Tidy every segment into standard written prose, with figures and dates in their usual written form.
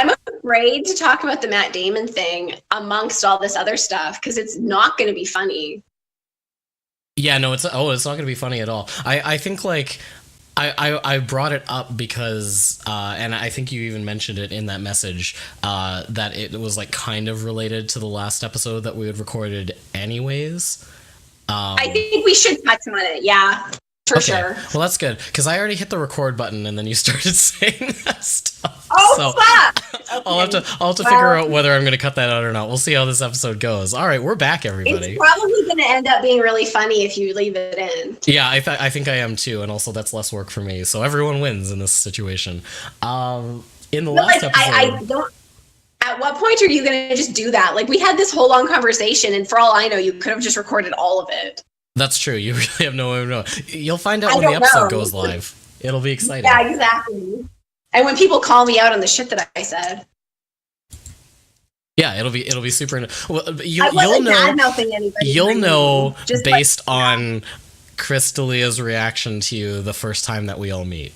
I'm afraid to talk about the Matt Damon thing amongst all this other stuff because it's not going to be funny. Yeah, no, it's not going to be funny at all. I think like I brought it up because and I think you even mentioned it in that message that it was like kind of related to the last episode that we had recorded anyways. I think we should touch on it. Yeah. For sure. Well, that's good because I already hit the record button and then you started saying that stuff. Oh, so fuck! Okay. I'll have to figure out whether I'm going to cut that out or not. We'll see how this episode goes. All right, we're back, everybody. It's probably going to end up being really funny if you leave it in. Yeah, I think I am too, and also that's less work for me. So everyone wins in this situation. In the last episode, I don't. At what point are you going to just do that? Like, we had this whole long conversation, and for all I know, you could have just recorded all of it. That's true. You really have no way to know. You'll find out when the episode goes live. It'll be exciting. Yeah, exactly. And when people call me out on the shit that I said. Yeah, it'll be super. Well, you'll know just based on Chris D'Elia's reaction to you the first time that we all meet.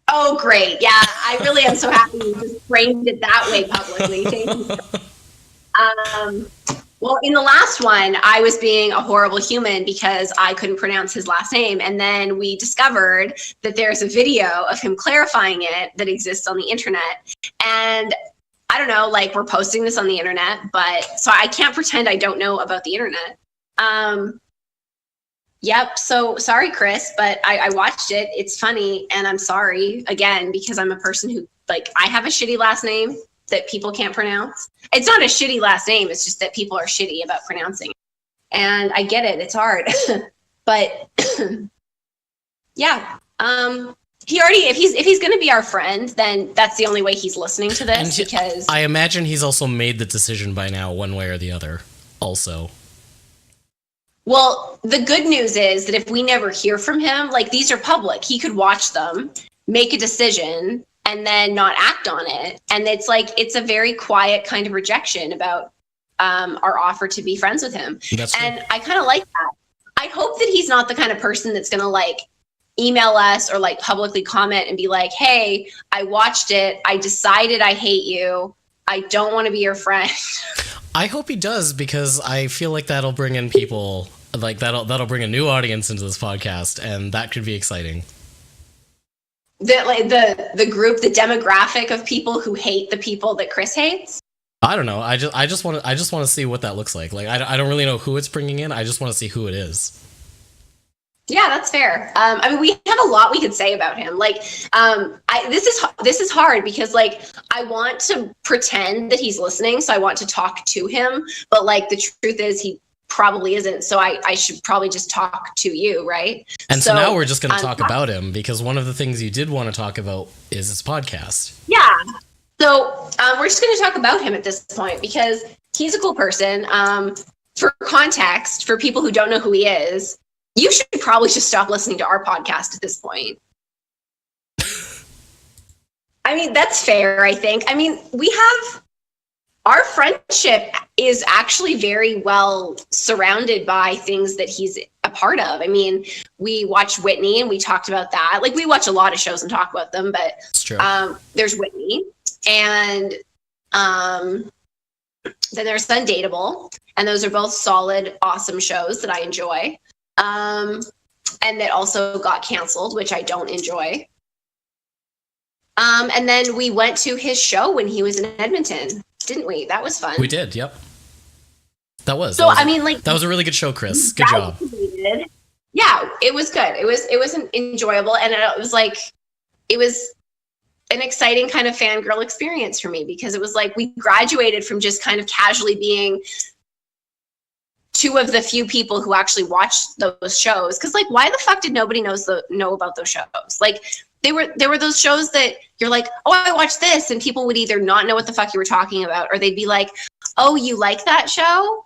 Oh, great! Yeah, I really am so happy you just framed it that way publicly. Thank you. Well, in the last one, I was being a horrible human because I couldn't pronounce his last name. And then we discovered that there's a video of him clarifying it that exists on the internet. And I don't know, like, we're posting this on the internet, but so I can't pretend I don't know about the internet. Yep. So sorry, Chris, but I watched it. It's funny. And I'm sorry again, because I'm a person who, like, I have a shitty last name that people can't pronounce. It's not a shitty last name. It's just that people are shitty about pronouncing it. And I get it. It's hard. But yeah. He already, if he's going to be our friend, then that's the only way he's listening to this. Because I imagine he's also made the decision by now, one way or the other. Also. Well, the good news is that if we never hear from him, like, these are public. He could watch them, make a decision, and then not act on it. And it's like, it's a very quiet kind of rejection about our offer to be friends with him. And I kind of like that. I hope that he's not the kind of person that's going to, like, email us or, like, publicly comment and be like, hey, I watched it. I decided I hate you. I don't want to be your friend. I hope he does, because I feel like that'll bring in people, like, that'll bring a new audience into this podcast, and that could be exciting. The group, the demographic of people who hate the people that Chris hates. I don't know. I just want to see what that looks like. Like, I don't really know who it's bringing in. I just want to see who it is. Yeah, that's fair. I mean, we have a lot we could say about him. Like, this is hard because, like, I want to pretend that he's listening, so I want to talk to him. But, like, the truth is, he probably isn't. So I should probably just talk to you, right? And so now we're just going to talk about him, because one of the things you did want to talk about is his podcast. Yeah. So we're just going to talk about him at this point because he's a cool person. For context, for people who don't know who he is, you should probably just stop listening to our podcast at this point. I mean, that's fair, I think. I mean, our friendship is actually very well surrounded by things that he's a part of. I mean, we watched Whitney and we talked about that. Like, we watch a lot of shows and talk about them, but there's Whitney. And then there's Undateable. And those are both solid, awesome shows that I enjoy. And that also got canceled, which I don't enjoy. And then we went to his show when he was in Edmonton, didn't we? That was fun. We did, yep. That was I mean, like, that was a really good show, Chris. Good job. Yeah, it was good. It was enjoyable, and it was an exciting kind of fangirl experience for me, because it was like we graduated from just kind of casually being two of the few people who actually watched those shows. Because, like, why the fuck did nobody know about those shows? Like, they were those shows that you're like, oh, I watched this, and people would either not know what the fuck you were talking about, or they'd be like, oh, you like that show?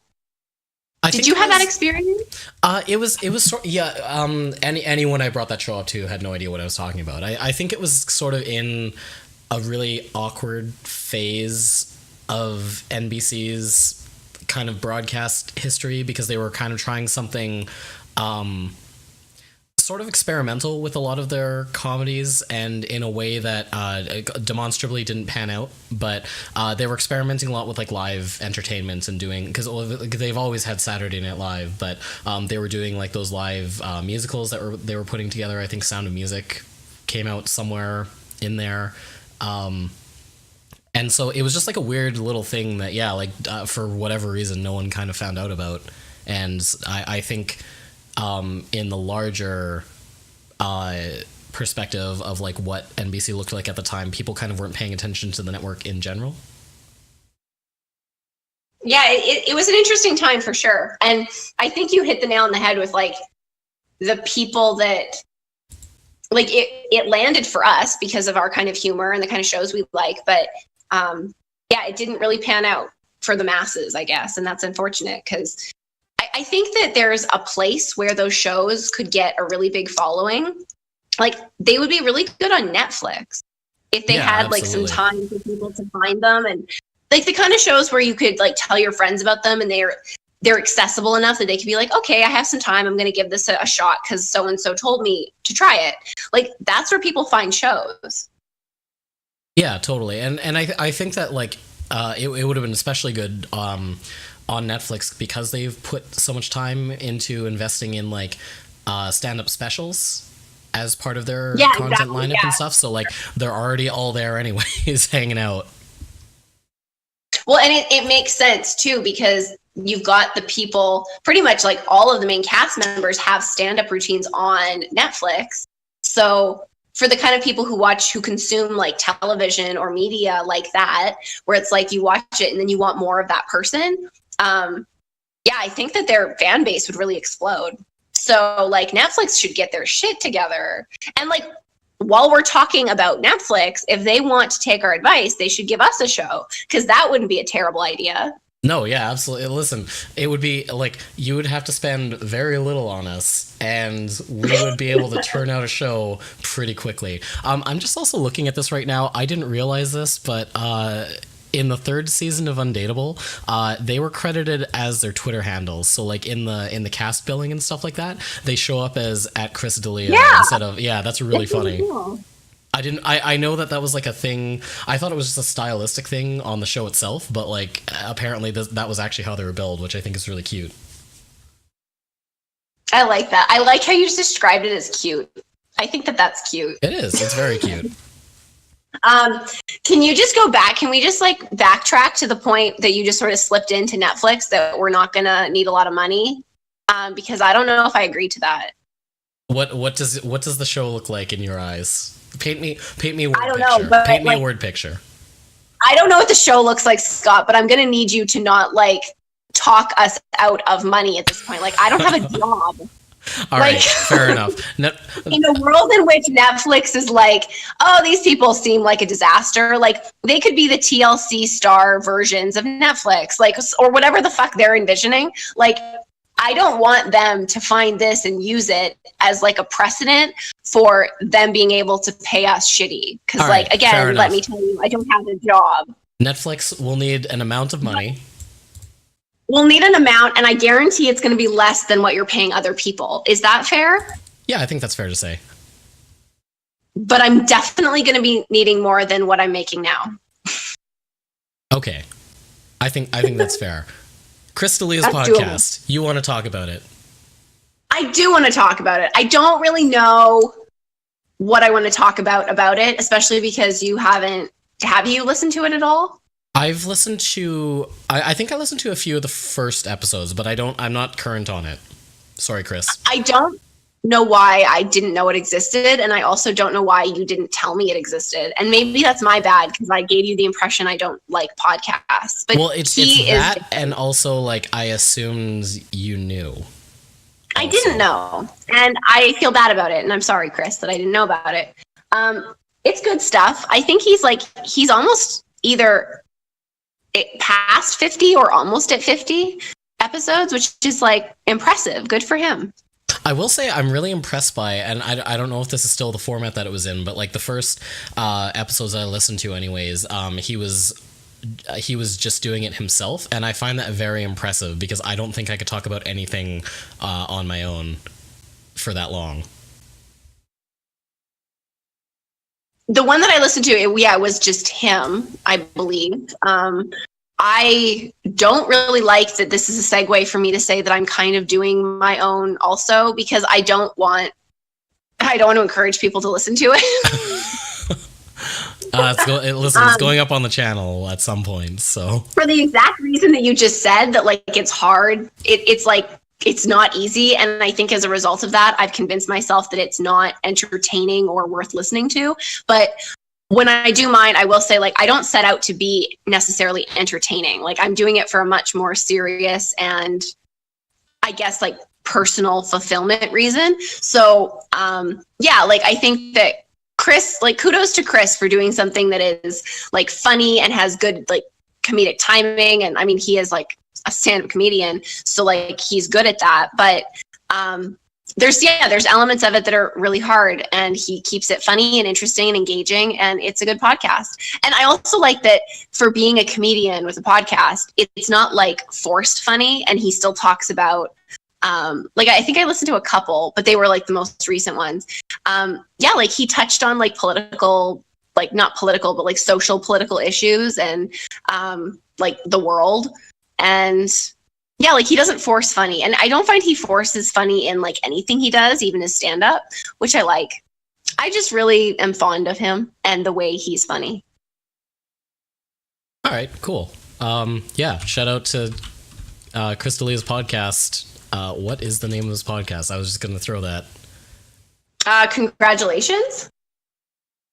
Did you have that experience? It was sort, yeah. Anyone I brought that show up to had no idea what I was talking about. I think it was sort of in a really awkward phase of NBC's kind of broadcast history, because they were kind of trying something sort sort of experimental with a lot of their comedies, and in a way that demonstrably didn't pan out. But they were experimenting a lot with like live entertainment and doing, because they've always had Saturday Night Live, but they were doing like those live musicals that they were putting together. I think Sound of Music came out somewhere in there. And so it was just like a weird little thing that, for whatever reason, no one kind of found out about. And I think in the larger perspective of like what NBC looked like at the time, people kind of weren't paying attention to the network in general. Yeah, it was an interesting time for sure. And I think you hit the nail on the head with like the people that, like, it landed for us because of our kind of humor and the kind of shows we like. But it didn't really pan out for the masses, I guess. And that's unfortunate, because I think that there's a place where those shows could get a really big following. Like, they would be really good on Netflix if they had like some time for people to find them, and like the kind of shows where you could like tell your friends about them, and they're accessible enough that they could be like, okay, I have some time, I'm going to give this a shot because so and so told me to try it. Like, that's where people find shows. Yeah, totally. And I think that like it would have been especially good on Netflix because they've put so much time into investing in like stand-up specials as part of their content lineup and stuff. So like they're already all there anyways, hanging out. Well, and it makes sense too, because you've got the people, pretty much like all of the main cast members have stand-up routines on Netflix. So for the kind of people who consume like television or media like that, where it's like you watch it and then you want more of that person, I think that their fan base would really explode. So like Netflix should get their shit together. And like, while we're talking about Netflix, if they want to take our advice, they should give us a show, because that wouldn't be a terrible idea. No, yeah, absolutely. Listen, it would be like you would have to spend very little on us, and we would be able to turn out a show pretty quickly. I'm just also looking at this right now. I didn't realize this, but in the third season of Undateable, they were credited as their Twitter handles. So like in the cast billing and stuff like that, they show up as @Chris D'Elia instead of that's really funny. Cool. I know that was like a thing. I thought it was just a stylistic thing on the show itself, but like apparently that was actually how they were billed, which I think is really cute. I like that. I like how you just described it as cute. I think that's cute. It is. It's very cute. Can you just go back? Can we just like backtrack to the point that you just sort of slipped into Netflix, that we're not gonna need a lot of money? Because I don't know if I agree to that. What does the show look like in your eyes? Paint me a word I don't picture. know, but paint me a word picture. I don't know what the show looks like, Scott, but I'm gonna need you to not like talk us out of money at this point. Like, I don't have a job. All right, fair enough. In a world in which Netflix is like, oh, these people seem like a disaster, like they could be the TLC star versions of Netflix, like, or whatever the fuck they're envisioning. Like, I don't want them to find this and use it as like a precedent for them being able to pay us shitty. Because like, again, let me tell you, I don't have a job. Netflix will need an amount of money. We'll need an amount, and I guarantee it's going to be less than what you're paying other people. Is that fair? Yeah, I think that's fair to say. But I'm definitely going to be needing more than what I'm making now. Okay. I think that's fair. Chris D'Elia's podcast. Doable. You want to talk about it? I do want to talk about it. I don't really know what I want to talk about it, especially because you haven't. Have you listened to it at all? I've listened to. I think I listened to a few of the first episodes, but I'm not current on it. Sorry, Chris. I don't know why I didn't know it existed, and I also don't know why you didn't tell me it existed. And maybe that's my bad, because I gave you the impression I don't like podcasts. But well, it's that, and also like I assumed you knew. I didn't know, and I feel bad about it, and I'm sorry, Chris, that I didn't know about it. It's good stuff. I think he's almost either past 50 or almost at 50 episodes, which is like impressive. Good for him. I will say I'm really impressed by it, and I don't know if this is still the format that it was in, but like the first episodes I listened to anyways, he was just doing it himself, and I find that very impressive, because I don't think I could talk about anything on my own for that long. the one that I listened to, it was just him, I believe. I don't really like that this is a segue for me to say that I'm kind of doing my own also, because I don't want to encourage people to listen to it. It's going up on the channel at some point. So for the exact reason that you just said, that like it's hard, it's like it's not easy, and I think as a result of that, I've convinced myself that it's not entertaining or worth listening to. But when I do mine, I will say, like, I don't set out to be necessarily entertaining. Like, I'm doing it for a much more serious and, I guess, like, personal fulfillment reason. So, yeah, like, I think that Chris, like, kudos to Chris for doing something that is, like, funny and has good, like, comedic timing. And, I mean, he is, like, a stand-up comedian, so, like, he's good at that. But, there's elements of it that are really hard, and he keeps it funny and interesting and engaging, and it's a good podcast. And I also like that for being a comedian with a podcast, it's not like forced funny, and he still talks about like, I think I listened to a couple, but they were like the most recent ones. Yeah, like he touched on like political, like not political, but like social political issues and like the world. And yeah, like he doesn't force funny. And I don't find he forces funny in like anything he does, even his stand-up, which I like. I just really am fond of him and the way he's funny. All right, cool. Yeah, shout out to Chris D'Elia's podcast. What is the name of his podcast? I was just going to throw that. Congratulations.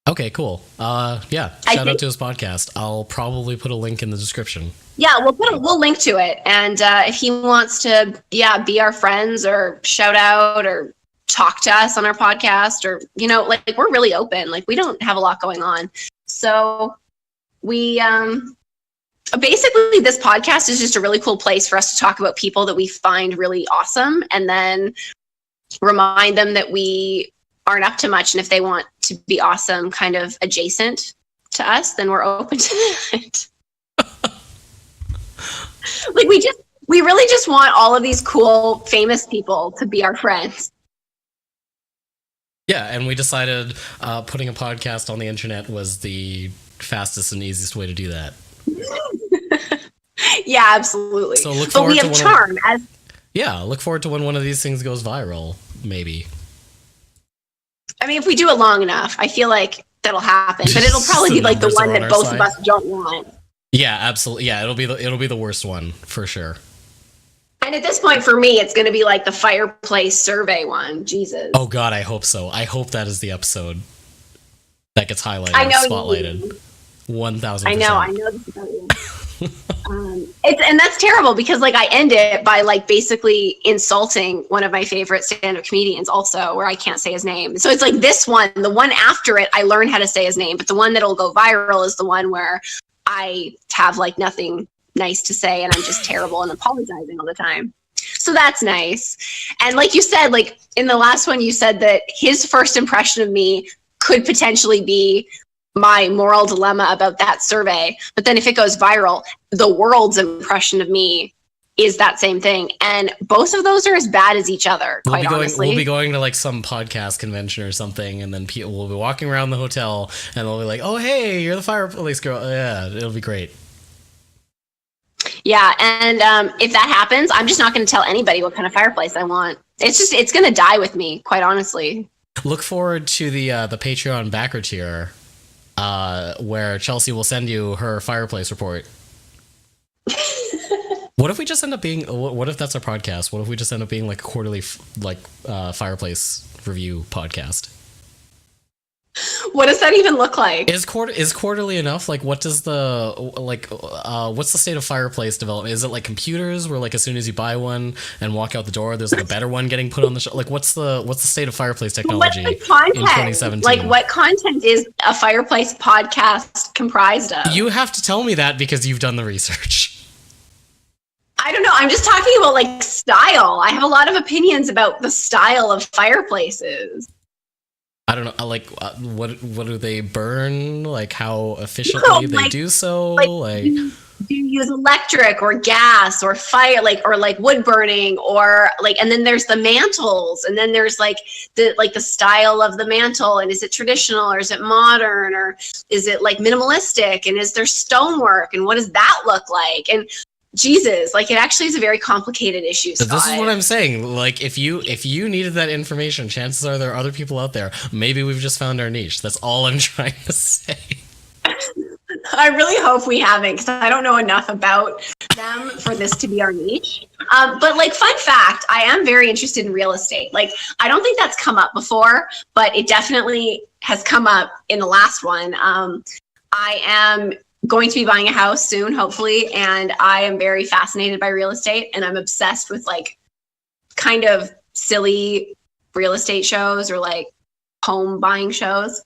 Okay, cool. Yeah, shout out to his podcast. I'll probably put a link in the description. Yeah, we'll link to it. And if he wants to, be our friends or shout out or talk to us on our podcast, or, you know, like we're really open. Like we don't have a lot going on. So we basically this podcast is just a really cool place for us to talk about people that we find really awesome, and then remind them that we aren't up to much. And if they want to be awesome kind of adjacent to us, then we're open to that. Like we really just want all of these cool, famous people to be our friends. Yeah, and we decided putting a podcast on the internet was the fastest and easiest way to do that. Yeah, absolutely. So look forward but we have charm look forward to when one of these things goes viral, maybe. I mean, if we do it long enough, I feel like that'll happen. But it'll probably be like the one that both of us don't want. Yeah, absolutely. Yeah, it'll be the worst one for sure. And at this point, for me, it's going to be like the fireplace survey one. Jesus. Oh God, I hope so. I hope that is the episode that gets highlighted, spotlighted. 1,000%. I know. This is and that's terrible, because like I end it by like basically insulting one of my favorite stand-up comedians also, where I can't say his name. So it's like this one, the one after it, I learn how to say his name, but the one that'll go viral is the one where I have like nothing nice to say and I'm just terrible and apologizing all the time. So that's nice. And like you said, like in the last one, you said that his first impression of me could potentially be my moral dilemma about that survey. But then if it goes viral, the world's impression of me is that same thing. And both of those are as bad as each other, honestly. We'll be going to like some podcast convention or something, and then people will be walking around the hotel and they'll be like, oh, hey, you're the fireplace girl. Yeah, it'll be great. Yeah, and if that happens, I'm just not going to tell anybody what kind of fireplace I want. It's going to die with me, quite honestly. Look forward to the Patreon backer tier, where Chelsea will send you her fireplace report. What if we just end up being? What if that's our podcast? What if we just end up being like a quarterly fireplace review podcast? What does that even look like? Is quarterly enough? Like, what does what's the state of fireplace development? Is it like computers, where like as soon as you buy one and walk out the door, there's like a better one getting put on the shelf? Like, what's the state of fireplace technology in 2017? Like, what content is a fireplace podcast comprised of? You have to tell me that because you've done the research. I don't know. I'm just talking about like style. I have a lot of opinions about the style of fireplaces. I don't know, like, what do they burn? Like, how efficiently they do so? Like, do you use electric or gas or fire, or wood burning, or and then there's the mantles, and then there's the style of the mantle, and is it traditional or is it modern, or is it minimalistic, and is there stonework, and what does that look like? And Jesus, it actually is a very complicated issue, Scott. This is what I'm saying. If you needed that information, chances are there are other people out there. Maybe we've just found our niche. That's all I'm trying to say. I really hope we haven't, because I don't know enough about them for this to be our niche. But fun fact, I am very interested in real estate. I don't think that's come up before, but it definitely has come up in the last one. I am going to be buying a house soon, hopefully, and I am very fascinated by real estate, and I'm obsessed with kind of silly real estate shows or home buying shows.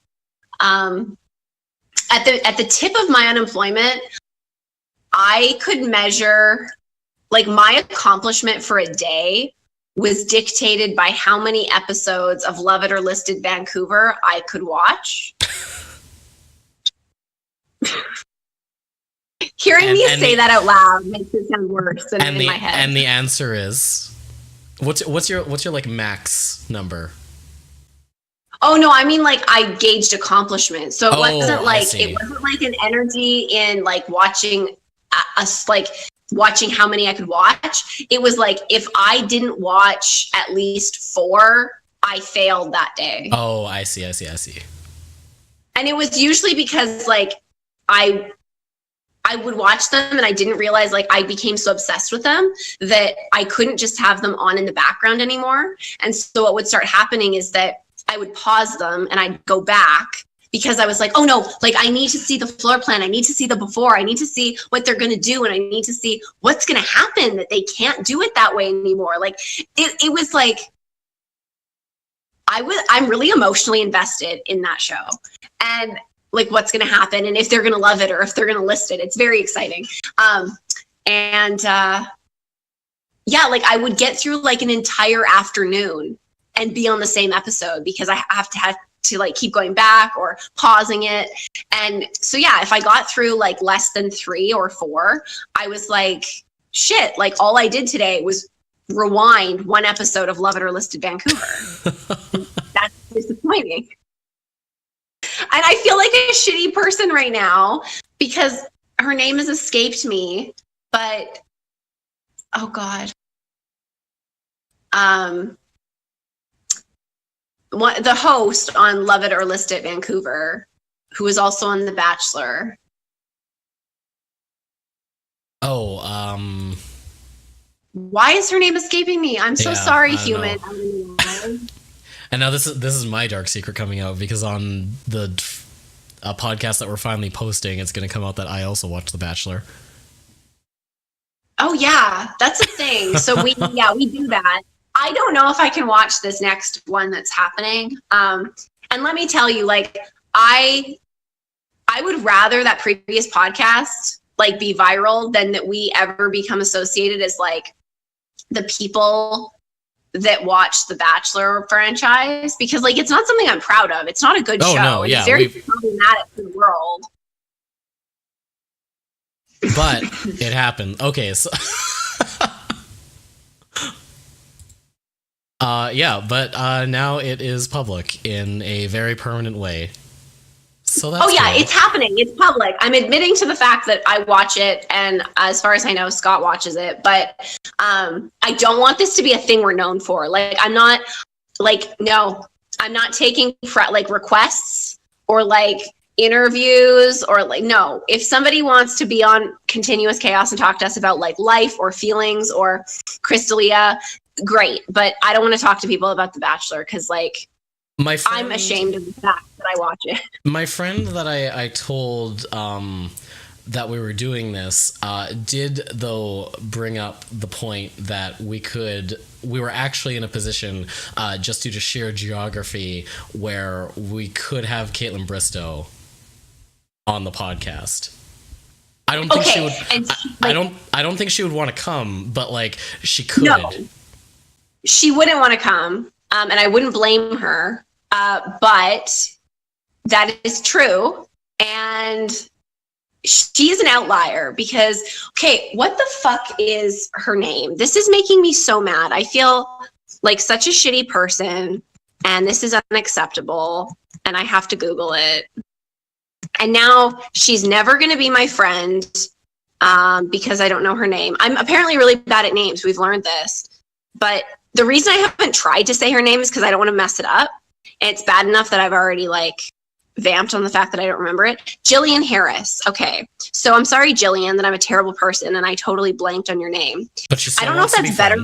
At the tip of my unemployment, I could measure my accomplishment for a day was dictated by how many episodes of Love It or Listed Vancouver I could watch. Hearing me say that out loud makes it sound worse than in my head. And the answer is, what's your max number? Oh no, I mean I gauged accomplishment. So it wasn't an energy in watching us watching how many I could watch. It was if I didn't watch at least 4, I failed that day. Oh, I see. And it was usually because I would watch them and I didn't realize I became so obsessed with them that I couldn't just have them on in the background anymore. And so what would start happening is that I would pause them and I'd go back because I was oh no, I need to see the floor plan. I need to see the before. I need to see what they're going to do. And I need to see what's going to happen that they can't do it that way anymore. It was I'm really emotionally invested in that show. And what's going to happen and if they're going to love it or if they're going to list it. It's very exciting. I would get through an entire afternoon and be on the same episode because I have to keep going back or pausing it. And so, if I got through less than 3 or 4, I was shit, all I did today was rewind 1 episode of Love It or Listed Vancouver. That's disappointing. And I feel like a shitty person right now because her name has escaped me, but oh God. The host on Love It or List It Vancouver, who is also on The Bachelor. Why is her name escaping me? I'm so sorry, human. And now this is my dark secret coming out because on the podcast that we're finally posting, it's going to come out that I also watched The Bachelor. Oh yeah, that's a thing. So we do that. I don't know if I can watch this next one that's happening. And let me tell you, I would rather that previous podcast be viral than that we ever become associated as the people that watch the Bachelor franchise because it's not something I'm proud of. It's not a good show. No, yeah, it's very problematic for the world. But it happened. Okay, so now it is public in a very permanent way. So that's cool. It's happening. It's public. I'm admitting to the fact that I watch it, and as far as I know, Scott watches it. But I don't want this to be a thing we're known for. I'm not I'm not taking requests or interviews or no. If somebody wants to be on Continuous Chaos and talk to us about life or feelings or Crystalia, great. But I don't want to talk to people about The Bachelor because I'm ashamed of the fact that I watch it. My friend that I told that we were doing this did, though, bring up the point that we were actually in a position, just due to sheer geography, where we could have Kaitlyn Bristowe on the podcast. I don't think she would. I don't think she would want to come, but she could. No, she wouldn't want to come, and I wouldn't blame her. But that is true, and she's an outlier because, okay, what the fuck is her name? This is making me so mad. I feel like such a shitty person, and this is unacceptable, and I have to Google it. And now she's never going to be my friend because I don't know her name. I'm apparently really bad at names. We've learned this. But the reason I haven't tried to say her name is because I don't want to mess it up. And it's bad enough that I've already like vamped on the fact that I don't remember it. Jillian Harris. Okay. So I'm sorry, Jillian, that I'm a terrible person and I totally blanked on your name. But I don't know if that's better.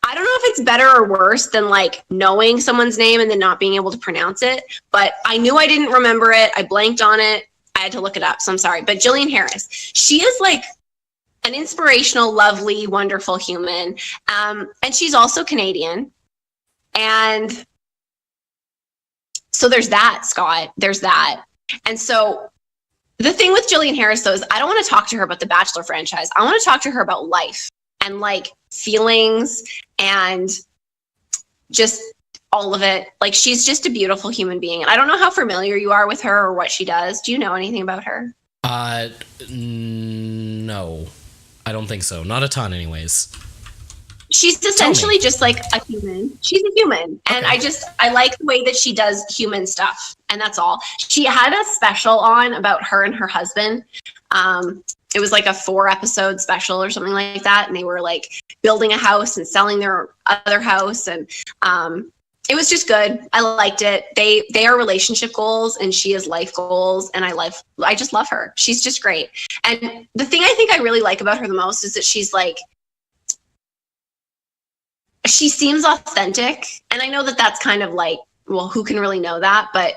I don't know if it's better or worse than like knowing someone's name and then not being able to pronounce it. But I knew I didn't remember it. I blanked on it. I had to look it up. So I'm sorry. But Jillian Harris, she is like an inspirational, lovely, wonderful human. And she's also Canadian. And so there's that, Scott. There's that. And so the thing with Jillian Harris, though, is I don't want to talk to her about the Bachelor franchise. I want to talk to her about life and like feelings and just all of it. Like, she's just a beautiful human being. And I don't know how familiar you are with her or what she does. Do you know anything about her? No, I don't think so. Not a ton anyways. She's essentially just like a human. She's a human. And Okay. I like the way that she does human stuff. And that's all. She had a special on about her and her husband. It was like a 4-episode special or something like that. And they were like building a house and selling their other house. And it was just good. I liked it. They are relationship goals and she is life goals. And I just love her. She's just great. And the thing I think I really like about her the most is that she's like, she seems authentic. And I know that that's kind of like, well, who can really know that? But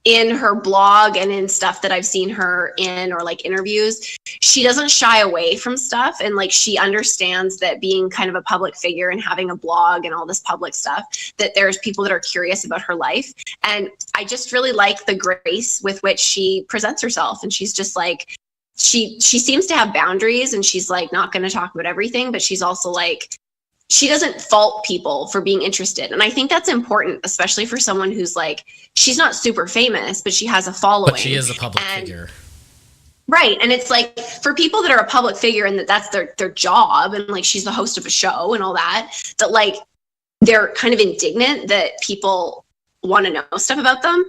in her blog and in stuff that I've seen her in or like interviews, she doesn't shy away from stuff. And like, she understands that being kind of a public figure and having a blog and all this public stuff, that there's people that are curious about her life. And I just really like the grace with which she presents herself. And she's just like, she seems to have boundaries and she's like not going to talk about everything, but she's also like, she doesn't fault people for being interested. And I think that's important, especially for someone who's like, she's not super famous, but she has a following. But she is a public figure. Right. And it's like for people that are a public figure and that's their job, and like she's the host of a show and all that, that like they're kind of indignant that people want to know stuff about them.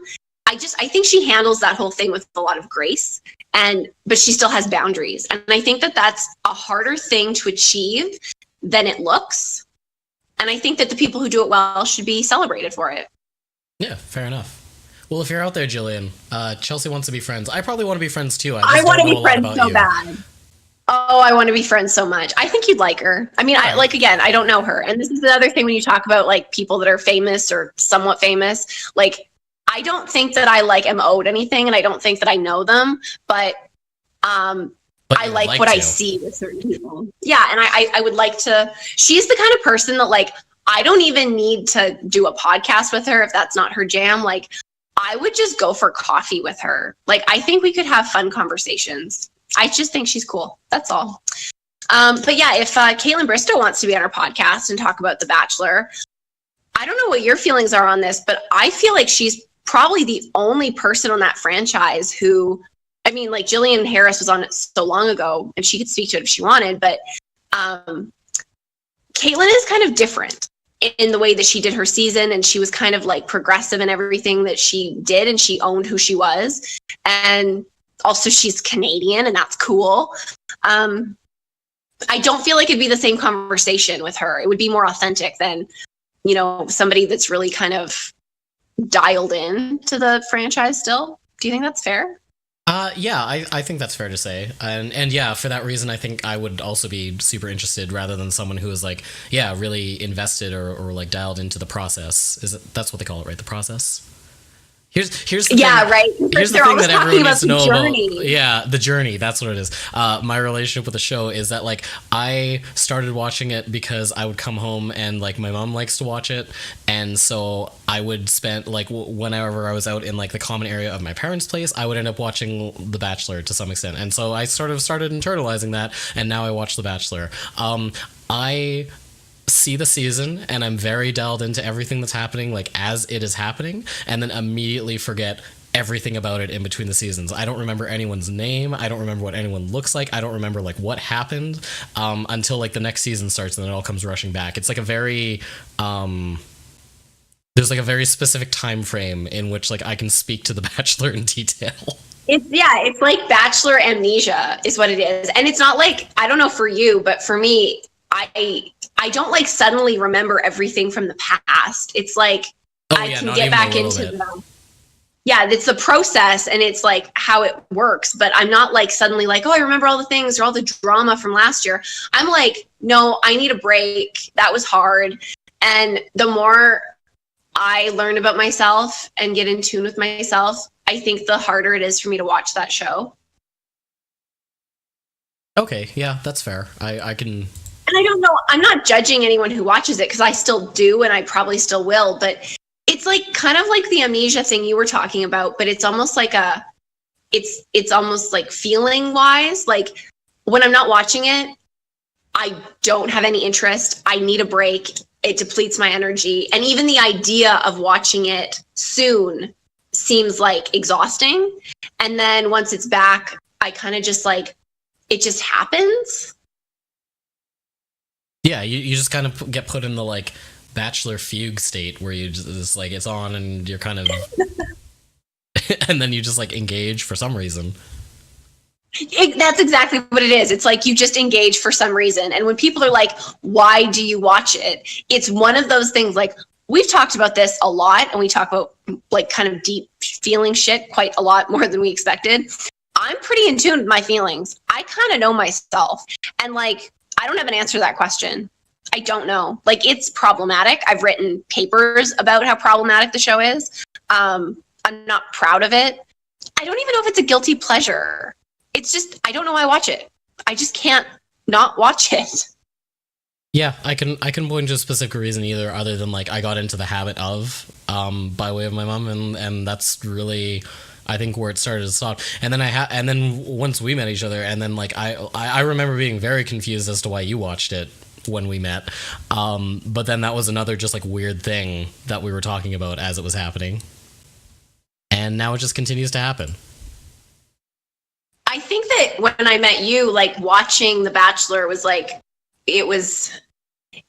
I think she handles that whole thing with a lot of grace, but she still has boundaries. And I think that that's a harder thing to achieve than it looks. And I think that the people who do it well should be celebrated for it. Yeah, fair enough. Well, if you're out there, Jillian, Chelsea wants to be friends. I probably want to be friends too. I want to be friends so bad. Oh, I want to be friends so much. I think you'd like her. I mean, again, I don't know her. And this is the other thing when you talk about like people that are famous or somewhat famous, like I don't think that I like am owed anything and I don't think that I know them, but I like what I see with certain people. Yeah. And I would like to, she's the kind of person that like, I don't even need to do a podcast with her if that's not her jam. Like I would just go for coffee with her. Like, I think we could have fun conversations. I just think she's cool. That's all. But yeah, if Kaitlyn Bristowe wants to be on our podcast and talk about The Bachelor, I don't know what your feelings are on this, but I feel like she's probably the only person on that franchise who, I mean, like Jillian Harris was on it so long ago and she could speak to it if she wanted, but Kaitlyn is kind of different in the way that she did her season, and she was kind of like progressive in everything that she did, and she owned who she was. And also she's Canadian, and that's cool. I don't feel like it'd be the same conversation with her. It would be more authentic than, you know, somebody that's really kind of dialed in to the franchise still. Do you think that's fair? Yeah, I think that's fair to say. And yeah, for that reason, I think I would also be super interested rather than someone who is like, yeah, really invested or like dialed into the process. That's what they call it, right? The process? Here's the yeah, thing. right. Here's the They're thing that everyone needs to know journey. about. Yeah, the journey. That's what it is. My relationship with the show is that like I started watching it because I would come home and like my mom likes to watch it, and so I would spend like whenever I was out in like the common area of my parents' place, I would end up watching The Bachelor to some extent, and so I sort of started internalizing that, and now I watch The Bachelor. I see the season and I'm very dialed into everything that's happening like as it is happening, and then immediately forget everything about it in between the seasons. I don't remember anyone's name. I don't remember what anyone looks like. I don't remember like what happened until like the next season starts, and then it all comes rushing back. It's like a very there's like a very specific time frame in which like I can speak to The Bachelor in detail. It's like Bachelor amnesia is what it is. And it's not like, I don't know for you, but for me, I don't like suddenly remember everything from the past. It's like I can get back into the it's the process, and it's like how it works. But I'm not like suddenly like, oh, I remember all the things or all the drama from last year. I'm like, no, I need a break. That was hard. And the more I learn about myself and get in tune with myself, I think the harder it is for me to watch that show. Okay, yeah, that's fair. I can. And I don't know, I'm not judging anyone who watches it, because I still do, and I probably still will, but it's like kind of like the amnesia thing you were talking about, but it's almost like it's almost like feeling wise. Like when I'm not watching it, I don't have any interest. I need a break. It depletes my energy. And even the idea of watching it soon seems like exhausting. And then once it's back, I kind of just like, it just happens. Yeah, you just kind of get put in the like Bachelor fugue state where you just like it's on and you're kind of and then you just like engage for some reason. That's exactly what it is. It's like you just engage for some reason. And when people are like, why do you watch it? It's one of those things, like we've talked about this a lot, and we talk about like kind of deep feeling shit quite a lot more than we expected. I'm pretty in tune with my feelings. I kind of know myself. And like, I don't have an answer to that question. I don't know. Like, it's problematic. I've written papers about how problematic the show is. I'm not proud of it. I don't even know if it's a guilty pleasure. It's just, I don't know why I watch it. I just can't not watch it. Yeah, I can point to a specific reason either, other than like I got into the habit of by way of my mom, and that's really I think where it started to stop. And then and then once we met each other, and then like I remember being very confused as to why you watched it when we met. But then that was another just like weird thing that we were talking about as it was happening. And now it just continues to happen. I think that when I met you, like watching The Bachelor was like, it was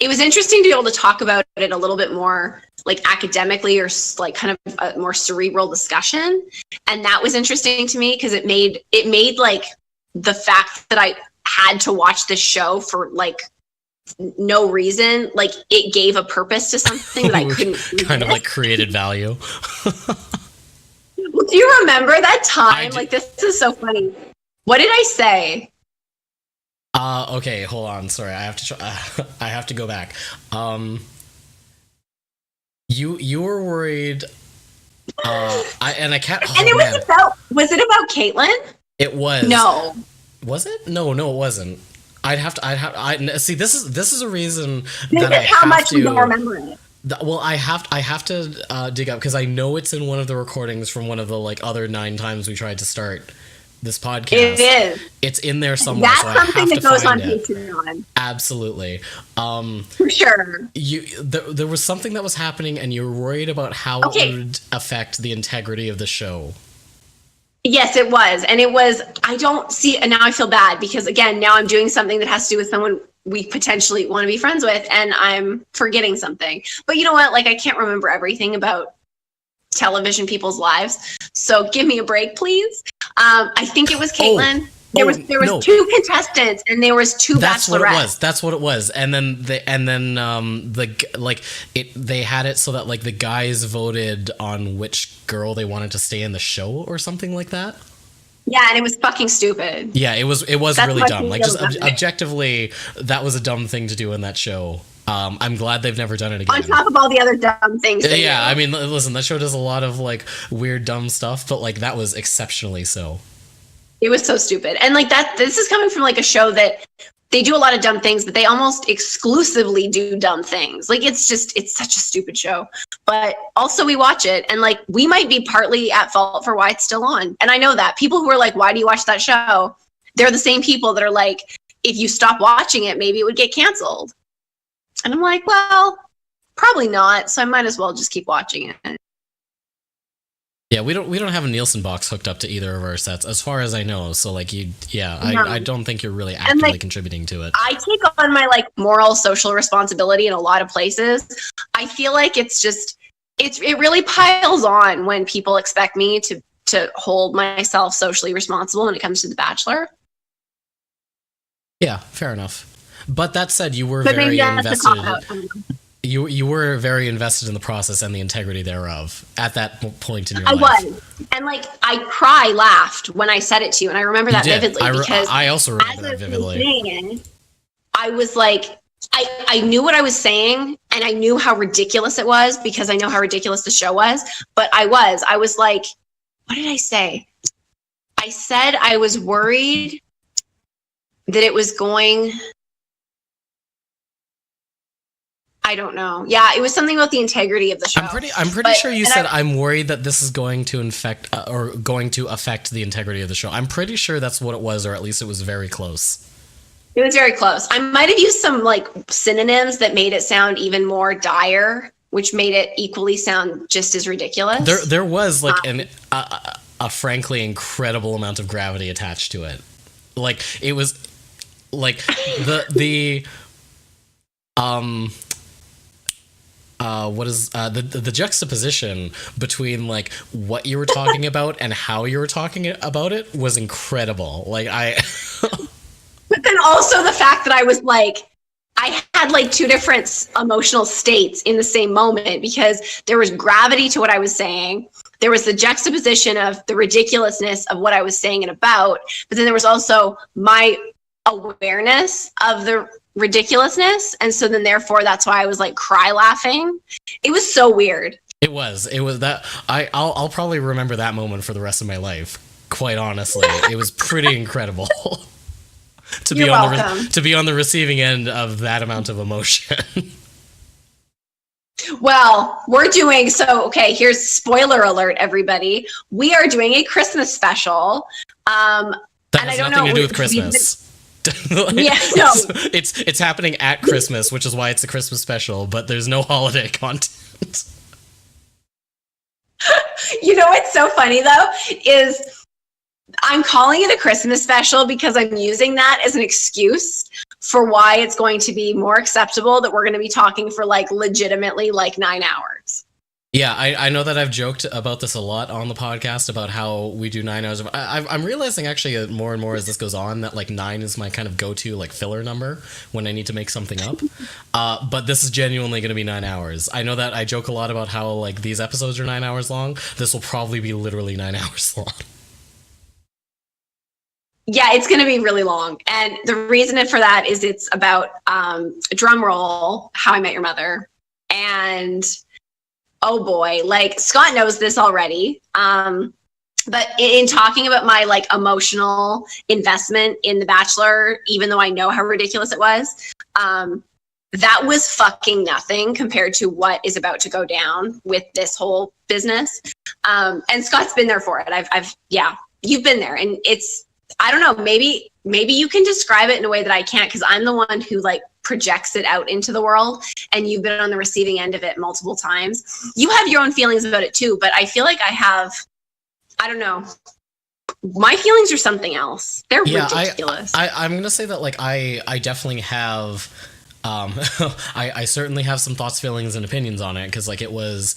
interesting to be able to talk about it a little bit more like academically, or like kind of a more cerebral discussion. And that was interesting to me because it made like the fact that I had to watch this show for like no reason, like it gave a purpose to something that I couldn't kind of like created value. Well, do you remember that time? Like, this is so funny. What did I say? Okay, hold on. Sorry, I have to try. I have to go back. You were worried. I can't. Oh, and it was about. Was it about Caitlyn? It was. No. Was it? No, it wasn't. I see. This is a reason this that is I how have much to. You don't remember it. Well, I have to dig up, because I know it's in one of the recordings from one of the like other 9 times we tried to start this podcast. It is. It's in there somewhere. That's so something that goes on it. Patreon. Absolutely. For sure. There was something that was happening, and you were worried about how it would affect the integrity of the show. Yes, it was. And it was, I don't see, and now I feel bad because, again, now I'm doing something that has to do with someone we potentially want to be friends with, and I'm forgetting something. But you know what? Like, I can't remember everything about television people's lives. So give me a break, please. I think it was Caitlyn. There was 2 contestants, and there was 2 bachelorettes. That's what it was. And then they had it so that like the guys voted on which girl they wanted to stay in the show or something like that. Yeah, and it was fucking stupid. Yeah, it was really dumb. Like, just objectively, that was a dumb thing to do in that show. I'm glad they've never done it again. On top of all the other dumb things. Yeah, I mean, listen, that show does a lot of like weird, dumb stuff, but like that was exceptionally so. It was so stupid. And like that, this is coming from like a show that they do a lot of dumb things, but they almost exclusively do dumb things. Like, it's such a stupid show. But also we watch it, and like we might be partly at fault for why it's still on. And I know that people who are like, why do you watch that show? They're the same people that are like, if you stop watching it, maybe it would get canceled. And I'm like, well, probably not. So I might as well just keep watching it. Yeah, we don't have a Nielsen box hooked up to either of our sets, as far as I know. So like I don't think you're really actively like, contributing to it. I take on my like moral social responsibility in a lot of places. I feel like it's just it really piles on when people expect me to hold myself socially responsible when it comes to The Bachelor. Yeah, fair enough. But that said, you were But very maybe that's a invested. cop-out. You were very invested in the process and the integrity thereof at that point in your I life. was. And like I laughed when I said it to you, and I remember that did. vividly because I also remember as that I was vividly. saying, I was like, I knew what I was saying, and I knew how ridiculous it was because I know how ridiculous the show was. But I was like, what did I say? I said I was worried that it was going. I don't know. Yeah, it was something about the integrity of the show. I'm pretty sure you said I'm worried that this is going to affect the integrity of the show. I'm pretty sure that's what it was, or at least it was very close. It was very close. I might have used some like synonyms that made it sound even more dire, which made it equally sound just as ridiculous. There was like a frankly incredible amount of gravity attached to it. Like it was like the juxtaposition between like what you were talking about and how you were talking about it was incredible. Like but then also the fact that I was like, I had like two different emotional states in the same moment because there was gravity to what I was saying. There was the juxtaposition of the ridiculousness of what I was saying and about, but then there was also my awareness of the ridiculousness. And so then therefore that's why I was like cry laughing. It was so weird. It was that I'll probably remember that moment for the rest of my life. Quite honestly, it was pretty incredible to be on the receiving end of that amount of emotion. Well, we're doing so. Okay, here's spoiler alert, everybody. We are doing a Christmas special. That has nothing to do with Christmas. Yeah, no. It's happening at Christmas, which is why it's a Christmas special, but there's no holiday content. You know what's so funny though is I'm calling it a Christmas special because I'm using that as an excuse for why it's going to be more acceptable that we're going to be talking for like legitimately like 9 hours. Yeah, I know that I've joked about this a lot on the podcast about how we do 9 hours. I'm realizing actually more and more as this goes on that like 9 is my kind of go-to like filler number when I need to make something up. But this is genuinely going to be 9 hours. I know that I joke a lot about how like these episodes are 9 hours long. This will probably be literally 9 hours long. Yeah, it's going to be really long. And the reason for that is it's about drum roll, How I Met Your Mother. And oh boy, like Scott knows this already. But in talking about my like emotional investment in The Bachelor, even though I know how ridiculous it was, that was fucking nothing compared to what is about to go down with this whole business. And Scott's been there for it. Yeah, you've been there, and it's, I don't know, maybe you can describe it in a way that I can't, because I'm the one who like projects it out into the world, and you've been on the receiving end of it multiple times. You have your own feelings about it too, but I feel like I don't know. My feelings are something else. They're ridiculous. I'm going to say that like I definitely have, I certainly have some thoughts, feelings, and opinions on it, because like it was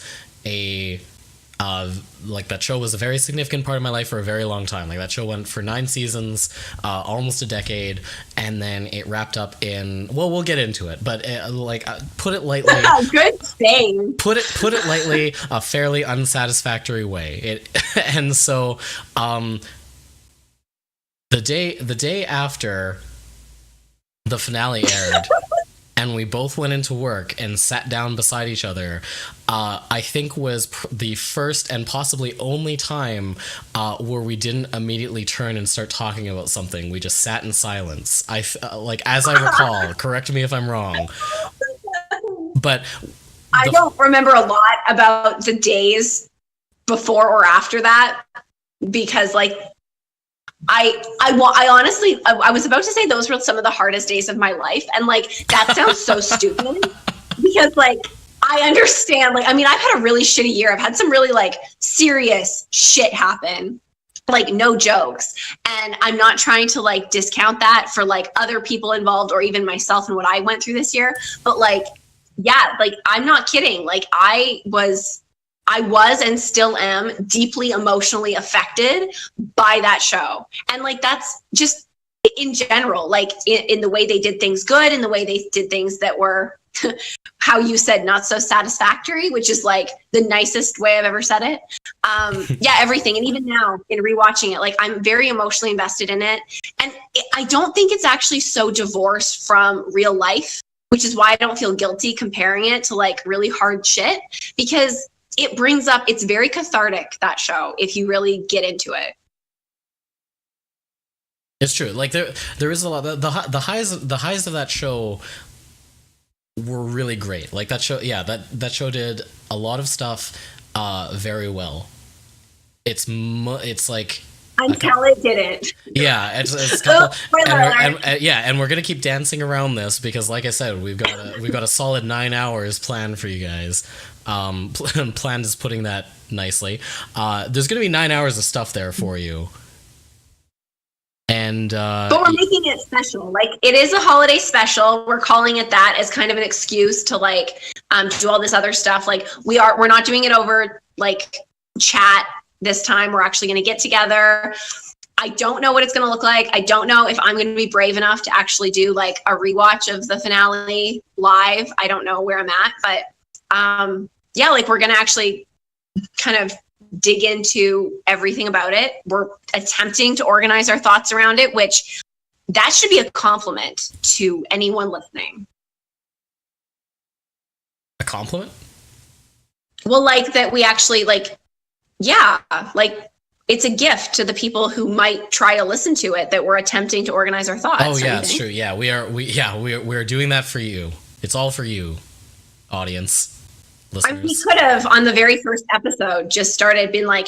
like that show was a very significant part of my life for a very long time. Like that show went for 9 seasons, almost a decade, and then it wrapped up in, well, we'll get into it, but put it lightly. Good thing. Put it lightly, a fairly unsatisfactory way. And so the day after the finale aired, and we both went into work and sat down beside each other, I think was the first and possibly only time where we didn't immediately turn and start talking about something. We just sat in silence. Like, as I recall, correct me if I'm wrong, but I don't remember a lot about the days before or after that, because like I honestly, I was about to say those were some of the hardest days of my life, and like that sounds so stupid, because like I understand. Like, I mean, I've had a really shitty year. I've had some really like serious shit happen. Like, no jokes. And I'm not trying to like discount that for like other people involved or even myself and what I went through this year. But like, yeah, like I'm not kidding. Like I was and still am deeply emotionally affected by that show. And like, that's just in general, like in the way they did things good, in the way they did things that were how you said not so satisfactory, which is like the nicest way I've ever said it. Yeah, everything. And even now in rewatching it, like I'm very emotionally invested in it. And I don't think it's actually so divorced from real life, which is why I don't feel guilty comparing it to like really hard shit, because it brings up, it's very cathartic, that show, if you really get into it. It's true. Like there is a lot. The highs of that show were really great. Like that show, yeah, that show did a lot of stuff very well. It's like until it didn't. Yeah, it's couple, and we're gonna keep dancing around this because, like I said, we've got a solid 9 hours planned for you guys. Planned is putting that nicely. There's gonna be 9 hours of stuff there for you. And but we're making it special. Like, it is a holiday special. We're calling it that as kind of an excuse to like do all this other stuff. Like, we're not doing it over like chat this time. We're actually going to get together. I don't know what it's going to look like. I don't know if I'm going to be brave enough to actually do like a rewatch of the finale live. I don't know where I'm at, but yeah, like we're going to actually kind of dig into everything about it. We're attempting to organize our thoughts around it, which that should be a compliment to anyone listening. A compliment? Well, like that we actually like, yeah, like it's a gift to the people who might try to listen to it that we're attempting to organize our thoughts. Oh yeah, it's true. Yeah, we're doing that for you. It's all for you, audience. Listeners. I mean, he could have on the very first episode just started being like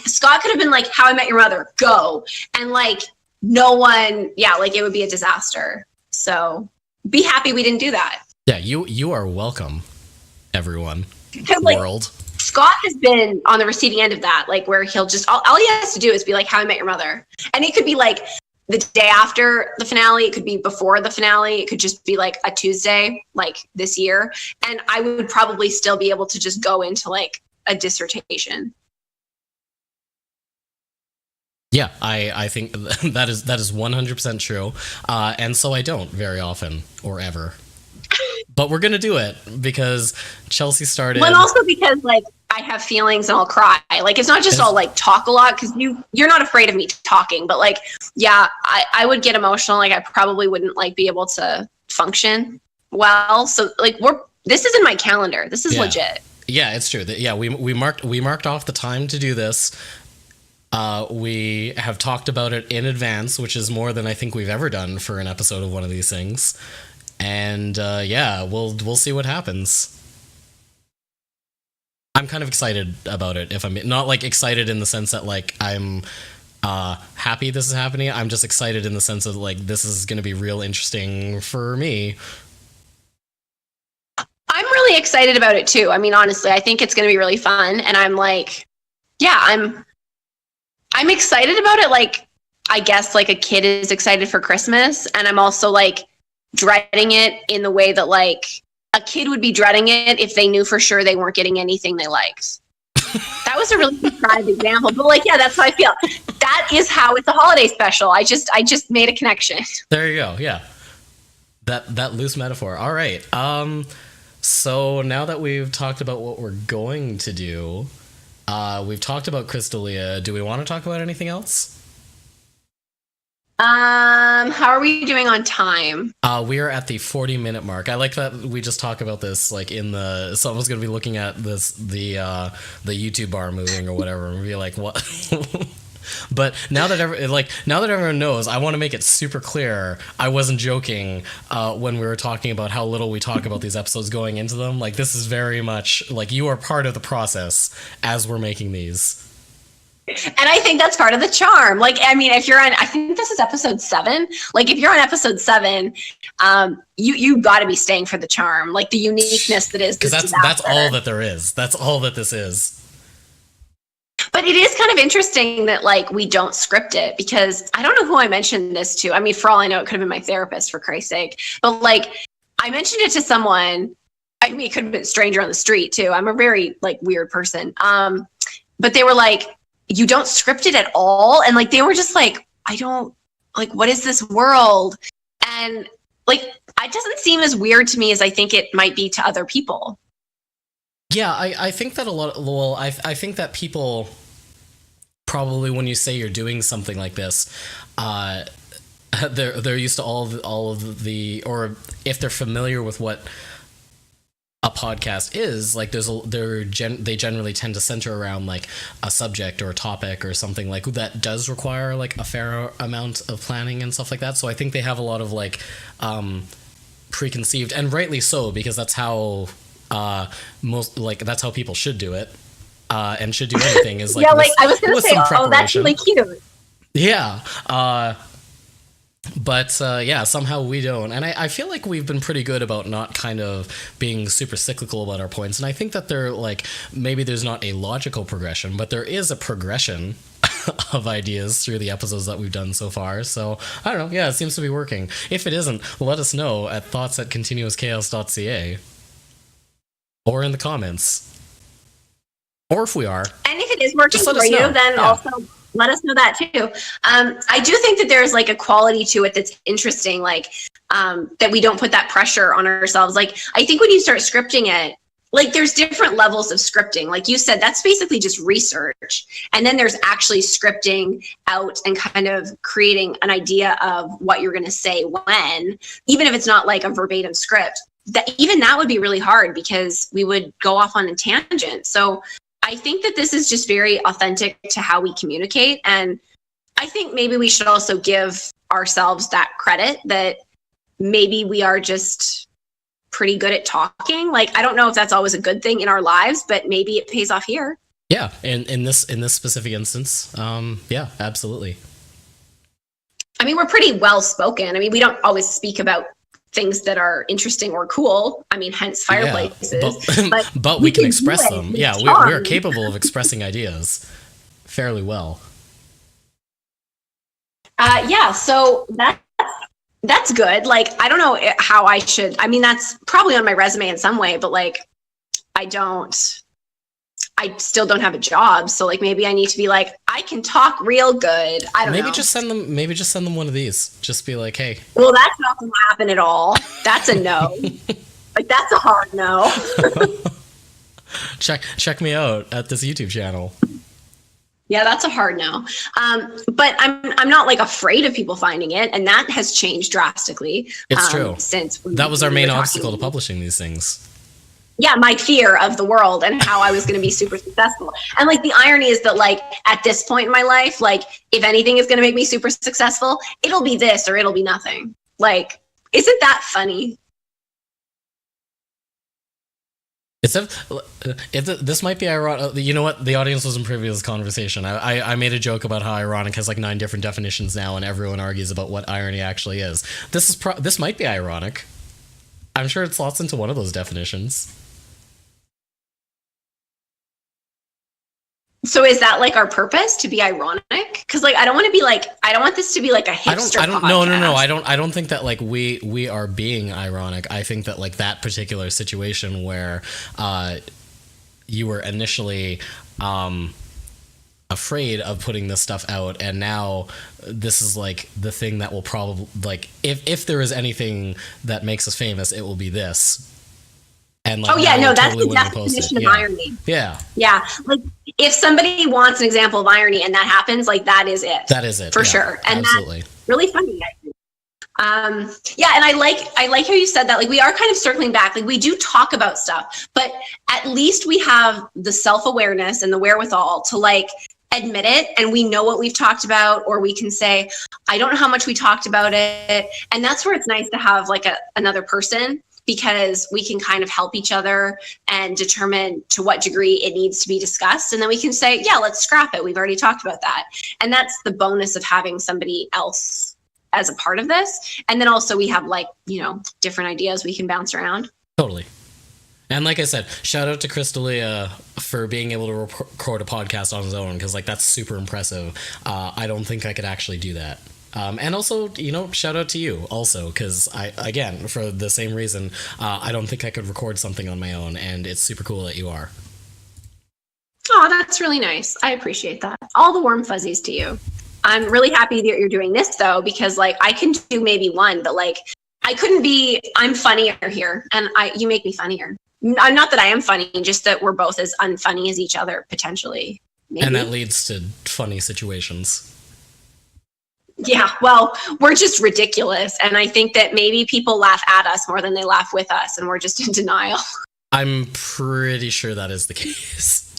Scott could have been like How I Met Your Mother, go, and like no one, yeah, like it would be a disaster. So be happy we didn't do that. Yeah, you are welcome, everyone. Like, world. Scott has been on the receiving end of that, like where he'll just all he has to do is be like How I Met Your Mother, and it could be like the day after the finale, it could be before the finale, it could just be like a Tuesday, like this year, and I would probably still be able to just go into like a dissertation. Yeah, I think that is 100% true, and so I don't very often or ever. But we're gonna do it because Chelsea started. Well, and also because like I have feelings and I'll cry. Like it's not just all like talk a lot, because you're not afraid of me talking, but like yeah, I would get emotional. Like I probably wouldn't like be able to function well. So like this is in my calendar. This is legit. Yeah, it's true. Yeah, we marked off the time to do this. We have talked about it in advance, which is more than I think we've ever done for an episode of one of these things. And yeah, we'll see what happens. I'm kind of excited about it. If I'm not like excited in the sense that like I'm happy this is happening, I'm just excited in the sense of like this is going to be real interesting for me. I'm really excited about it too. I mean, honestly, I think it's going to be really fun, and I'm like, yeah, I'm excited about it. Like, I guess like a kid is excited for Christmas, and I'm also like dreading it in the way that like a kid would be dreading it if they knew for sure they weren't getting anything they liked. That was a really contrived example, but like, yeah, that's how I feel. That is how it's a holiday special. I just made a connection. There you go. Yeah. That loose metaphor. All right. So now that we've talked about what we're going to do, we've talked about Crystalia. Do we want to talk about anything else? How are we doing on time? We are at the 40-minute mark. I like that we just talk about this like someone's gonna be looking at this the YouTube bar moving or whatever and be like, what? But now that everyone knows, I want to make it super clear. I wasn't joking when we were talking about how little we talk about these episodes going into them. Like, this is very much like you are part of the process as we're making these. And I think that's part of the charm. Like, I mean, if you're on, I think this is episode 7. Like, if you're on episode 7, you got to be staying for the charm, like the uniqueness that is. Because that's all that there is. That's all that this is. But it is kind of interesting that like we don't script it, because I don't know who I mentioned this to. I mean, for all I know, it could have been my therapist, for Christ's sake. But like, I mentioned it to someone. I mean, it could have been a stranger on the street too. I'm a very like weird person. But they were like, you don't script it at all. And like, they were just like, I don't, like, what is this world? And like, it doesn't seem as weird to me as I think it might be to other people. Yeah, I think that a lot, well, I think that people probably, when you say you're doing something like this, they're used to all of the, or if they're familiar with what a podcast is, like they generally tend to center around like a subject or a topic or something like that does require like a fair amount of planning and stuff like that. So I think they have a lot of like preconceived, and rightly so, because that's how that's how people should do it, and should do anything is like yeah, like I was gonna say, oh, that's really cute. Yeah. But yeah, somehow we don't. And I feel like we've been pretty good about not kind of being super cyclical about our points. And I think that they're like, maybe there's not a logical progression, but there is a progression of ideas through the episodes that we've done so far. So I don't know. Yeah, it seems to be working. If it isn't, let us know at thoughts@continuouschaos.ca or in the comments. Or if we are. And if it is working for you, then also let us know that too. I do think that there's like a quality to it that's interesting, like that we don't put that pressure on ourselves. Like, I think when you start scripting it, like there's different levels of scripting. Like you said, that's basically just research. And then there's actually scripting out and kind of creating an idea of what you're going to say when, even if it's not like a verbatim script. Even that would be really hard, because we would go off on a tangent. So I think that this is just very authentic to how we communicate. And I think maybe we should also give ourselves that credit that maybe we are just pretty good at talking. Like, I don't know if that's always a good thing in our lives, but maybe it pays off here. Yeah. In this specific instance. Yeah, absolutely. I mean, we're pretty well spoken. I mean, we don't always speak about things that are interesting or cool. I mean, hence fireplaces. Yeah, but we can express them. Yeah, we're capable of expressing ideas fairly well. Yeah, so that's good. Like, I don't know how I should. I mean, that's probably on my resume in some way, but like, I still don't have a job, so like maybe I need to be like, I can talk real good. I don't know. Maybe just send them one of these. Just be like, hey. Well, that's not gonna happen at all. That's a no. Like, that's a hard no. check me out at this YouTube channel. Yeah, that's a hard no. But I'm not like afraid of people finding it, and that has changed drastically. It's true. Since that was our main obstacle to publishing these things. Yeah, my fear of the world and how I was going to be super successful. And like, the irony is that like at this point in my life, like if anything is going to make me super successful, it'll be this or it'll be nothing. Like, isn't that funny? This might be ironic. You know what? The audience wasn't privy to this conversation. I made a joke about how ironic has like 9 different definitions now, and everyone argues about what irony actually is. This might be ironic. I'm sure it slots into one of those definitions. So is that like our purpose, to be ironic? Because like I don't want this to be like a hipster podcast. No. I don't think that like we are being ironic. I think that like that particular situation where you were initially afraid of putting this stuff out, and now this is like the thing that will probably, like, if there is anything that makes us famous, it will be this. And like, that's the definition of irony. Yeah. Like, if somebody wants an example of irony and that happens, like, that is it for sure. And absolutely. That's really funny, I think. And I like how you said that. Like, we are kind of circling back. Like, we do talk about stuff, but at least we have the self-awareness and the wherewithal to like admit it, and we know what we've talked about, or we can say, I don't know how much we talked about it. And that's where it's nice to have like another person, because we can kind of help each other and determine to what degree it needs to be discussed. And then we can say, yeah, let's scrap it. We've already talked about that. And that's the bonus of having somebody else as a part of this. And then also we have like, you know, different ideas we can bounce around. Totally. And like I said, shout out to Crystalia for being able to record a podcast on his own, because like that's super impressive. I don't think I could actually do that. And also, you know, shout out to you also, because again, for the same reason, I don't think I could record something on my own, and it's super cool that you are. Oh, that's really nice. I appreciate that. All the warm fuzzies to you. I'm really happy that you're doing this though, because like I can do maybe one, but like I'm funnier here, and you make me funnier. Not that I am funny, just that we're both as unfunny as each other, potentially. Maybe. And that leads to funny situations. Yeah, well, we're just ridiculous. And I think that maybe people laugh at us more than they laugh with us, and we're just in denial. I'm pretty sure that is the case.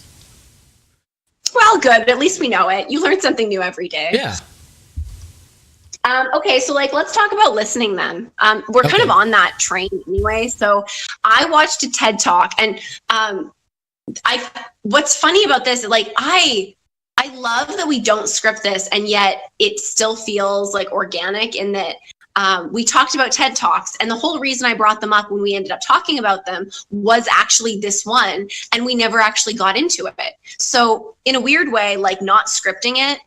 Well, good. At least we know it. You learn something new every day. Yeah. Okay, so like let's talk about listening then. We're kind of on that train anyway. So I watched a TED Talk, and what's funny about this, like I love that we don't script this, and yet it still feels like organic in that we talked about TED Talks, and the whole reason I brought them up when we ended up talking about them was actually this one, and we never actually got into it. So in a weird way, like not scripting it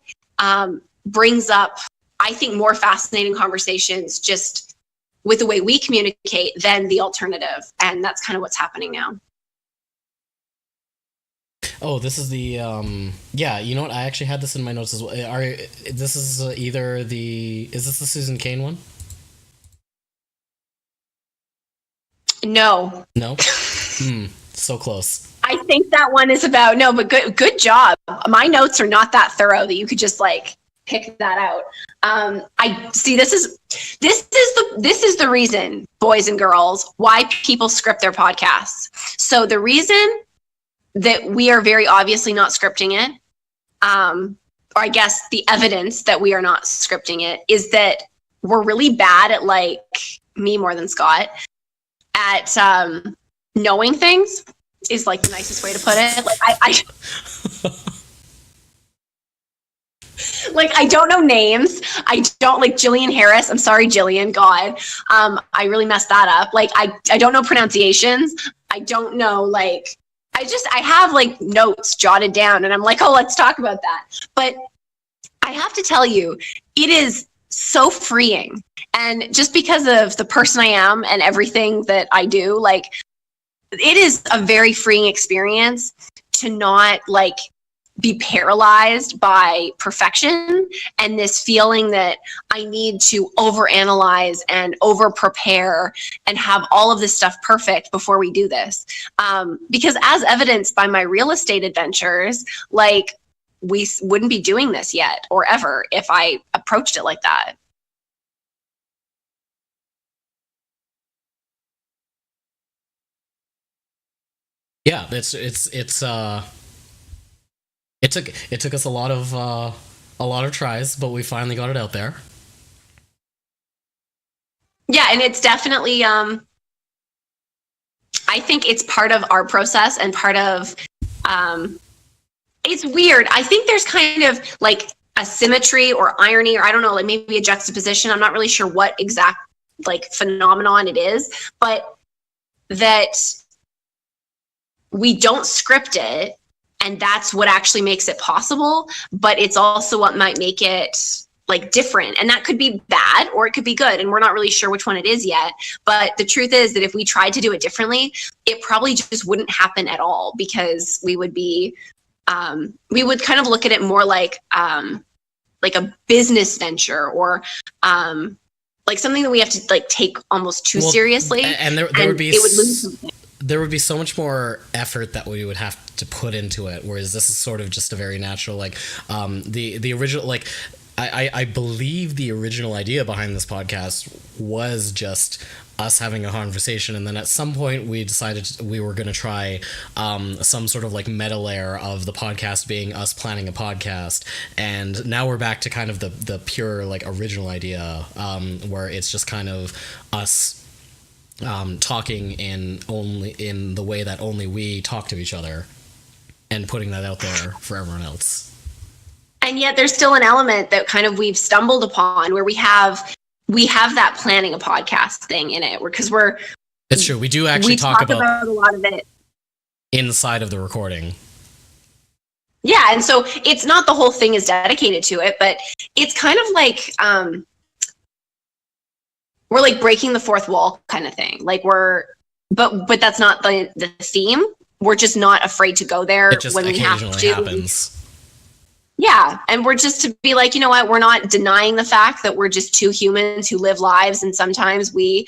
brings up, I think, more fascinating conversations just with the way we communicate than the alternative. And that's kind of what's happening now. Oh, this is the, yeah, you know what? I actually had this in my notes as well. This is is this the Susan Cain one? No. No? So close. I think that one is about, no, but good job. My notes are not that thorough that you could just like pick that out. I see. This is the reason, boys and girls, why people script their podcasts. So the reason that we are very obviously not scripting it, or I guess the evidence that we are not scripting it, is that we're really bad at, like, me more than Scott, at knowing things is like the nicest way to put it. Like I don't know names. I don't, like, Jillian Harris. I'm sorry, Jillian. God, I really messed that up. Like I don't know pronunciations. I don't know, like, I have like notes jotted down, and I'm like, oh, let's talk about that. But I have to tell you, it is so freeing. And just because of the person I am and everything that I do, like, it is a very freeing experience to not, like, be paralyzed by perfection and this feeling that I need to overanalyze and over prepare and have all of this stuff perfect before we do this. Because as evidenced by my real estate adventures, like, we wouldn't be doing this yet or ever if I approached it like that. Yeah, it took us a lot of tries, but we finally got it out there. Yeah, and it's definitely I think it's part of our process and part of it's weird. I think there's kind of like a symmetry or irony, or I don't know, like maybe a juxtaposition. I'm not really sure what exact, like, phenomenon it is, but that we don't script it, and that's what actually makes it possible, but it's also what might make it, like, different. And that could be bad or it could be good, and we're not really sure which one it is yet. But the truth is that if we tried to do it differently, it probably just wouldn't happen at all, because we would be we would kind of look at it more like a business venture, or like something that we have to, like, take almost too seriously, and there would be, it would lose something. There would be so much more effort that we would have to put into it, whereas this is sort of just a very natural, like, the original, like, I believe the original idea behind this podcast was just us having a conversation, and then at some point we decided we were going to try some sort of, like, meta layer of the podcast being us planning a podcast, and now we're back to kind of the pure, like, original idea, where it's just kind of us talking in the way that only we talk to each other, and putting that out there for everyone else. And yet there's still an element that kind of we've stumbled upon where we have that planning a podcast thing in it, because it's true. We do actually talk about a lot of it inside of the recording. Yeah, and so it's not the whole thing is dedicated to it, but it's kind of like we're like breaking the fourth wall kind of thing. Like but that's not the theme. We're just not afraid to go there when we have to. Happens. Yeah, and we're just to be like, you know what? We're not denying the fact that we're just two humans who live lives, and sometimes we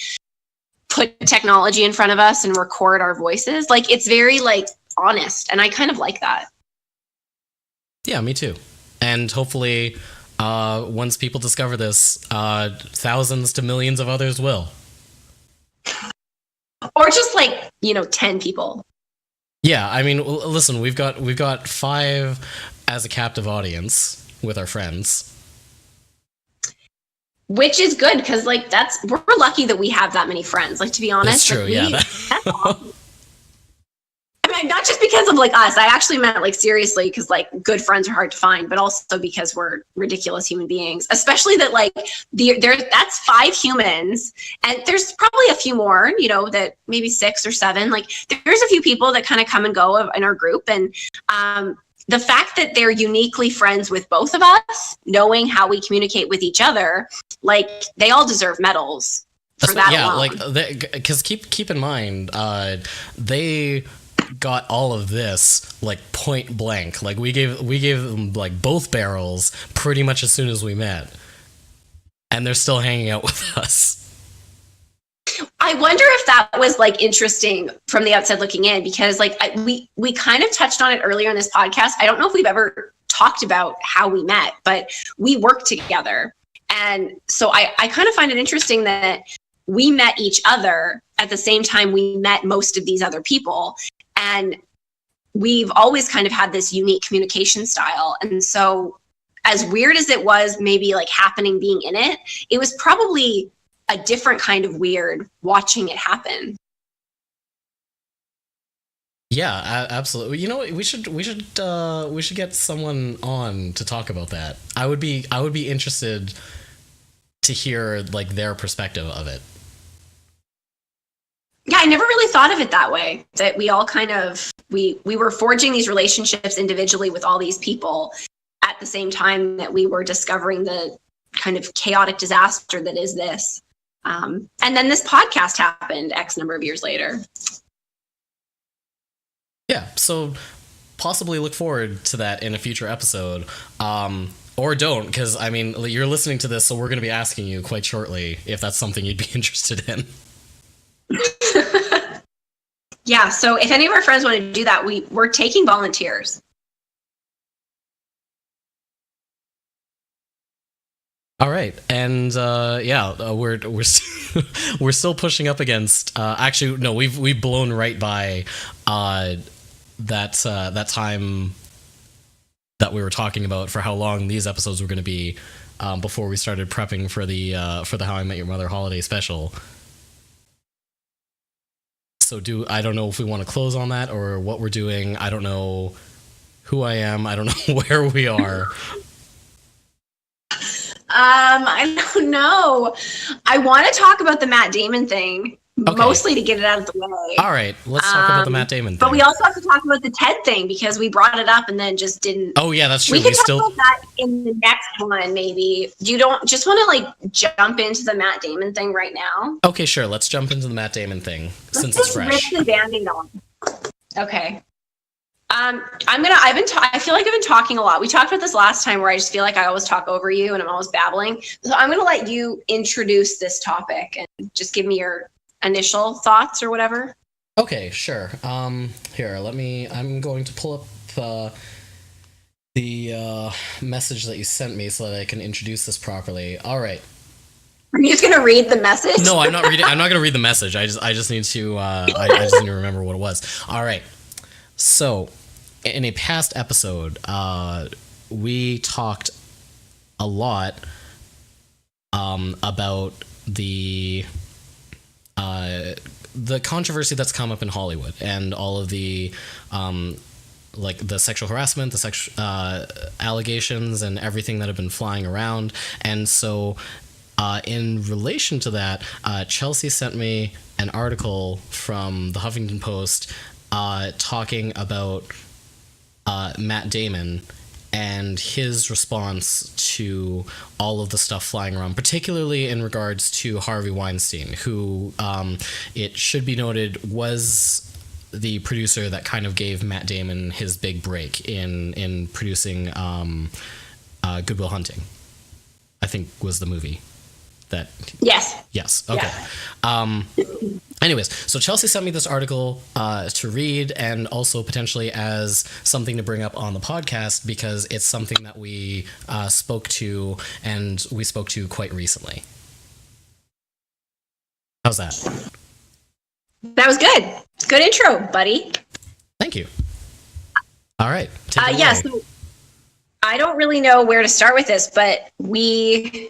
put technology in front of us and record our voices. Like, it's very like honest, and I kind of like that. Yeah, me too. And hopefully, once people discover this, thousands to millions of others will. Or just like, 10 people. Yeah, I mean, listen, we've got 5 as a captive audience with our friends. Which is good, because like we're lucky that we have that many friends. Like, to be honest, that's true. Like, that's awesome. I mean, not just because of like us. I actually meant like seriously, because like good friends are hard to find, but also because we're ridiculous human beings. Especially that like that's 5 humans, and there's probably a few more. That maybe 6 or 7. Like, there's a few people that kind of come and go in our group, and the fact that they're uniquely friends with both of us, knowing how we communicate with each other, like they all deserve medals for that. Yeah, alone. Like because keep in mind, they got all of this like point blank. Like we gave them like both barrels pretty much as soon as we met, and they're still hanging out with us. I wonder if that was like interesting from the outside looking in, because like we kind of touched on it earlier in this podcast. I don't know if we've ever talked about how we met, but we worked together. And so I kind of find it interesting that we met each other at the same time we met most of these other people. And we've always kind of had this unique communication style. And so as weird as it was maybe like happening being in it, it was probably a different kind of weird watching it happen. Yeah, absolutely. We should get someone on to talk about that. I would be interested to hear like their perspective of it. Yeah, I never really thought of it that way, that we all kind of we were forging these relationships individually with all these people at the same time that we were discovering the kind of chaotic disaster that is this. And then this podcast happened X number of years later. Yeah, so possibly look forward to that in a future episode. Or don't, because, I mean, you're listening to this, so we're going to be asking you quite shortly if that's something you'd be interested in. Yeah, so if any of our friends want to do that, we're taking volunteers. All right, and we're we're still pushing up against. Actually, no, we've blown right by that time that we were talking about for how long these episodes were going to be before we started prepping for the How I Met Your Mother holiday special. So I don't know if we want to close on that or what we're doing. I don't know who I am. I don't know where we are. I don't know. I want to talk about the Matt Damon thing, mostly to get it out of the way. All right, let's talk about the Matt Damon thing. But we also have to talk about the TED thing, because we brought it up and then just didn't. Oh yeah, that's true. We can talk about that in the next one, maybe. You don't just want to like jump into the Matt Damon thing right now? Okay, sure. Let's jump into the Matt Damon thing since it's fresh. Rip the Band-Aid on. Okay. I feel like I've been talking a lot. We talked about this last time, where I just feel like I always talk over you and I'm always babbling. So I'm going to let you introduce this topic and just give me your initial thoughts or whatever. Okay, sure. Here, I'm going to pull up the message that you sent me so that I can introduce this properly. All right. Are you just going to read the message? No, I'm not reading. I'm not going to read the message. I just need to I just need to remember what it was. All right. So, in a past episode, we talked a lot about the the controversy that's come up in Hollywood and all of the like the sexual harassment, the sexual allegations, and everything that have been flying around. And so, in relation to that, Chelsea sent me an article from the Huffington Post talking about Matt Damon and his response to all of the stuff flying around, particularly in regards to Harvey Weinstein, who, it should be noted, was the producer that kind of gave Matt Damon his big break in producing Good Will Hunting, I think was the movie. That yes okay yeah. Anyways, so Chelsea sent me this article to read, and also potentially as something to bring up on the podcast, because it's something that we spoke to quite recently. How's that? That was good intro, buddy. Thank you. All right, yes, so I don't really know where to start with this, but I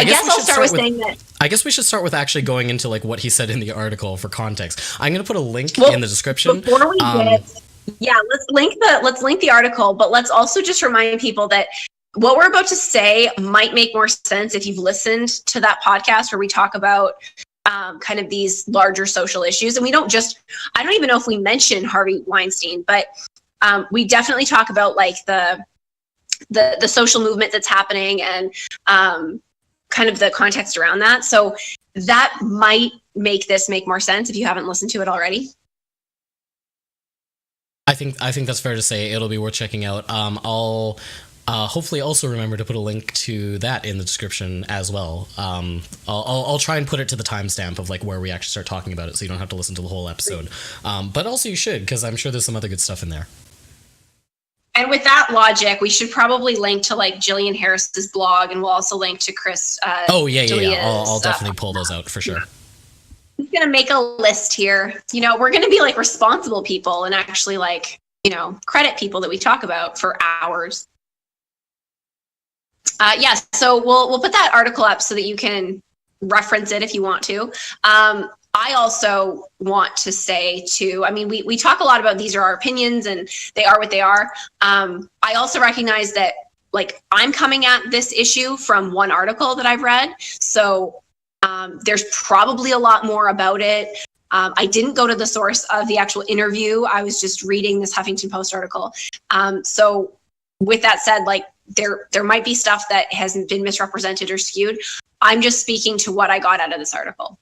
guess I'll start with saying that. I guess we should start with actually going into like what he said in the article for context. I'm going to put a link in the description. Before we let's link the article, but let's also just remind people that what we're about to say might make more sense if you've listened to that podcast where we talk about kind of these larger social issues. And we don't just, I don't even know if we mention Harvey Weinstein, but we definitely talk about like the social movement that's happening and kind of the context around that. So that might make this make more sense if you haven't listened to it already. I think that's fair to say. It'll be worth checking out. I'll hopefully also remember to put a link to that in the description as well. I'll try and put it to the timestamp of like where we actually start talking about it, so you don't have to listen to the whole episode. But also you should, because I'm sure there's some other good stuff in there. And with that logic, we should probably link to like Jillian Harris's blog, and we'll also link to Chris. Yeah. I'll definitely pull those out for sure. I'm gonna make a list here. You know, we're gonna be like responsible people and actually like, you know, credit people that we talk about for hours. Yes, so we'll put that article up so that you can reference it if you want to. I also want to say too, I mean, we talk a lot about these are our opinions and they are what they are. I also recognize that like I'm coming at this issue from one article that I've read. So there's probably a lot more about it. I didn't go to the source of the actual interview. I was just reading this Huffington Post article. So with that said, like there might be stuff that hasn't been misrepresented or skewed. I'm just speaking to what I got out of this article.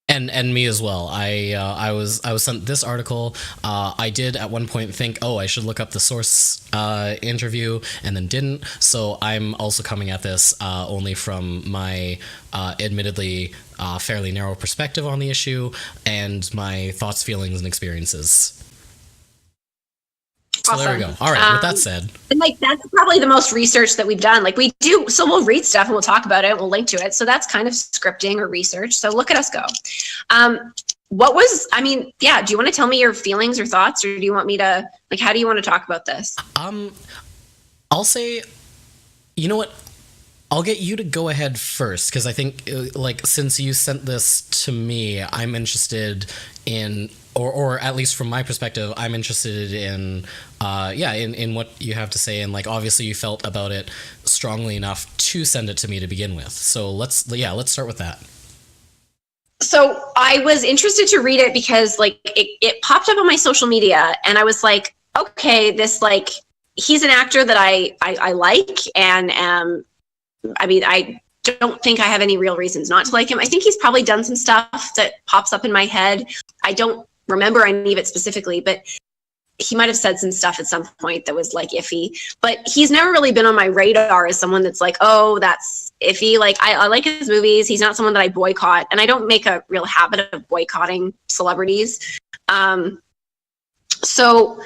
And me as well. I was sent this article. I did at one point think, I should look up the source interview, and then didn't. So I'm also coming at this only from my admittedly fairly narrow perspective on the issue and my thoughts, feelings, and experiences. So awesome. There we go. All right. With that said, and like that's probably the most research that we've done. Like we do, so we'll read stuff and we'll talk about it. And we'll link to it. So that's kind of scripting or research. So look at us go. Do you want to tell me your feelings or thoughts, or do you want me to like? How do you want to talk about this? I'll say, you know what? I'll get you to go ahead first, because I think like since you sent this to me, I'm interested in. Or at least from my perspective, I'm interested in what you have to say, and like obviously you felt about it strongly enough to send it to me to begin with. So let's start with that. So I was interested to read it because like it popped up on my social media, and I was like, okay, this like he's an actor that I like, and I don't think I have any real reasons not to like him. I think he's probably done some stuff that pops up in my head. I don't remember any of it specifically, but he might have said some stuff at some point that was like iffy, but he's never really been on my radar as someone that's like, oh, that's iffy. Like I like his movies. He's not someone that I boycott, and I don't make a real habit of boycotting celebrities. So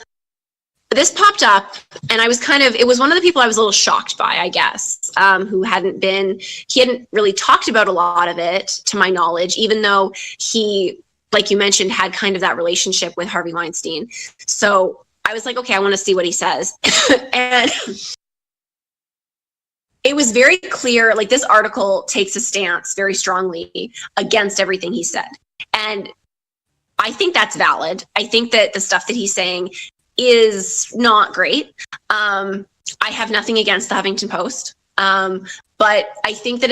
this popped up, and I was it was one of the people I was a little shocked by, I guess, who he hadn't really talked about a lot of it to my knowledge, even though he, like you mentioned, had kind of that relationship with Harvey Weinstein. So I was like, okay, I want to see what he says. And it was very clear, like this article takes a stance very strongly against everything he said. And I think that's valid. I think that the stuff that he's saying is not great. I have nothing against the Huffington Post. But I think that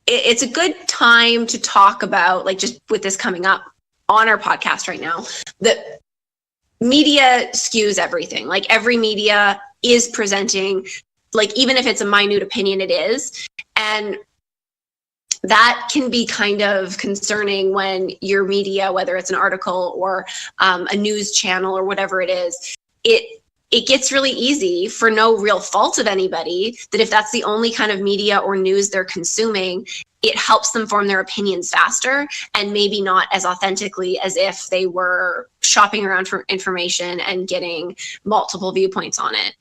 it's a good time to talk about, like, just with this coming up on our podcast right now, that media skews everything. Like, every media is presenting, like, even if it's a minute opinion, it is. And that can be kind of concerning when your media, whether it's an article or a news channel or whatever it is, it gets really easy, for no real fault of anybody, that if that's the only kind of media or news they're consuming, it helps them form their opinions faster and maybe not as authentically as if they were shopping around for information and getting multiple viewpoints on it.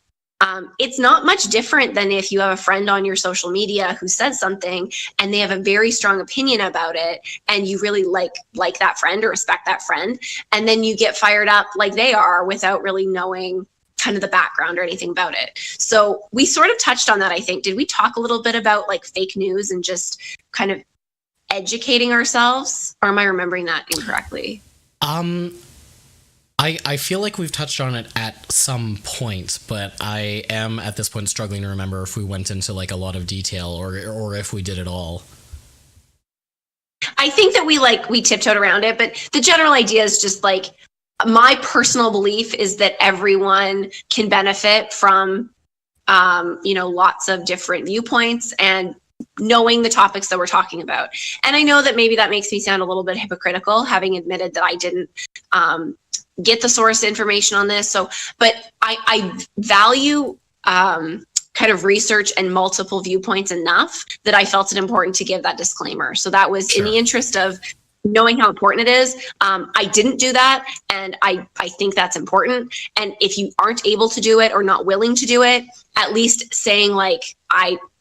It's not much different than if you have a friend on your social media who says something and they have a very strong opinion about it, and you really like that friend or respect that friend, and then you get fired up like they are without really knowing kind of the background or anything about it. So we sort of touched on that, I think. Did we talk a little bit about like fake news and just kind of educating ourselves, or am I remembering that incorrectly? I feel like we've touched on it at some point, but I am at this point struggling to remember if we went into like a lot of detail or if we did it all. I think that we tiptoed around it, but the general idea is just like, my personal belief is that everyone can benefit from, lots of different viewpoints and knowing the topics that we're talking about. And I know that maybe that makes me sound a little bit hypocritical, having admitted that I didn't get the source information on this. So, but I value kind of research and multiple viewpoints enough that I felt it important to give that disclaimer. So that was in the interest of knowing how important it is. I didn't do that, and I think that's important. And if you aren't able to do it or not willing to do it, at least saying like,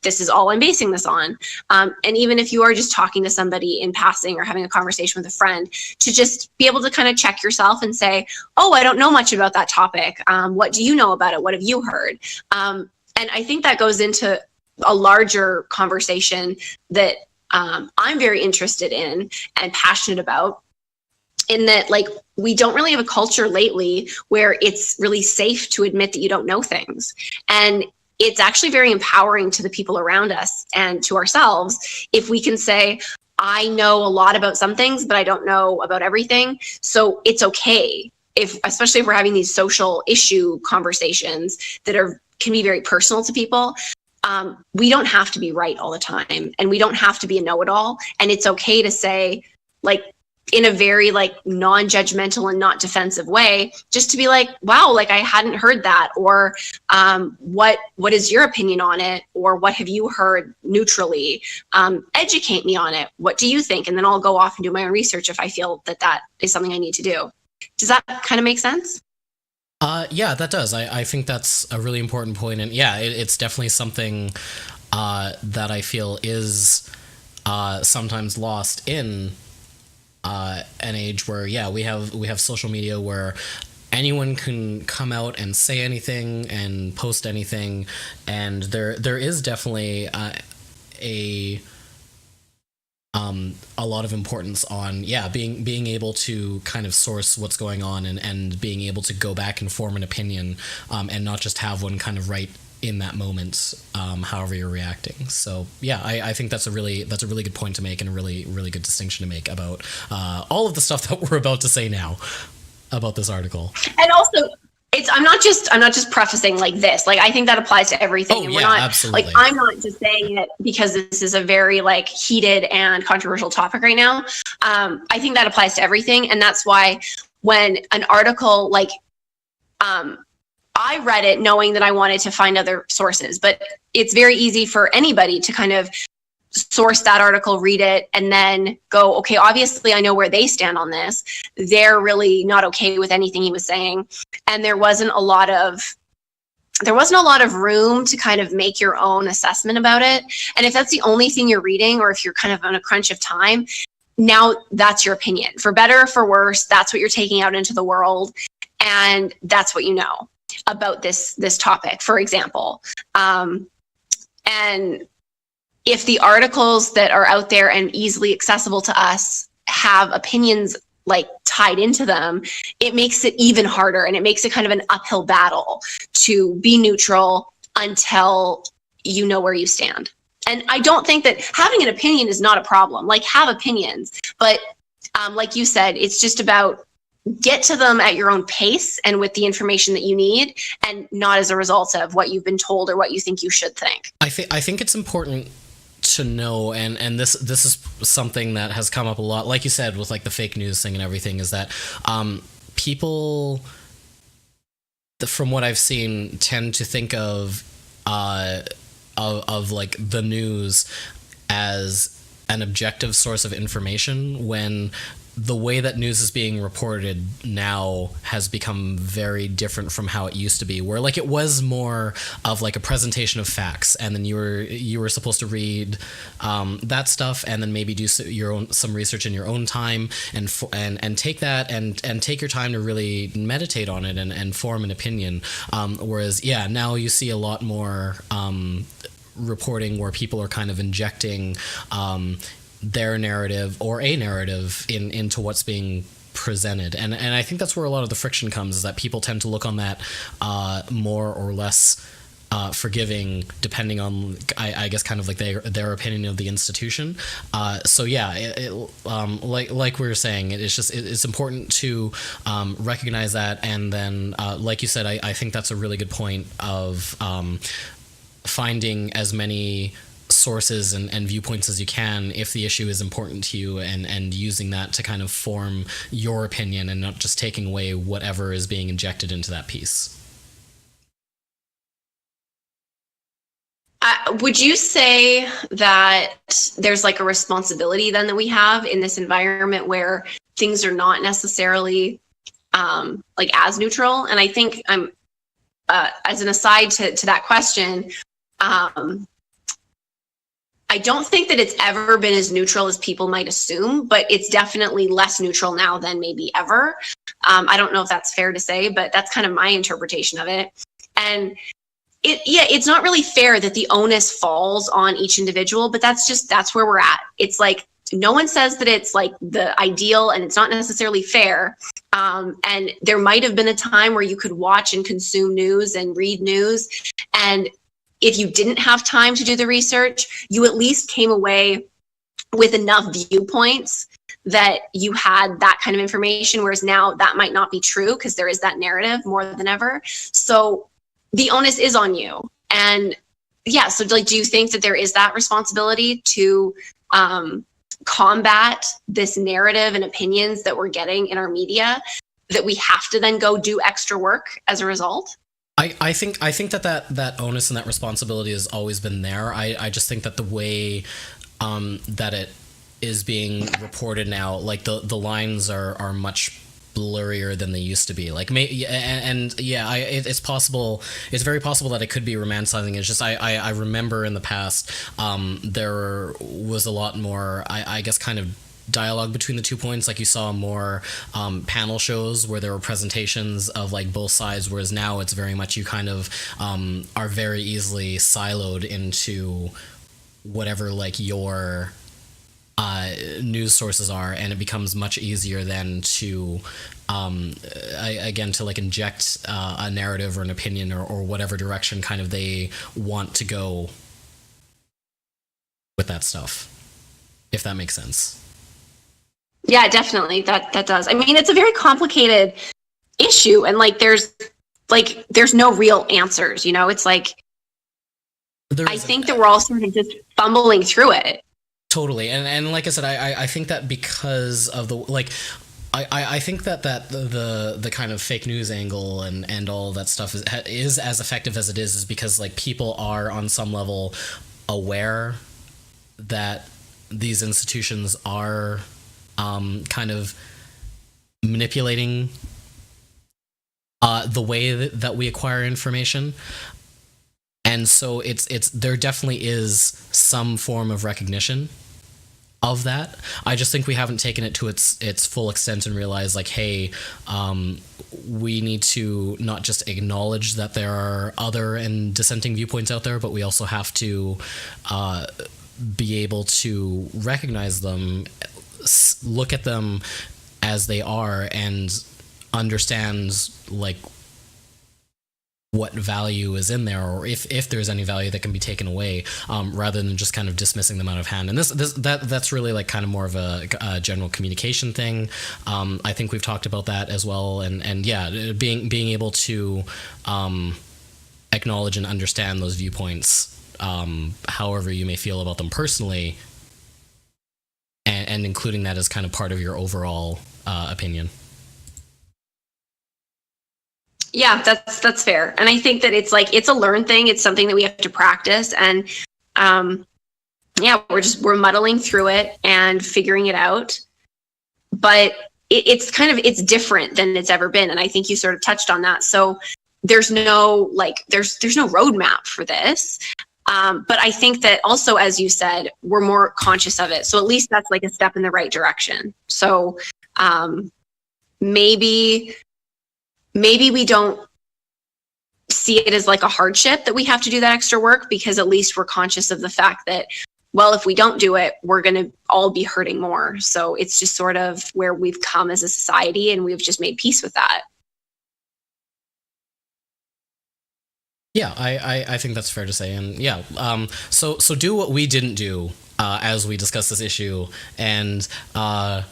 this is all I'm basing this on. And even if you are just talking to somebody in passing or having a conversation with a friend, to just be able to kind of check yourself and say, oh, I don't know much about that topic. What do you know about it? What have you heard? And I think that goes into a larger conversation that I'm very interested in and passionate about, in that, like, we don't really have a culture lately where it's really safe to admit that you don't know things. And it's actually very empowering to the people around us and to ourselves if we can say, I know a lot about some things, but I don't know about everything. So it's okay, especially if we're having these social issue conversations that can be very personal to people. We don't have to be right all the time, and we don't have to be a know-it-all. And it's okay to say, like, in a very like non-judgmental and not defensive way, just to be like, wow, like I hadn't heard that, or what is your opinion on it, or what have you heard neutrally? Educate me on it. What do you think? And then I'll go off and do my own research if I feel that is something I need to do. Does that kind of make sense? Yeah, that does. I think that's a really important point. And yeah, it's definitely something that I feel is sometimes lost in an age where, yeah, we have social media where anyone can come out and say anything and post anything. And there is definitely a lot of importance on, yeah, being able to kind of source what's going on and being able to go back and form an opinion, and not just have one kind of right in that moment, however you're reacting. So yeah, I think that's a really good point to make, and a really, really good distinction to make about all of the stuff that we're about to say now about this article. And also, I'm not just prefacing like this. Like, I think that applies to everything. Oh, and yeah, we're not, absolutely. like, I'm not just saying it because this is a very like heated and controversial topic right now. I think that applies to everything. And that's why when an article, like, I read it knowing that I wanted to find other sources, but it's very easy for anybody to kind of source that article, read it, and then go, okay, obviously I know where they stand on this. They're really not okay with anything he was saying. And there wasn't a lot of room to kind of make your own assessment about it. And if that's the only thing you're reading, or if you're kind of on a crunch of time, now that's your opinion. For better or for worse, that's what you're taking out into the world. And that's what you know about this topic, for example. And if the articles that are out there and easily accessible to us have opinions like tied into them, it makes it even harder, and it makes it kind of an uphill battle to be neutral until you know where you stand. And I don't think that having an opinion is not a problem. Like, have opinions, but like you said, it's just about get to them at your own pace and with the information that you need, and not as a result of what you've been told or what you think you should think. I think it's important to know, and this is something that has come up a lot, like you said, with like the fake news thing and everything, is that people, from what I've seen, tend to think of like the news as an objective source of information, when the way that news is being reported now has become very different from how it used to be, where like it was more of like a presentation of facts, and then you were supposed to read that stuff and then maybe do some research in your own time, and take that and take your time to really meditate on it and form an opinion. Whereas now you see a lot more reporting where people are kind of injecting their narrative or a narrative into what's being presented, and I think that's where a lot of the friction comes, is that people tend to look on that more or less forgiving, depending on I guess kind of like their opinion of the institution. So like we were saying, it's important to recognize that, and then like you said, I think that's a really good point of finding as many sources and viewpoints as you can if the issue is important to you, and using that to kind of form your opinion, and not just taking away whatever is being injected into that piece. Would you say that there's like a responsibility then that we have in this environment where things are not necessarily like as neutral? And I think as an aside to that question, I don't think that it's ever been as neutral as people might assume, but it's definitely less neutral now than maybe ever. I don't know if that's fair to say, but that's kind of my interpretation of it. And it's not really fair that the onus falls on each individual, but that's where we're at. It's like, no one says that it's like the ideal, and it's not necessarily fair. And there might have been a time where you could watch and consume news and read news, and if you didn't have time to do the research, you at least came away with enough viewpoints that you had that kind of information, whereas now that might not be true because there is that narrative more than ever. So the onus is on you. And so like, do you think that there is that responsibility to combat this narrative and opinions that we're getting in our media, that we have to then go do extra work as a result? I think that onus and that responsibility has always been there. I just think that the way that it is being reported now, like the lines are much blurrier than they used to be. Like, it's possible. It's very possible that it could be romanticizing. It's just I remember in the past there was a lot more, I guess, kind of dialogue between the 2 points. Like, you saw more panel shows where there were presentations of like both sides, whereas now it's very much you kind of are very easily siloed into whatever like your news sources are, and it becomes much easier then to to like inject a narrative or an opinion or whatever direction kind of they want to go with that stuff, if that makes sense. Yeah, definitely. That does. I mean, it's a very complicated issue, and like there's no real answers, you know? It's like, I think that we're all sort of just fumbling through it. Totally. And like I said, I think that because of the, like, I think that the kind of fake news angle and all of that stuff is as effective as it is because like people are on some level aware that these institutions are kind of manipulating the way that we acquire information. And so it's there definitely is some form of recognition of that. I just think we haven't taken it to its full extent and realized like, hey, we need to not just acknowledge that there are other and dissenting viewpoints out there, but we also have to be able to recognize them, look at them as they are, and understand like what value is in there, or if there's any value that can be taken away, rather than just kind of dismissing them out of hand. And that's really like kind of more of a general communication thing. I think we've talked about that as well, and yeah, being able to acknowledge and understand those viewpoints, however you may feel about them personally, and including that as kind of part of your overall opinion. Yeah, that's fair. And I think that it's like, it's a learned thing. It's something that we have to practice. And yeah, we're muddling through it and figuring it out. But it's different than it's ever been. And I think you sort of touched on that. So there's no roadmap for this. But I think that also, as you said, we're more conscious of it. So at least that's like a step in the right direction. So maybe we don't see it as like a hardship that we have to do that extra work, because at least we're conscious of the fact that, well, if we don't do it, we're going to all be hurting more. So it's just sort of where we've come as a society, and we've just made peace with that. Yeah, I think that's fair to say. And yeah, so do what we didn't do as we discuss this issue, and try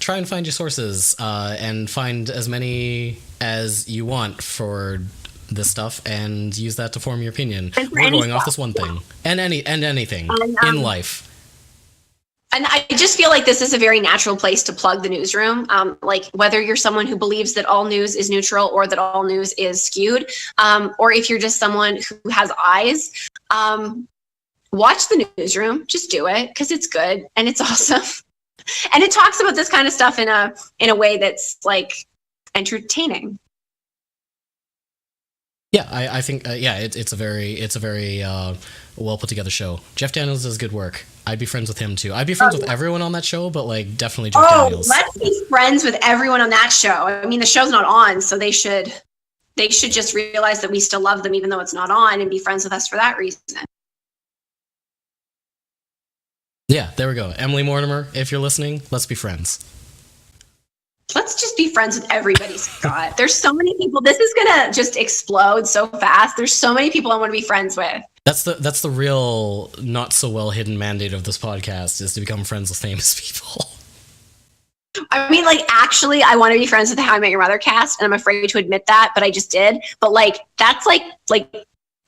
and find your sources, and find as many as you want for this stuff, and use that to form your opinion. We're going off this one thing, and anything in life. And I just feel like this is a very natural place to plug the newsroom. Like whether you're someone who believes that all news is neutral or that all news is skewed, or if you're just someone who has eyes, watch the newsroom. Just do it, because it's good and it's awesome. And it talks about this kind of stuff in a way that's like entertaining. Yeah, I think it's a very well put together show. Jeff Daniels does good work. I'd be friends with him too. I'd be friends with everyone on that show, but like definitely Jeff Daniels. Let's be friends with everyone on that show. I mean, the show's not on, so they should just realize that we still love them even though it's not on, and be friends with us for that reason. Yeah, there we go. Emily Mortimer, if you're listening, let's be friends. Let's just be friends with everybody, Scott. There's so many people. This is gonna just explode so fast. There's so many people I want to be friends with. That's the real not so well hidden mandate of this podcast, is to become friends with famous people. I mean, like, actually, I want to be friends with the How I Met Your Mother cast, and I'm afraid to admit that, but I just did. But like, that's like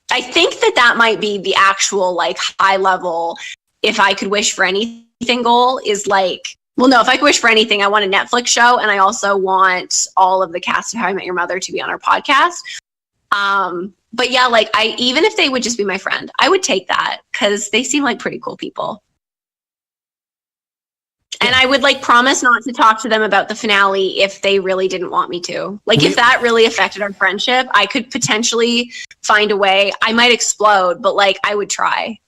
I think that might be the actual like high level. If I could wish for anything, goal is like. Well, no, if I could wish for anything, I want a Netflix show, and I also want all of the cast of How I Met Your Mother to be on our podcast. But yeah, like even if they would just be my friend, I would take that, because they seem like pretty cool people. And I would like promise not to talk to them about the finale if they really didn't want me to. Like if that really affected our friendship, I could potentially find a way. I might explode, but like I would try.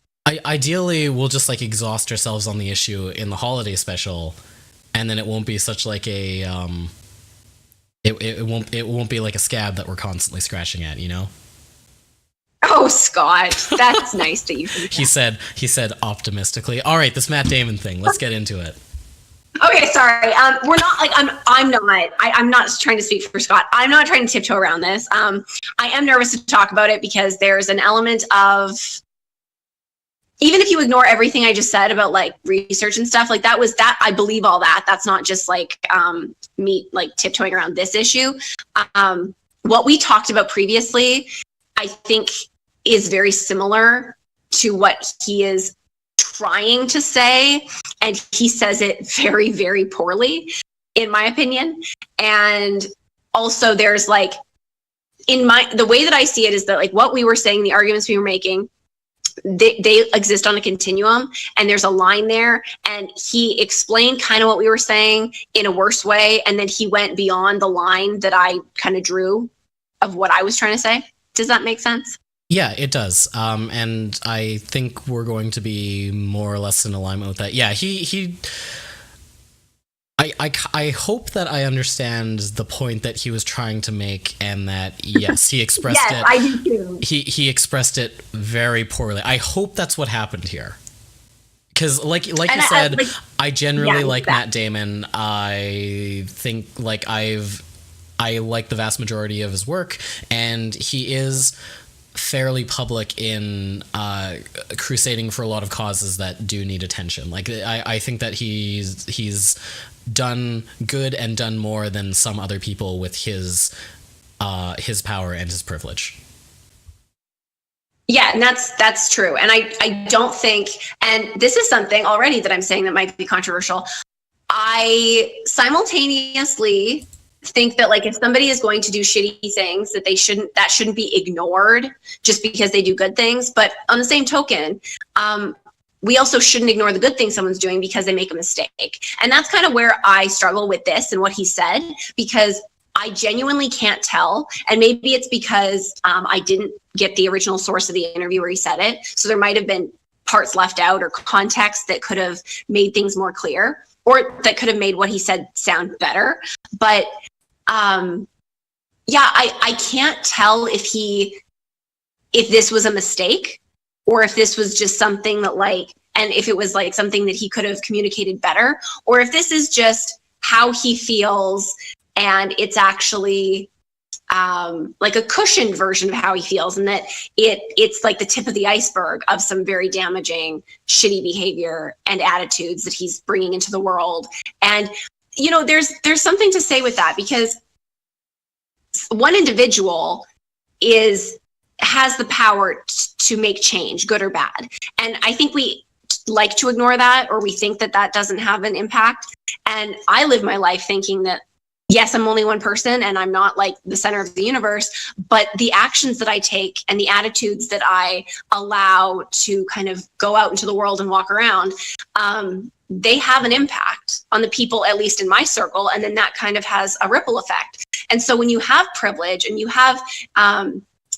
Ideally, we'll just like exhaust ourselves on the issue in the holiday special, and then it won't be such like a it won't be like a scab that we're constantly scratching at, you know? Oh, Scott, that's nice that you think that. He said optimistically. All right, this Matt Damon thing. Let's get into it. Okay, sorry. We're not like I'm not trying to speak for Scott. I'm not trying to tiptoe around this. I am nervous to talk about it because there's an element of, even if you ignore everything I just said about like research and stuff, like that I believe all that. That's not just like me like tiptoeing around this issue. What we talked about previously, I think, is very similar to what he is trying to say, and he says it very, very poorly, in my opinion. And also there's like, the way that I see it is that like what we were saying, the arguments we were making, they exist on a continuum, and there's a line there, and he explained kind of what we were saying in a worse way, and then he went beyond the line that I kind of drew of what I was trying to say. Does that make sense? Yeah, it does. And I think we're going to be more or less in alignment with that. Yeah, he I hope that I understand the point that he was trying to make, and that yes, he expressed Yes, it. I do too. He expressed it very poorly. I hope that's what happened here. Because like And you said, like, I yeah, generally like that. Matt Damon. I think like I like the vast majority of his work, and he is fairly public in crusading for a lot of causes that do need attention. Like I think that he's done good and done more than some other people with his power and his privilege. Yeah, and that's true. And I don't think, and this is something already that I'm saying that might be controversial. I simultaneously think that like if somebody is going to do shitty things that shouldn't be ignored just because they do good things. But on the same token, we also shouldn't ignore the good things someone's doing because they make a mistake. And that's kind of where I struggle with this and what he said, because I genuinely can't tell. And maybe it's because I didn't get the original source of the interview where he said it. So there might have been parts left out or context that could have made things more clear, or that could have made what he said sound better. But yeah, I can't tell if this was a mistake or if this was just something that like, and if it was like something that he could have communicated better, or if this is just how he feels and it's actually like a cushioned version of how he feels, and that it's like the tip of the iceberg of some very damaging, shitty behavior and attitudes that he's bringing into the world. And you know, there's something to say with that, because one individual has the power to make change, good or bad. And I think we like to ignore that, or we think that that doesn't have an impact. And I live my life thinking that, yes, I'm only one person and I'm not like the center of the universe, but the actions that I take and the attitudes that I allow to kind of go out into the world and walk around, they have an impact on the people, at least in my circle. And then that kind of has a ripple effect. And so when you have privilege and you have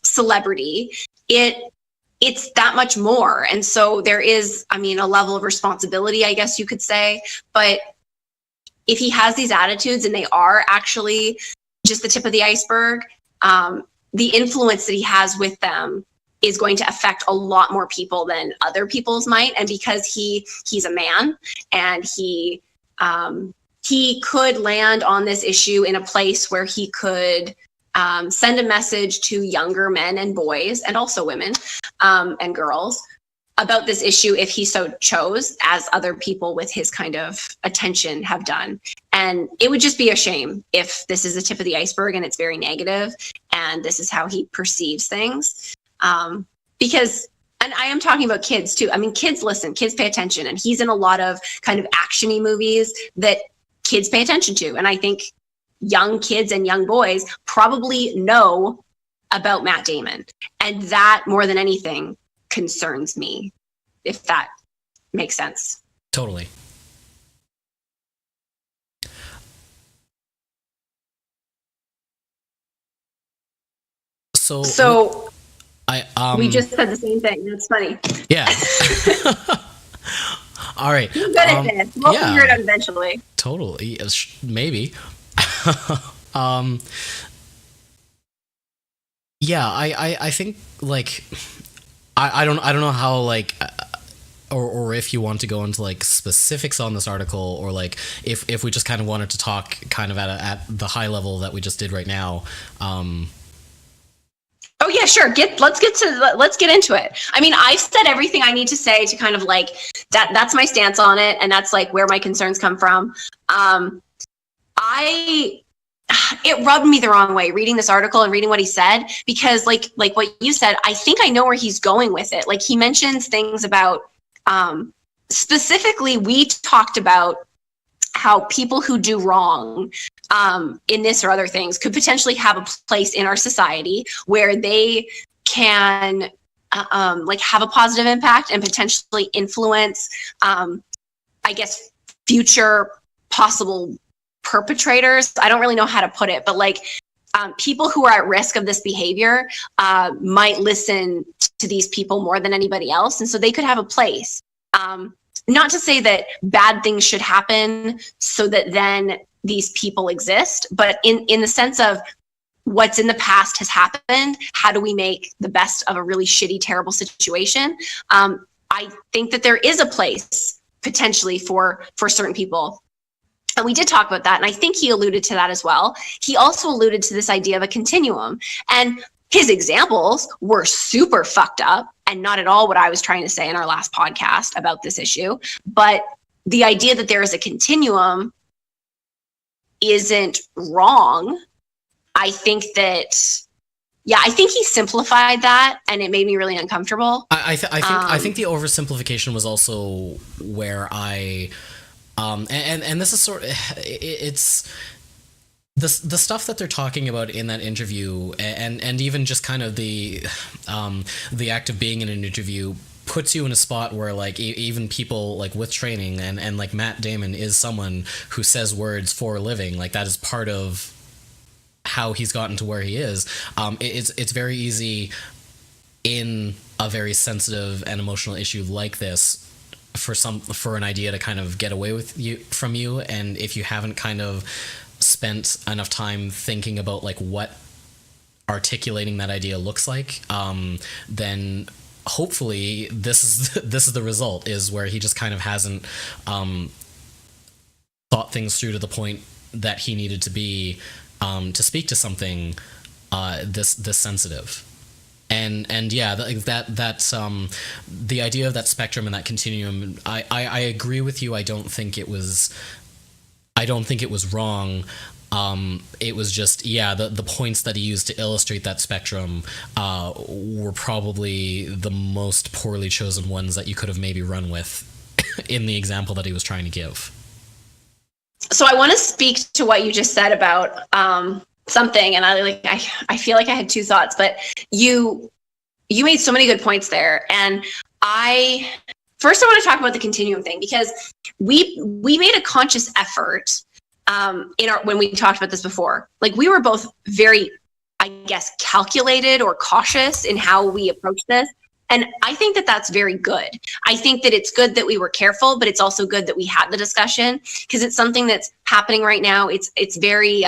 celebrity, it's that much more. And so there is, I mean, a level of responsibility, I guess you could say. But if he has these attitudes and they are actually just the tip of the iceberg, the influence that he has with them is going to affect a lot more people than other people's might. And because he's a man, and he could land on this issue in a place where he could send a message to younger men and boys, and also women and girls, about this issue if he so chose, as other people with his kind of attention have done. And it would just be a shame if this is the tip of the iceberg and it's very negative and this is how he perceives things. Because, and I am talking about kids too. I mean, kids listen, kids pay attention, and he's in a lot of kind of action-y movies that kids pay attention to. And I think young kids and young boys probably know about Matt Damon. And that, more than anything, concerns me, if that makes sense. Totally. So we just said the same thing. That's funny. Yeah. All right. You're good at this. We'll figure it out eventually. Totally. Maybe. Yeah, I think like I don't know how like or if you want to go into like specifics on this article, or like if we just kind of wanted to talk kind of at the high level that we just did right now. Oh yeah, sure. Let's get into it. I mean, I've said everything I need to say to kind of like that's my stance on it, and that's like where my concerns come from. It rubbed me the wrong way reading this article and reading what he said, because like what you said, I think I know where he's going with it. Like he mentions things about specifically, we talked about how people who do wrong in this or other things could potentially have a place in our society where they can like have a positive impact and potentially influence, I guess, future possible perpetrators. I don't really know how to put it, but like people who are at risk of this behavior might listen to these people more than anybody else. And so they could have a place. Not to say that bad things should happen so that then these people exist, but in the sense of what's in the past has happened. How do we make the best of a really shitty, terrible situation? I think that there is a place potentially for certain people. And we did talk about that. And I think he alluded to that as well. He also alluded to this idea of a continuum. And his examples were super fucked up and not at all what I was trying to say in our last podcast about this issue. But the idea that there is a continuum isn't wrong. I think that, I think he simplified that and it made me really uncomfortable. I think the oversimplification was also where I, and this is sort of, it's the stuff that they're talking about in that interview, and even just kind of the act of being in an interview puts you in a spot where like even people like with training and like Matt Damon is someone who says words for a living, like that is part of how he's gotten to where he is. It's very easy in a very sensitive and emotional issue like this for an idea to kind of get away from you, and if you haven't kind of spent enough time thinking about like what articulating that idea looks like, then hopefully this is the result, is where he just kind of hasn't thought things through to the point that he needed to be to speak to something this sensitive. And yeah, that's the idea of that spectrum and that continuum. I agree with you. I don't think it was wrong. It was just, the points that he used to illustrate that spectrum were probably the most poorly chosen ones that you could have maybe run with in the example that he was trying to give. So I want to speak to what you just said about something, and I feel like I had two thoughts, but you made so many good points there. And first I want to talk about the continuum thing, because we made a conscious effort when we talked about this before. Like, we were both very, I guess, calculated or cautious in how we approach this. And I think that that's very good. I think that it's good that we were careful, but it's also good that we had the discussion, because it's something that's happening right now. It's very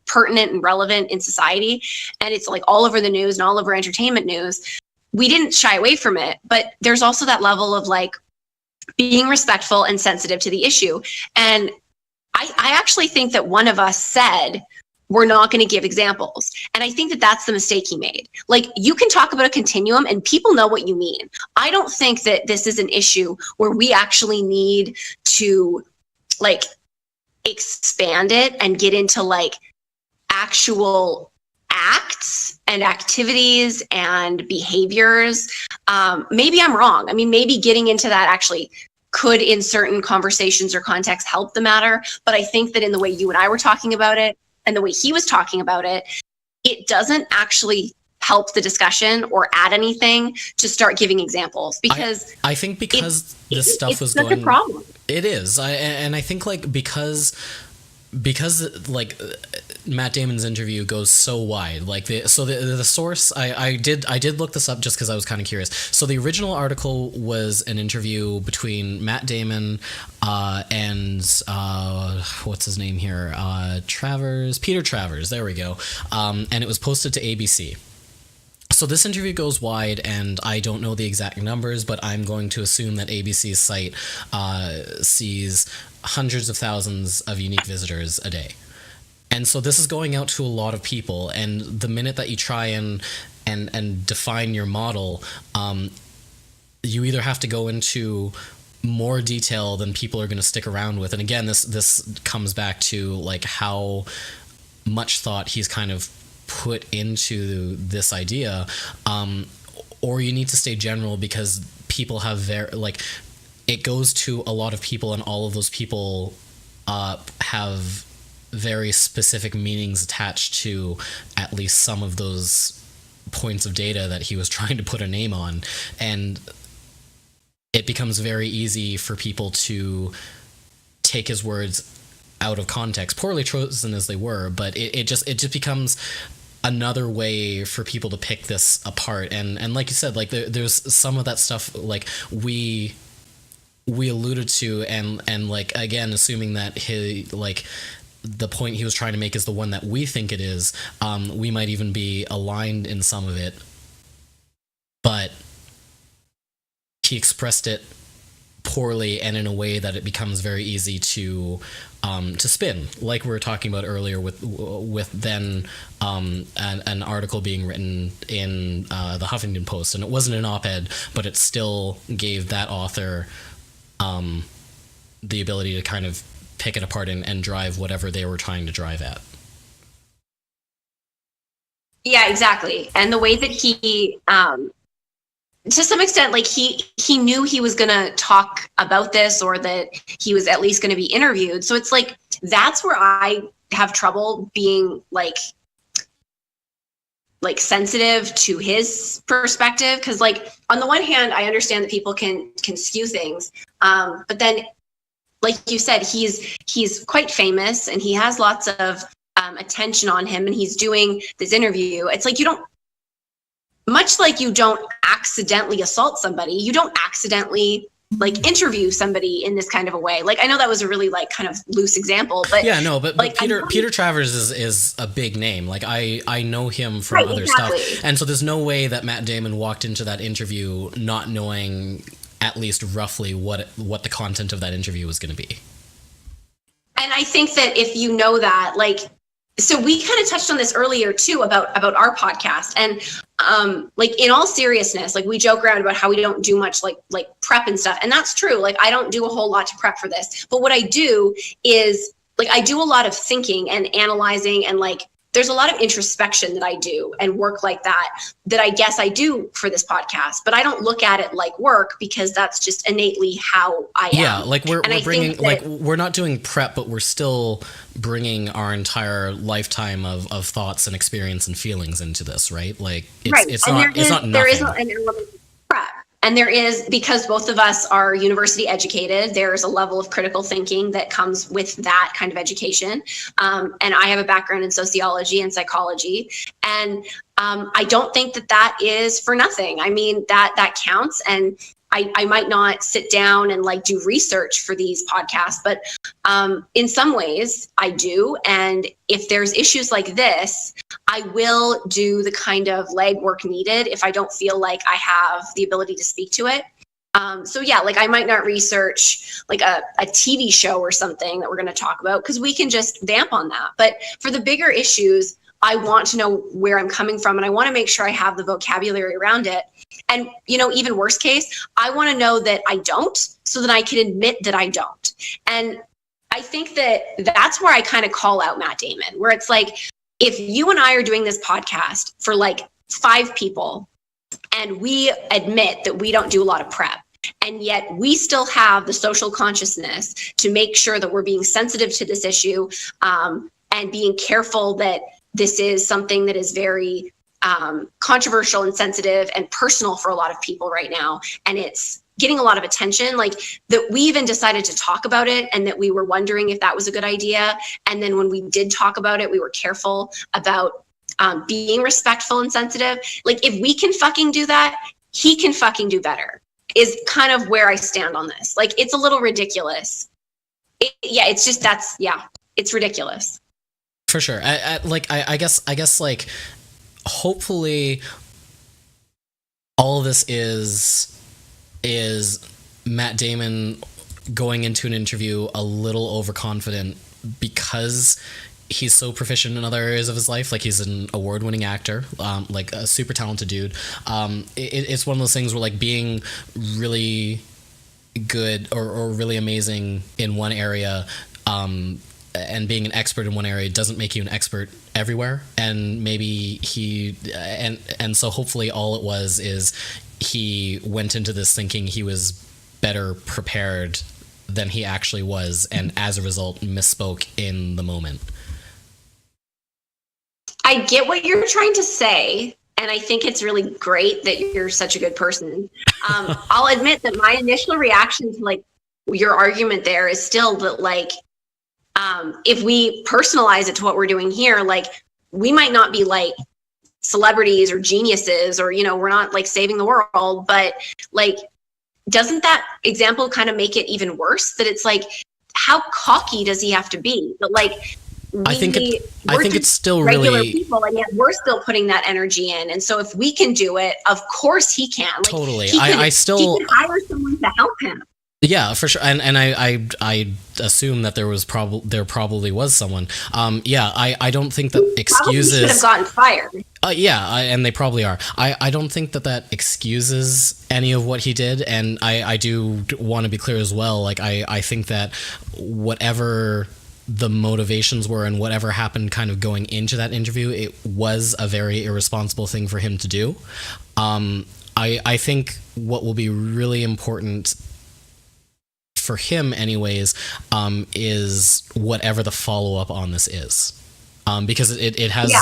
pertinent and relevant in society, and it's like all over the news and all over entertainment news. We didn't shy away from it, but there's also that level of like being respectful and sensitive to the issue. And I actually think that one of us said, we're not going to give examples. And I think that that's the mistake he made. Like, you can talk about a continuum and people know what you mean. I don't think that this is an issue where we actually need to like expand it and get into like actual acts and activities and behaviors. Maybe I'm wrong. I mean, maybe getting into that actually could, in certain conversations or contexts, help the matter. But I think that in the way you and I were talking about it and the way he was talking about it, it doesn't actually help the discussion or add anything to start giving examples, because I think because this stuff was going, a problem. It is. And I think like because like Matt Damon's interview goes so wide, like the source, I did look this up just because I was kind of curious. So the original article was an interview between Matt Damon and what's his name here, Peter Travers, there we go, and it was posted to ABC. So this interview goes wide, and I don't know the exact numbers, but I'm going to assume that ABC's site sees hundreds of thousands of unique visitors a day. And so this is going out to a lot of people, and the minute that you try and define your model, you either have to go into more detail than people are going to stick around with. And again, this comes back to like how much thought he's kind of put into this idea, or you need to stay general, because people have it goes to a lot of people, and all of those people have very specific meanings attached to at least some of those points of data that he was trying to put a name on. And it becomes very easy for people to take his words out of context, poorly chosen as they were, but it just becomes another way for people to pick this apart. And like you said, like there's some of that stuff like we alluded to, and like, again, assuming that the point he was trying to make is the one that we think it is, we might even be aligned in some of it, but he expressed it poorly and in a way that it becomes very easy to spin, like we were talking about earlier with then an article being written in the Huffington Post, and it wasn't an op-ed, but it still gave that author the ability to kind of pick it apart and drive whatever they were trying to drive at. Yeah, exactly. And the way that he to some extent, like he knew he was going to talk about this, or that he was at least going to be interviewed. So it's like, that's where I have trouble being like sensitive to his perspective. Cause like, on the one hand, I understand that people can skew things. But then, like you said, he's quite famous and he has lots of attention on him, and he's doing this interview. It's like, much like you don't accidentally assault somebody, you don't accidentally like interview somebody in this kind of a way. Like, I know that was a really like kind of loose example, but yeah, no, but like, Peter Travers is a big name. Like I know him from right, other exactly. stuff, and so there's no way that Matt Damon walked into that interview not knowing at least roughly what the content of that interview was going to be. And I think that if you know that, like, so we kind of touched on this earlier too about our podcast, and like, in all seriousness, like, we joke around about how we don't do much like prep and stuff, and that's true. Like, I don't do a whole lot to prep for this, but what I do is like, I do a lot of thinking and analyzing, and like, there's a lot of introspection that I do and work like that I guess I do for this podcast, but I don't look at it like work, because that's just innately how I am. Yeah, like we're bringing, like, we're not doing prep, but we're still bringing our entire lifetime of thoughts and experience and feelings into this, right? Like, it's not nothing. There is an element of prep. And there is, because both of us are university educated, there's a level of critical thinking that comes with that kind of education. And I have a background in sociology and psychology. And I don't think that is for nothing. I mean, that counts. And I might not sit down and like do research for these podcasts, but in some ways I do. And if there's issues like this, I will do the kind of legwork needed if I don't feel like I have the ability to speak to it. So yeah, like, I might not research like a TV show or something that we're going to talk about, because we can just vamp on that. But for the bigger issues, I want to know where I'm coming from, and I want to make sure I have the vocabulary around it. And, even worst case, I want to know that I don't, so that I can admit that I don't. And I think that that's where I kind of call out Matt Damon, where it's like, if you and I are doing this podcast for like 5 people, and we admit that we don't do a lot of prep, and yet we still have the social consciousness to make sure that we're being sensitive to this issue, and being careful that this is something that is very controversial and sensitive and personal for a lot of people right now, and it's getting a lot of attention, like, that we even decided to talk about it, and that we were wondering if that was a good idea. And then when we did talk about it, we were careful about being respectful and sensitive. Like, if we can fucking do that, he can fucking do better, is kind of where I stand on this. Like, it's a little ridiculous. It's just, it's ridiculous. For sure. I guess like, hopefully all of this is Matt Damon going into an interview a little overconfident, because he's so proficient in other areas of his life. Like, he's an award-winning actor, like a super talented dude. It's one of those things where, like, being really good or really amazing in one area, and being an expert in one area doesn't make you an expert everywhere. And maybe and so hopefully all it was is he went into this thinking he was better prepared than he actually was, and as a result misspoke in the moment. I get what you're trying to say, and I think it's really great that you're such a good person. I'll admit that my initial reaction to like your argument there is still that, like, If we personalize it to what we're doing here, like we might not be like celebrities or geniuses, or, you know, we're not like saving the world, but like, doesn't that example kind of make it even worse? That it's like, how cocky does he have to be? But like, I think it's still regular really people, and yet we're still putting that energy in. And so if we can do it, of course he can. Like, totally. He I still can hire someone to help him. Yeah, for sure, and I assume that there probably was someone. Yeah, I don't think that excuses should have gotten fired. And they probably are. I don't think that excuses any of what he did, and I do want to be clear as well. Like I think that whatever the motivations were and whatever happened kind of going into that interview, it was a very irresponsible thing for him to do. I think what will be really important for him anyways, is whatever the follow-up on this is. Because it has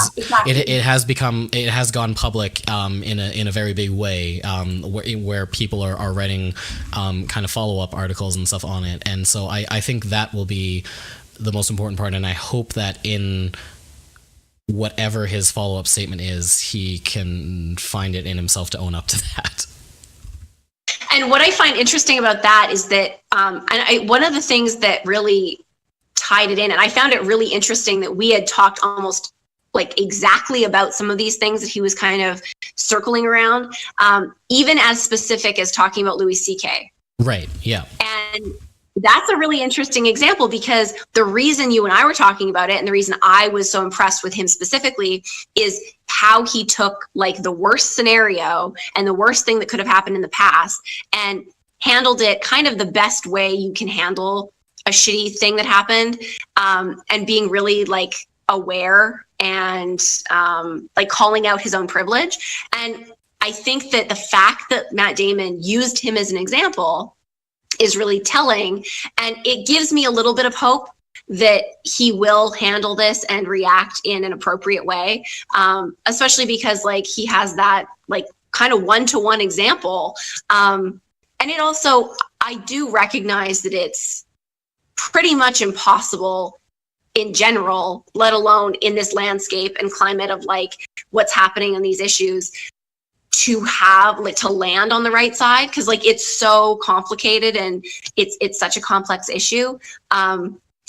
gone public in a very big way, where people are writing kind of follow-up articles and stuff on it. And so I think that will be the most important part, and I hope that in whatever his follow-up statement is, he can find it in himself to own up to that. And what I find interesting about that is that, one of the things that really tied it in, and I found it really interesting that we had talked almost like exactly about some of these things that he was kind of circling around, even as specific as talking about Louis C.K. Right, yeah. And that's a really interesting example, because the reason you and I were talking about it, and the reason I was so impressed with him specifically, is how he took like the worst scenario and the worst thing that could have happened in the past and handled it kind of the best way you can handle a shitty thing that happened, and being really like aware and like calling out his own privilege. And I think that the fact that Matt Damon used him as an example is really telling, and it gives me a little bit of hope that he will handle this and react in an appropriate way, especially because like he has that like kind of one-to-one example, and it also, I do recognize that it's pretty much impossible in general, let alone in this landscape and climate of like what's happening on these issues, to have like to land on the right side, because like it's so complicated and it's such a complex issue.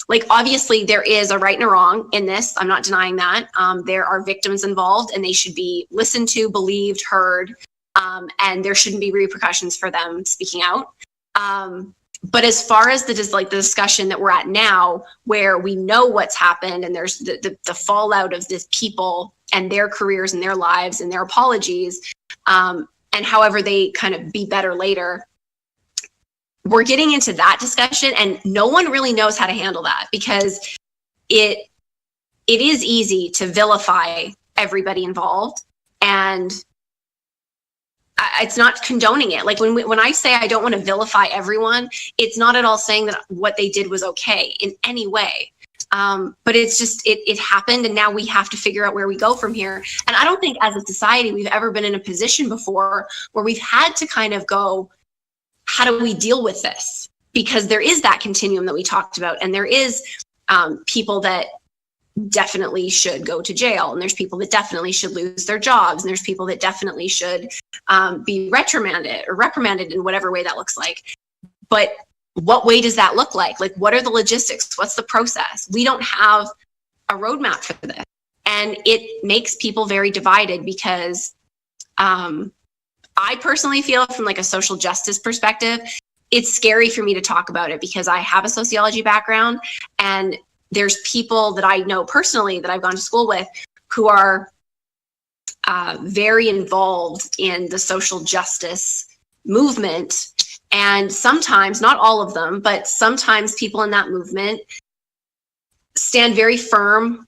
Like obviously there is a right and a wrong in this, I'm not denying that. There are victims involved and they should be listened to, believed, heard, and there shouldn't be repercussions for them speaking out. But as far as the discussion that we're at now, where we know what's happened and there's the fallout of this people and their careers and their lives and their apologies, and however they kind of be better later, we're getting into that discussion, and no one really knows how to handle that, because it is easy to vilify everybody involved, and it's not condoning it. Like when I say I don't want to vilify everyone, it's not at all saying that what they did was okay in any way. But it's just, it happened, and now we have to figure out where we go from here. And I don't think as a society we've ever been in a position before where we've had to kind of go, how do we deal with this? Because there is that continuum that we talked about, and there is people that definitely should go to jail, and there's people that definitely should lose their jobs, and there's people that definitely should be reprimanded in whatever way that looks like. But what way does that look like? Like, what are the logistics? What's the process? We don't have a roadmap for this. And it makes people very divided, because I personally feel, from like a social justice perspective, it's scary for me to talk about it, because I have a sociology background, and there's people that I know personally that I've gone to school with who are very involved in the social justice movement. And sometimes, not all of them, but sometimes people in that movement stand very firm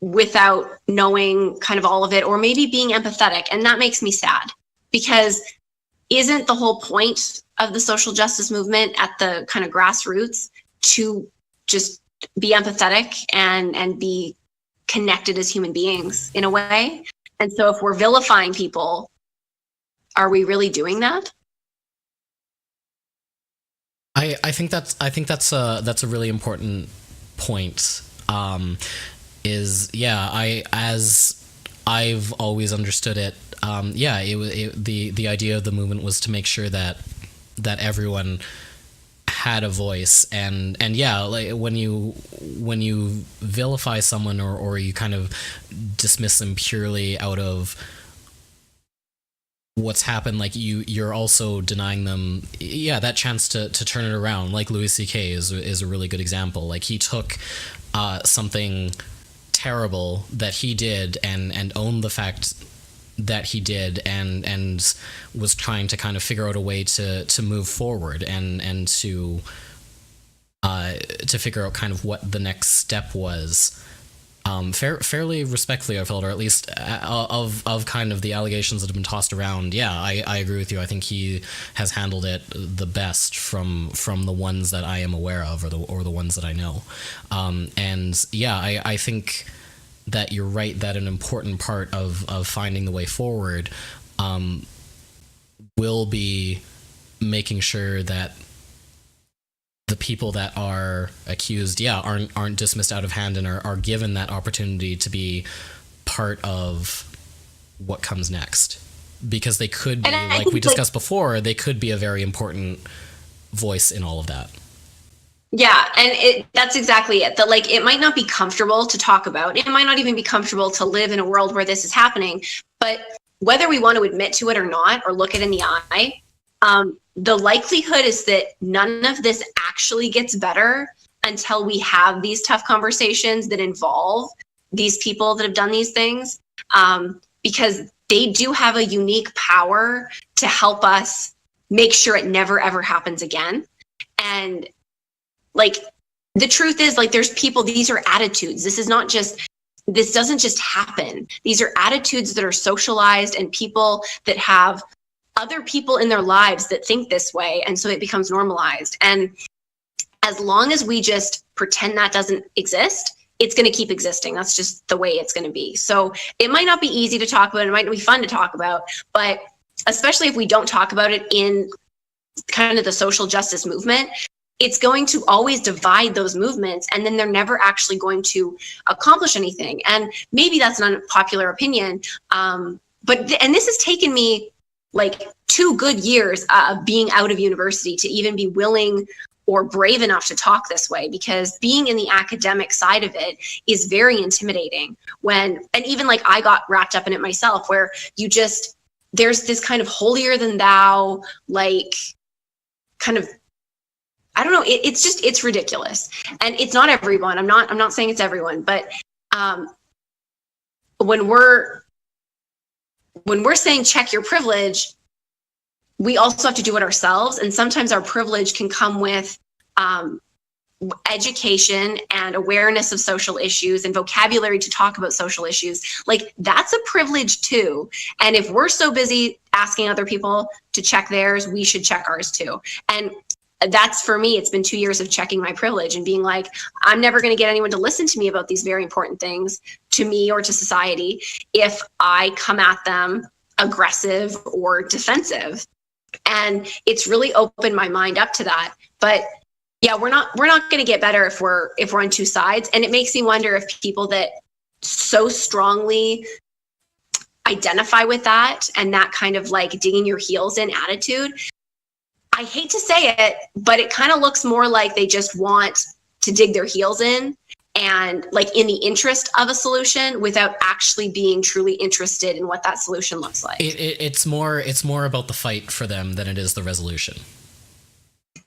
without knowing kind of all of it, or maybe being empathetic. And that makes me sad, because isn't the whole point of the social justice movement at the kind of grassroots to just be empathetic and be connected as human beings in a way? And so if we're vilifying people, are we really doing that? I think that's a really important point is, yeah, as I've always understood it, the idea of the movement was to make sure that everyone had a voice, and yeah, like when you vilify someone, or you kind of dismiss them purely out of what's happened, like you're also denying them, yeah, that chance to turn it around. Like Louis C.K. is a really good example. Like he took something terrible that he did and owned the fact that he did, and was trying to kind of figure out a way to move forward, and to figure out kind of what the next step was. Fairly respectfully, I felt, or at least of kind of the allegations that have been tossed around. Yeah, I agree with you. I think he has handled it the best from the ones that I am aware of, or the ones that I know. And yeah, I think that you're right, that an important part of finding the way forward will be making sure that the people that are accused, yeah, aren't dismissed out of hand, and are given that opportunity to be part of what comes next. Because they could be, like we discussed before, they could be a very important voice in all of that. Yeah, and that's exactly it. That, like, it might not be comfortable to talk about. It might not even be comfortable to live in a world where this is happening. But whether we want to admit to it or not, or look it in the eye, the likelihood is that none of this actually gets better until we have these tough conversations that involve these people that have done these things, because they do have a unique power to help us make sure it never, ever happens again. And like, the truth is, like, there's people, these are attitudes. This doesn't just happen. These are attitudes that are socialized, and people that have other people in their lives that think this way. And so it becomes normalized. And as long as we just pretend that doesn't exist, it's going to keep existing. That's just the way it's going to be. So it might not be easy to talk about. It might not be fun to talk about, but especially if we don't talk about it in kind of the social justice movement, it's going to always divide those movements, and then they're never actually going to accomplish anything. And maybe that's an unpopular opinion. And this has taken me like 2 good years of being out of university to even be willing or brave enough to talk this way, because being in the academic side of it is very intimidating. And even like I got wrapped up in it myself, where there's this kind of holier than thou, like, kind of, I don't know, it's ridiculous. And it's not everyone. I'm not saying it's everyone, but when we're saying check your privilege, we also have to do it ourselves. And sometimes our privilege can come with education and awareness of social issues and vocabulary to talk about social issues. Like, that's a privilege too. And if we're so busy asking other people to check theirs, we should check ours too. And that's, for me, it's been 2 years of checking my privilege and being like, I'm never going to get anyone to listen to me about these very important things, to me or to society, if I come at them aggressive or defensive. And it's really opened my mind up to that. But yeah, we're not going to get better if we're on two sides. And it makes me wonder if people that so strongly identify with that, and that kind of like digging your heels in attitude, I hate to say it, but it kind of looks more like they just want to dig their heels in, and like in the interest of a solution, without actually being truly interested in what that solution looks like. It's more about the fight for them than it is the resolution.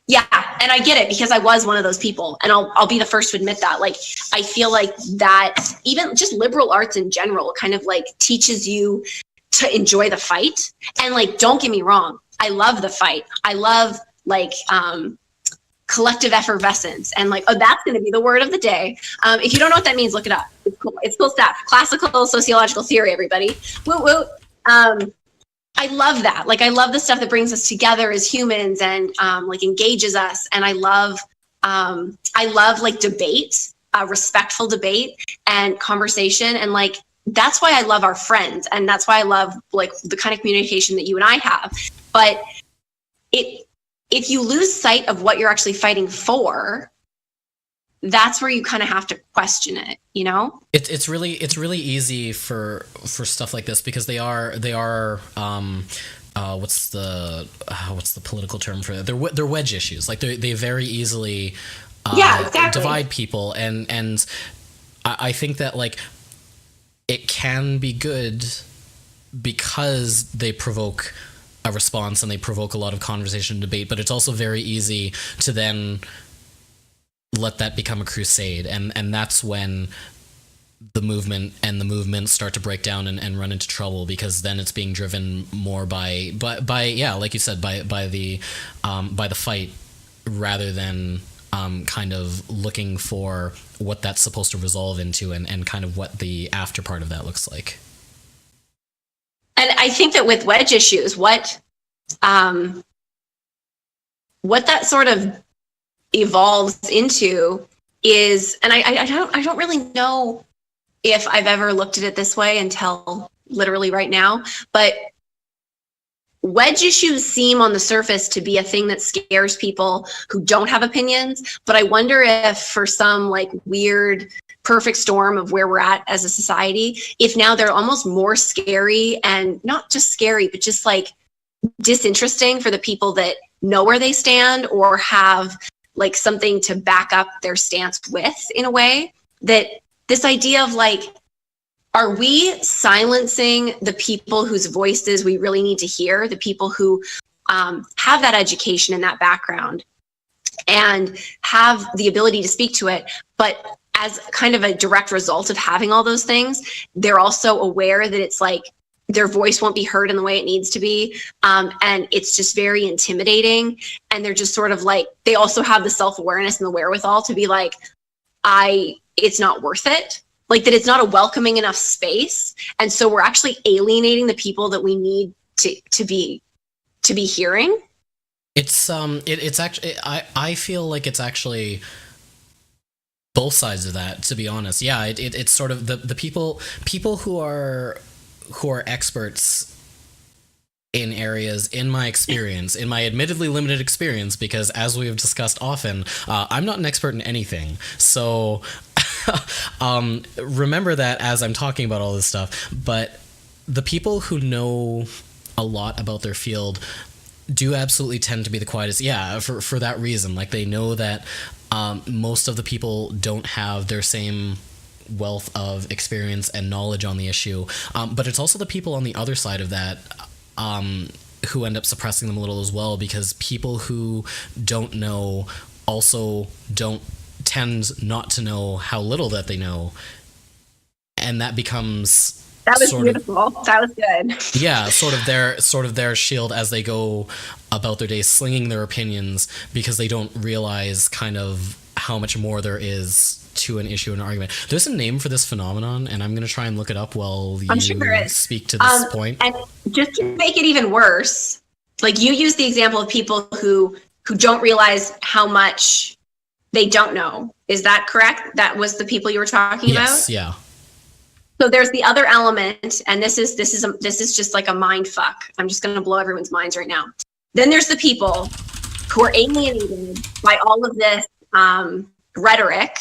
Yeah, and I get it, because I was one of those people, and I'll be the first to admit that. Like, I feel like that even just liberal arts in general kind of like teaches you to enjoy the fight. And like, don't get me wrong, I love the fight. I love like collective effervescence, and like, oh, that's going to be the word of the day. If you don't know what that means, look it up. It's cool. It's cool stuff. Classical sociological theory, everybody. Woo woo. I love that. Like, I love the stuff that brings us together as humans and like engages us. And I love like debate, respectful debate and conversation. And like, that's why I love our friends. And that's why I love like the kind of communication that you and I have. But if you lose sight of what you're actually fighting for, that's where you kind of have to question it, you know? It's really easy for stuff like this because they are what's the political term for it? They're wedge issues. Like they very easily Yeah, exactly. divide people, and I think that like it can be good because they provoke a response and they provoke a lot of conversation and debate, but it's also very easy to then let that become a crusade, and that's when the movement start to break down and run into trouble, because then it's being driven more by yeah, like you said, by the fight, rather than kind of looking for what that's supposed to resolve into, and kind of what the after part of that looks like. And I think that with wedge issues, what that sort of evolves into is, and I don't really know if I've ever looked at it this way until literally right now, but wedge issues seem on the surface to be a thing that scares people who don't have opinions. But I wonder if for some like weird perfect storm of where we're at as a society, if now they're almost more scary, and not just scary, but just like disinteresting for the people that know where they stand or have like something to back up their stance with, in a way that this idea of like, are we silencing the people whose voices we really need to hear, the people who have that education and that background and have the ability to speak to it, but as kind of a direct result of having all those things, they're also aware that it's like their voice won't be heard in the way it needs to be. And it's just very intimidating. And they're just sort of like, they also have the self-awareness and the wherewithal to be like, it's not worth it. Like that it's not a welcoming enough space. And so we're actually alienating the people that we need to be hearing. It's actually, I feel like it's actually both sides of that, to be honest. Yeah, it's sort of the people who are experts in areas, in my experience, in my admittedly limited experience, because as we have discussed often, I'm not an expert in anything. So remember that as I'm talking about all this stuff. But the people who know a lot about their field do absolutely tend to be the quietest. Yeah, for that reason. Like they know that most of the people don't have their same wealth of experience and knowledge on the issue. But it's also the people on the other side of that who end up suppressing them a little as well, because people who don't know also tend not to know how little that they know. And that becomes... That was beautiful. That was good. Yeah, sort of their shield as they go about their days, slinging their opinions, because they don't realize kind of how much more there is to an issue, an argument. There's a name for this phenomenon, and I'm going to try and look it up while you speak to this point. And just to make it even worse, like you use the example of people who don't realize how much they don't know. Is that correct? That was the people you were talking about? Yes, yeah. So there's the other element, and this is just like a mind fuck. I'm just going to blow everyone's minds right now. Then there's the people who are alienated by all of this rhetoric,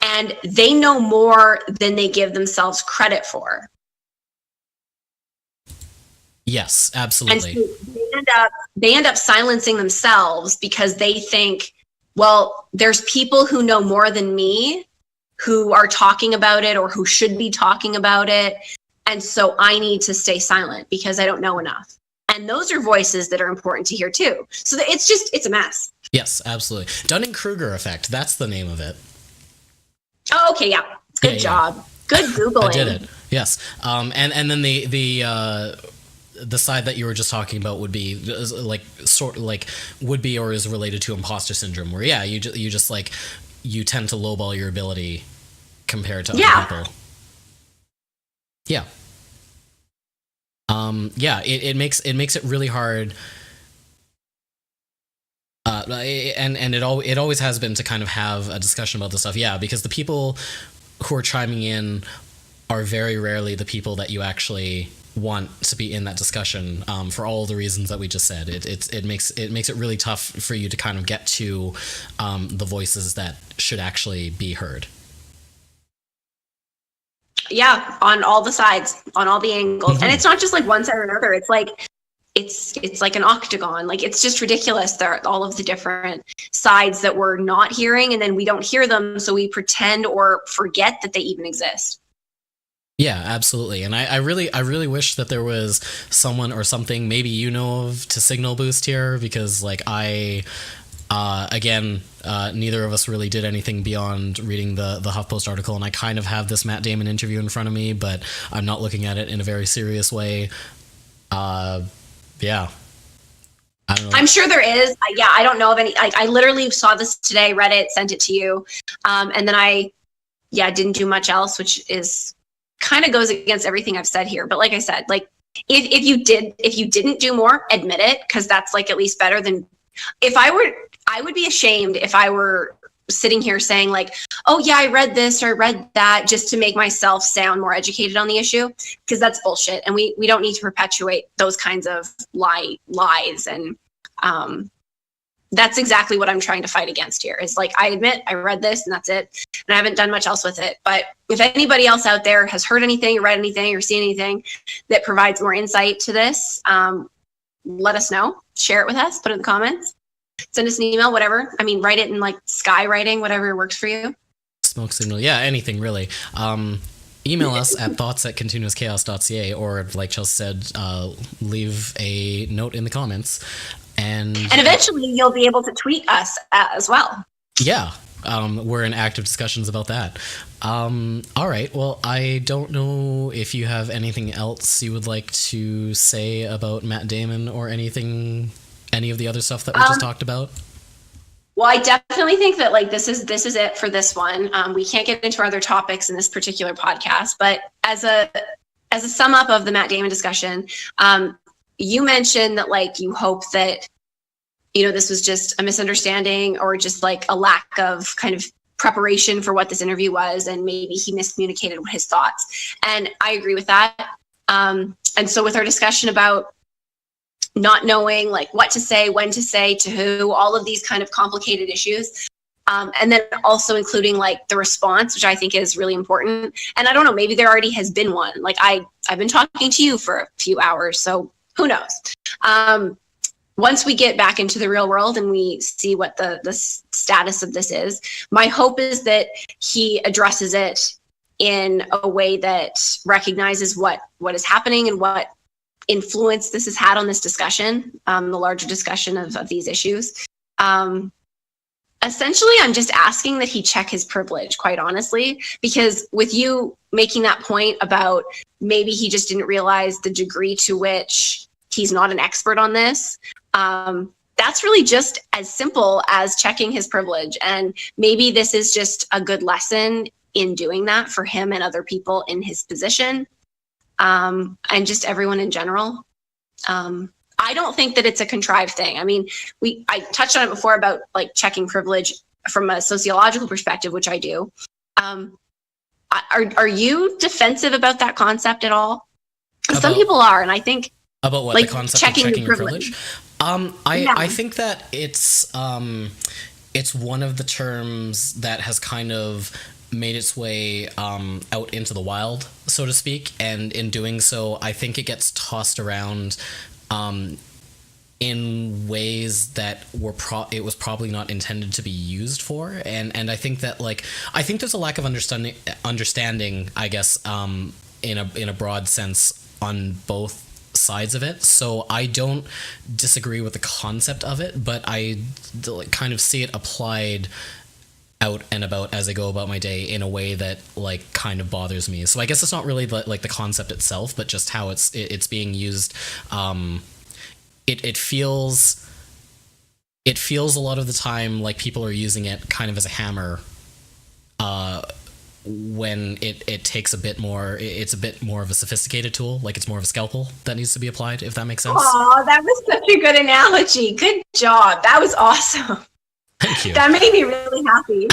and they know more than they give themselves credit for. Yes, absolutely. And so they end up silencing themselves because they think, well, there's people who know more than me who are talking about it or who should be talking about it. And so I need to stay silent because I don't know enough. And those are voices that are important to hear too. So it's a mess. Yes, absolutely. Dunning-Kruger effect. That's the name of it. Oh, okay. Yeah. Good job. Yeah. Good Googling. I did it. Yes. And then the side that you were just talking about would be would be or is related to imposter syndrome, where you just like, you tend to lowball your ability compared to other people. Yeah. It makes it really hard. And it always has been to kind of have a discussion about this stuff. Yeah, because the people who are chiming in are very rarely the people that you actually want to be in that discussion for all the reasons that we just said. It makes it really tough for you to kind of get to the voices that should actually be heard. Yeah, on all the sides, on all the angles. Mm-hmm. And it's not just like one side or another. It's like it's like an octagon. Like, it's just ridiculous. There are all of the different sides that we're not hearing, and then we don't hear them, so we pretend or forget that they even exist. Yeah, absolutely. And I really wish that there was someone or something maybe you know of to signal boost here, because like neither of us really did anything beyond reading the HuffPost article, and I kind of have this Matt Damon interview in front of me, but I'm not looking at it in a very serious way. Yeah. I don't know. I'm sure there is. I don't know of any. I literally saw this today, read it, sent it to you, and then I didn't do much else, which is kind of goes against everything I've said here. But like I said, like if you didn't do more, admit it, because that's like at least better than I would be ashamed if I were sitting here saying like, oh yeah, I read this or I read that, just to make myself sound more educated on the issue, because that's bullshit. And we don't need to perpetuate those kinds of lies. And that's exactly what I'm trying to fight against here, is like, I admit I read this and that's it. And I haven't done much else with it. But if anybody else out there has heard anything or read anything or seen anything that provides more insight to this, let us know, share it with us, put it in the comments. Send us an email, whatever. I mean, write it in like skywriting, whatever works for you. Smoke signal. Yeah, anything really. Email us at thoughts@continuouschaos.ca, or like Chelsea said, leave a note in the comments. And eventually you'll be able to tweet us as well. Yeah. We're in active discussions about that. All right. Well, I don't know if you have anything else you would like to say about Matt Damon or any of the other stuff that we just talked about. Well, I definitely think that like this is it for this one. We can't get into other topics in this particular podcast, but as a sum up of the Matt Damon discussion, you mentioned that like you hope that, you know, this was just a misunderstanding or just like a lack of kind of preparation for what this interview was, and maybe he miscommunicated his thoughts. And I agree with that. And so with our discussion about not knowing like what to say, when to say, to who, all of these kind of complicated issues. And then also including like the response, which I think is really important. And I don't know, maybe there already has been one. Like I've been talking to you for a few hours, so who knows? Once we get back into the real world and we see what the status of this is, my hope is that he addresses it in a way that recognizes what is happening and what influence this has had on this discussion, the larger discussion of these issues. Essentially, I'm just asking that he check his privilege, quite honestly, because with you making that point about maybe he just didn't realize the degree to which he's not an expert on this, that's really just as simple as checking his privilege. And maybe this is just a good lesson in doing that for him and other people in his position, and just everyone in general. I don't think that it's a contrived thing. I mean, I touched on it before about like checking privilege from a sociological perspective, which I do. Are you defensive about that concept at all? Some people are, and I think about what, like, the concept of checking your privilege. I think that it's one of the terms that has kind of made its way out into the wild, so to speak, and in doing so, I think it gets tossed around in ways that it was probably not intended to be used for, and I think that I think there's a lack of understanding, I guess, in a broad sense on both sides of it. So I don't disagree with the concept of it, but I kind of see it applied out and about as I go about my day in a way that kind of bothers me. So I guess it's not really the concept itself, but just how it's being used. It feels a lot of the time like people are using it kind of as a hammer, when it takes a bit more, it's a bit more of a sophisticated tool, like it's more of a scalpel that needs to be applied, if that makes sense. Oh, that was such a good analogy. Good job. That was awesome. Thank you. That made me really happy.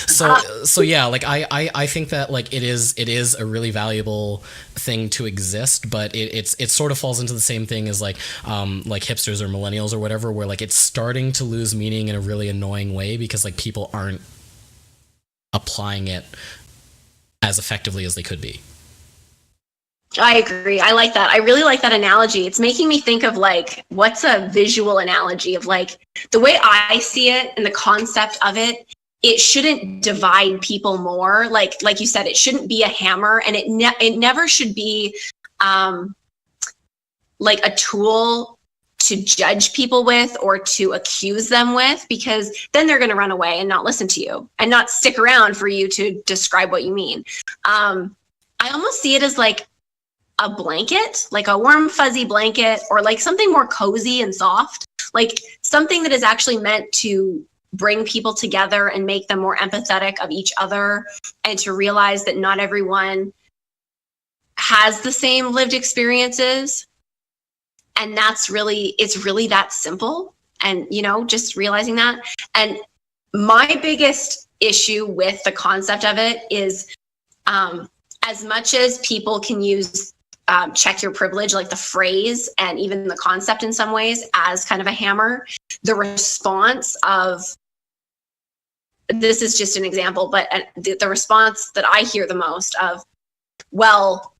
So yeah, like I think that like it is a really valuable thing to exist, but it sort of falls into the same thing as like hipsters or millennials or whatever, where like it's starting to lose meaning in a really annoying way because like people aren't applying it as effectively as they could be. I agree. I like that. I really like that analogy. It's making me think of like, what's a visual analogy of like the way I see it and the concept of it. It shouldn't divide people more. Like you said, it shouldn't be a hammer, and it never should be like a tool to judge people with or to accuse them with, because then they're going to run away and not listen to you and not stick around for you to describe what you mean. I almost see it as like a blanket, like a warm fuzzy blanket, or like something more cozy and soft, like something that is actually meant to bring people together and make them more empathetic of each other, and to realize that not everyone has the same lived experiences. And it's really that simple. And, just realizing that. And my biggest issue with the concept of it is, as much as people can use check your privilege, like the phrase and even the concept in some ways, as kind of a hammer, the response of, this is just an example, but the response that I hear the most of, well,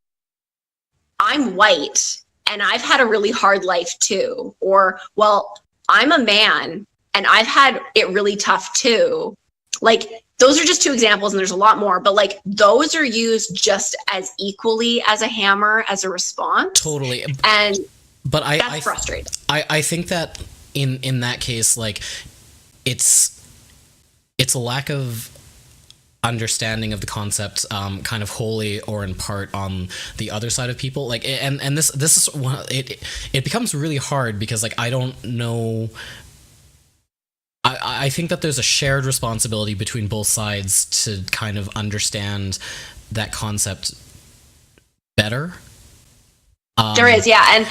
I'm white and I've had a really hard life too. Or, well, I'm a man and I've had it really tough too. Like, those are just two examples, and there's a lot more, but like those are used just as equally as a hammer, as a response. Totally. And but that's frustrating. I think that in that case, like it's a lack of understanding of the concept, kind of wholly or in part on the other side of people. Like, and this is one, it becomes really hard because like I don't know. I think that there's a shared responsibility between both sides to kind of understand that concept better. There is, yeah. And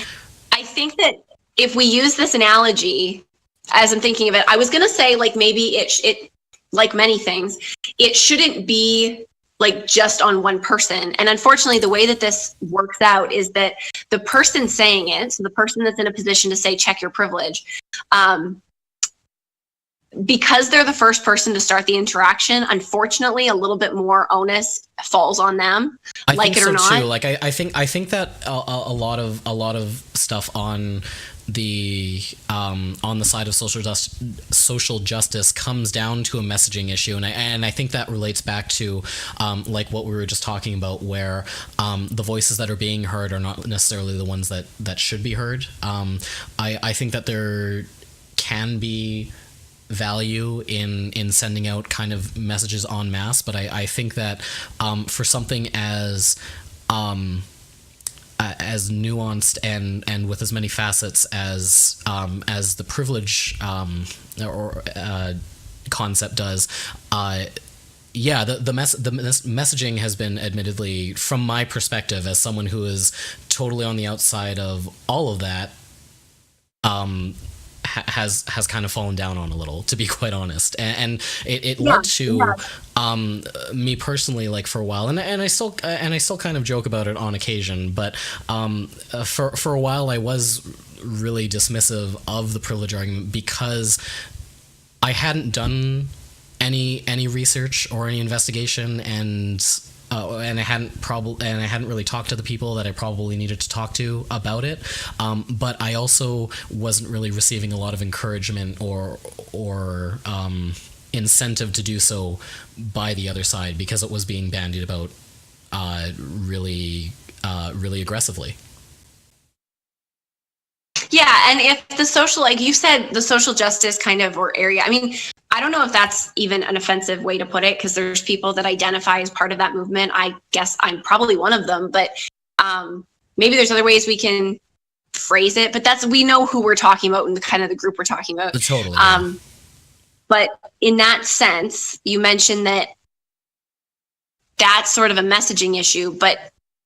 I think that if we use this analogy, as I'm thinking of it, I was going to say like maybe it like many things, it shouldn't be like just on one person. And unfortunately, the way that this works out is that the person saying it, so the person that's in a position to say check your privilege, because they're the first person to start the interaction, unfortunately, a little bit more onus falls on them. I like think it so or not. too. Like I think that a lot of stuff on the side of social justice comes down to a messaging issue, and I think that relates back to like what we were just talking about, where the voices that are being heard are not necessarily the ones that should be heard. I think that there can be value in sending out kind of messages en masse, but I think that for something as nuanced and with as many facets as the privilege concept does, yeah, the messaging has been, admittedly, from my perspective as someone who is totally on the outside of all of that, has kind of fallen down on a little, to be quite honest, and it led to me personally, like for a while, and I still kind of joke about it on occasion, but for a while I was really dismissive of the privilege argument because I hadn't done any research or any investigation, and I hadn't really talked to the people that I probably needed to talk to about it. But I also wasn't really receiving a lot of encouragement or incentive to do so by the other side, because it was being bandied about really aggressively. Yeah, and if the social, like you said, the social justice kind of or area, I mean, I don't know if that's even an offensive way to put it, because there's people that identify as part of that movement. I guess I'm probably one of them, but maybe there's other ways we can phrase it. But we know who we're talking about and the kind of the group we're talking about. Totally. Yeah. But in that sense, you mentioned that that's sort of a messaging issue,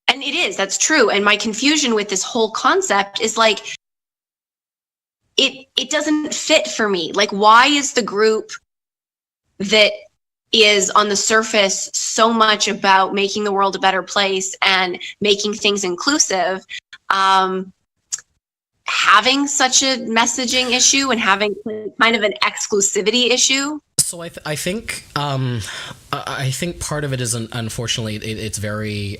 and it is, that's true. And my confusion with this whole concept is like, it doesn't fit for me. Like, why is the group that is on the surface so much about making the world a better place and making things inclusive, having such a messaging issue and having kind of an exclusivity issue. So I think part of it is, unfortunately, it's very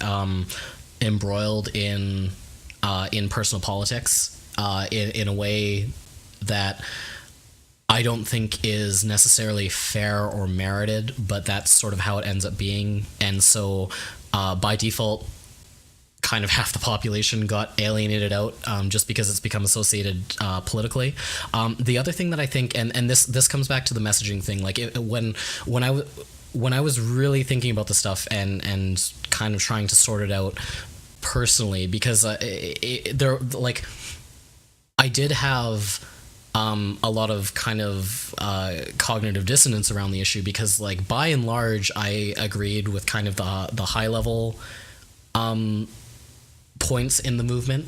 embroiled in personal politics in a way that I don't think is necessarily fair or merited, but that's sort of how it ends up being. And so by default, kind of half the population got alienated out just because it's become associated politically. The other thing that I think, and this comes back to the messaging thing, like when I was really thinking about the stuff and kind of trying to sort it out personally, because there, like, I did have a lot of kind of cognitive dissonance around the issue, because, like, by and large, I agreed with kind of the high level points in the movement.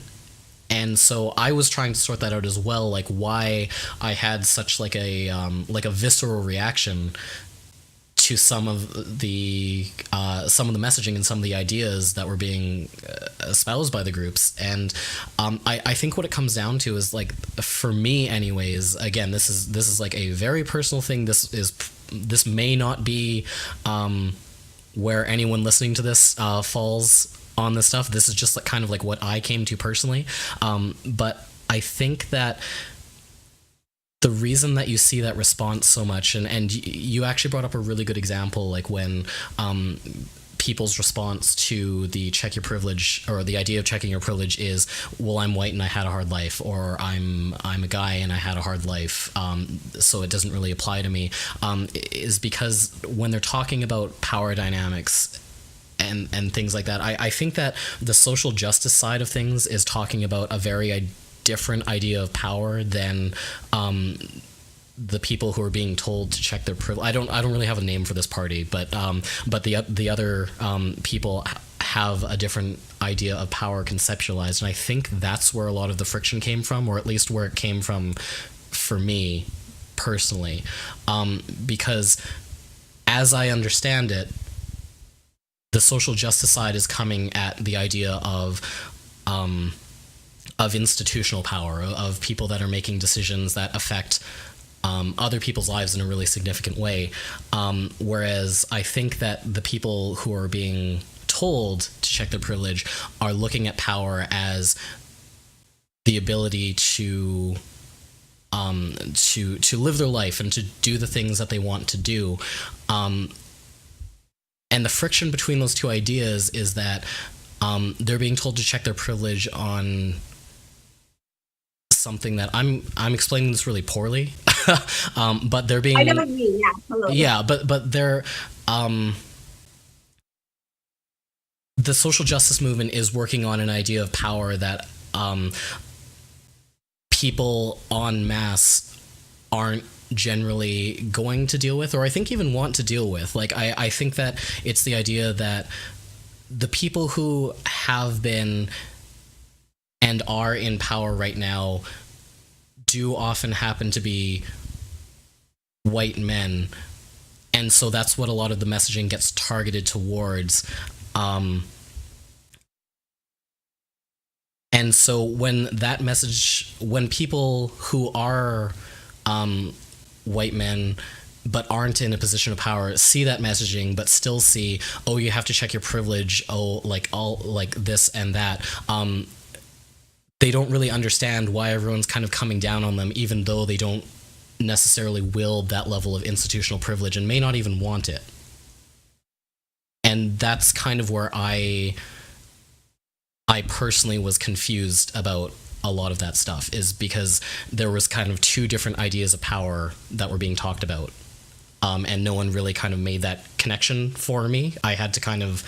And so I was trying to sort that out as well, like why I had such like a visceral reaction to some of the messaging and some of the ideas that were being espoused by the groups. And I think what it comes down to is, like, for me anyways, again, this is like a very personal thing. This may not be where anyone listening to this falls on this stuff. This is just like kind of like what I came to personally. But I think that the reason that you see that response so much, and you actually brought up a really good example, like when people's response to the check your privilege, or the idea of checking your privilege, is, well, I'm white and I had a hard life, or I'm a guy and I had a hard life, so it doesn't really apply to me, is because when they're talking about power dynamics and things like that, I think that the social justice side of things is talking about a very different idea of power than the people who are being told to check their privilege. I don't really have a name for this party, but the other people have a different idea of power conceptualized, and I think that's where a lot of the friction came from, or at least where it came from for me personally, because as I understand it, the social justice side is coming at the idea of institutional power, of people that are making decisions that affect other people's lives in a really significant way. Whereas I think that the people who are being told to check their privilege are looking at power as the ability to live their life and to do the things that they want to do. And the friction between those two ideas is that they're being told to check their privilege on something that I'm explaining this really poorly, but they're being. I know what you mean. Yeah, totally. Yeah, but they're the social justice movement is working on an idea of power that people en masse aren't generally going to deal with, or I think even want to deal with. Like, I think that it's the idea that the people who have been and are in power right now do often happen to be white men, and so that's what a lot of the messaging gets targeted towards. And so when that message, when people who are white men but aren't in a position of power see that messaging, but still see, oh, you have to check your privilege, oh, like all like this and that, they don't really understand why everyone's kind of coming down on them, even though they don't necessarily wield that level of institutional privilege and may not even want it. And that's kind of where I personally was confused about a lot of that stuff, is because there was kind of two different ideas of power that were being talked about, and no one really kind of made that connection for me. I had to kind of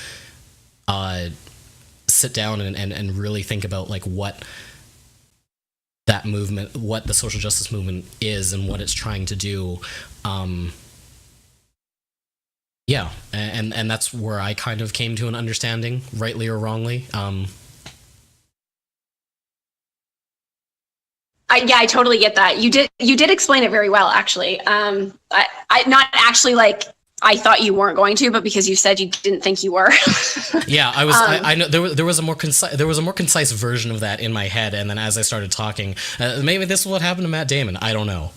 sit down and really think about, like, what that movement, what the social justice movement is and what it's trying to do. Yeah, and that's where I kind of came to an understanding, rightly or wrongly. I totally get that. You did explain it very well, actually. I not actually like I thought you weren't going to, but because you said you didn't think you were. Yeah, I was. I know there was a more concise version of that in my head, and then as I started talking, maybe this is what happened to Matt Damon. I don't know.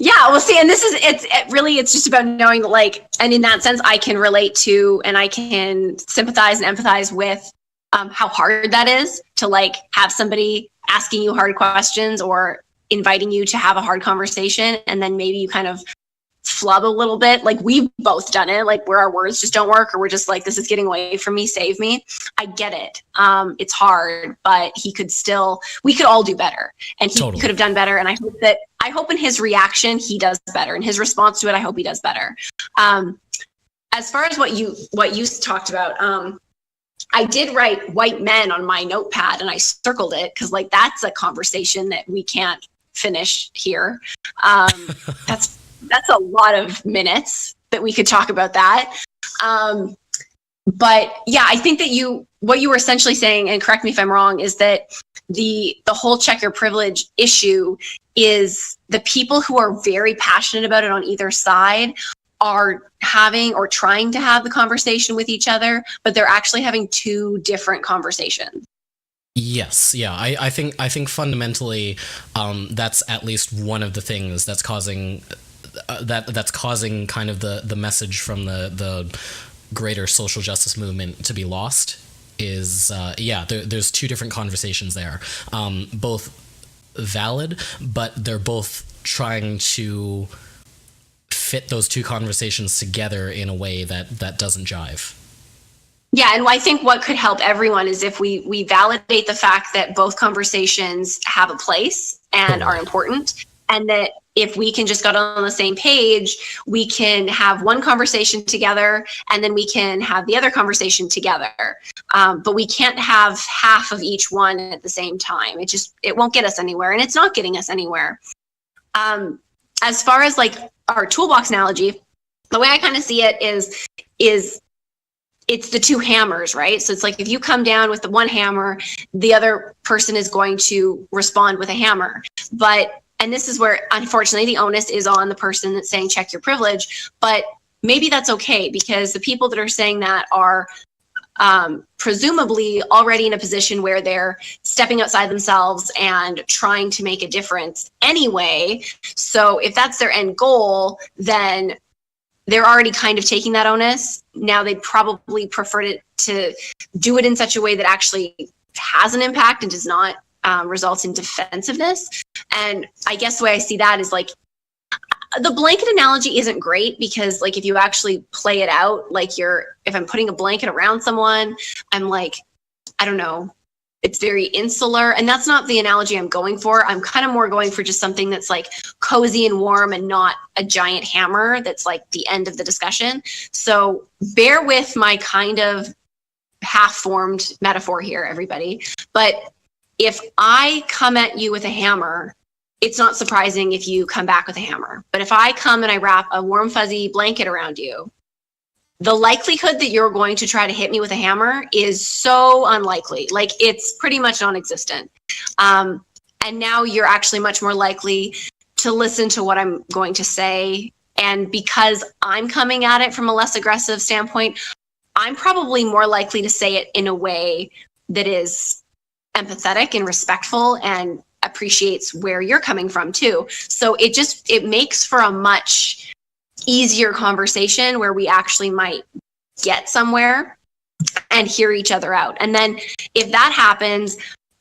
Yeah, well, see, and this is it's just about knowing that, like, and in that sense, I can relate to and I can sympathize and empathize with how hard that is to like have somebody asking you hard questions or inviting you to have a hard conversation, and then maybe you kind of flub a little bit. Like we've both done it, like where our words just don't work, or we're just like, this is getting away from me, save me. I get it. It's hard, but we could all do better, and he Totally. could have done better. And I hope in his reaction, he does better. In his response to it, I hope he does better. As far as what you talked about, I did write white men on my notepad and I circled it because like that's a conversation that we can't finish here. That's a lot of minutes that we could talk about that. But yeah, I think that what you were essentially saying, and correct me if I'm wrong, is that the whole check your privilege issue is the people who are very passionate about it on either side are having or trying to have the conversation with each other, but they're actually having two different conversations. Yes, yeah, I think fundamentally, that's at least one of the things that's causing that's causing kind of the message from the greater social justice movement to be lost. Is there's two different conversations there, both valid, but they're both trying to fit those two conversations together in a way that doesn't jive. Yeah, and I think what could help everyone is if we validate the fact that both conversations have a place and are important, and that if we can just get on the same page, we can have one conversation together and then we can have the other conversation together. But we can't have half of each one at the same time. It won't get us anywhere, and it's not getting us anywhere. As far as like our toolbox analogy, the way I kind of see it is it's the two hammers, right? So it's like if you come down with the one hammer, the other person is going to respond with a hammer. And this is where, unfortunately, the onus is on the person that's saying check your privilege. But maybe that's okay, because the people that are saying that are presumably already in a position where they're stepping outside themselves and trying to make a difference anyway. So if that's their end goal, then they're already kind of taking that onus. Now they'd probably prefer to do it in such a way that actually has an impact and does not result in defensiveness. And I guess the way I see that is like, the blanket analogy isn't great, because like if you actually play it out, like if I'm putting a blanket around someone, I'm like, I don't know, it's very insular, and that's not the analogy I'm going for. I'm kind of more going for just something that's like cozy and warm and not a giant hammer that's like the end of the discussion. So bear with my kind of half-formed metaphor here, everybody. But if I come at you with a hammer, it's not surprising if you come back with a hammer. But if I come and I wrap a warm, fuzzy blanket around you, the likelihood that you're going to try to hit me with a hammer is so unlikely. Like, it's pretty much non-existent. And now you're actually much more likely to listen to what I'm going to say. And because I'm coming at it from a less aggressive standpoint, I'm probably more likely to say it in a way that is empathetic and respectful and appreciates where you're coming from too. So it makes for a much easier conversation where we actually might get somewhere and hear each other out. And then if that happens,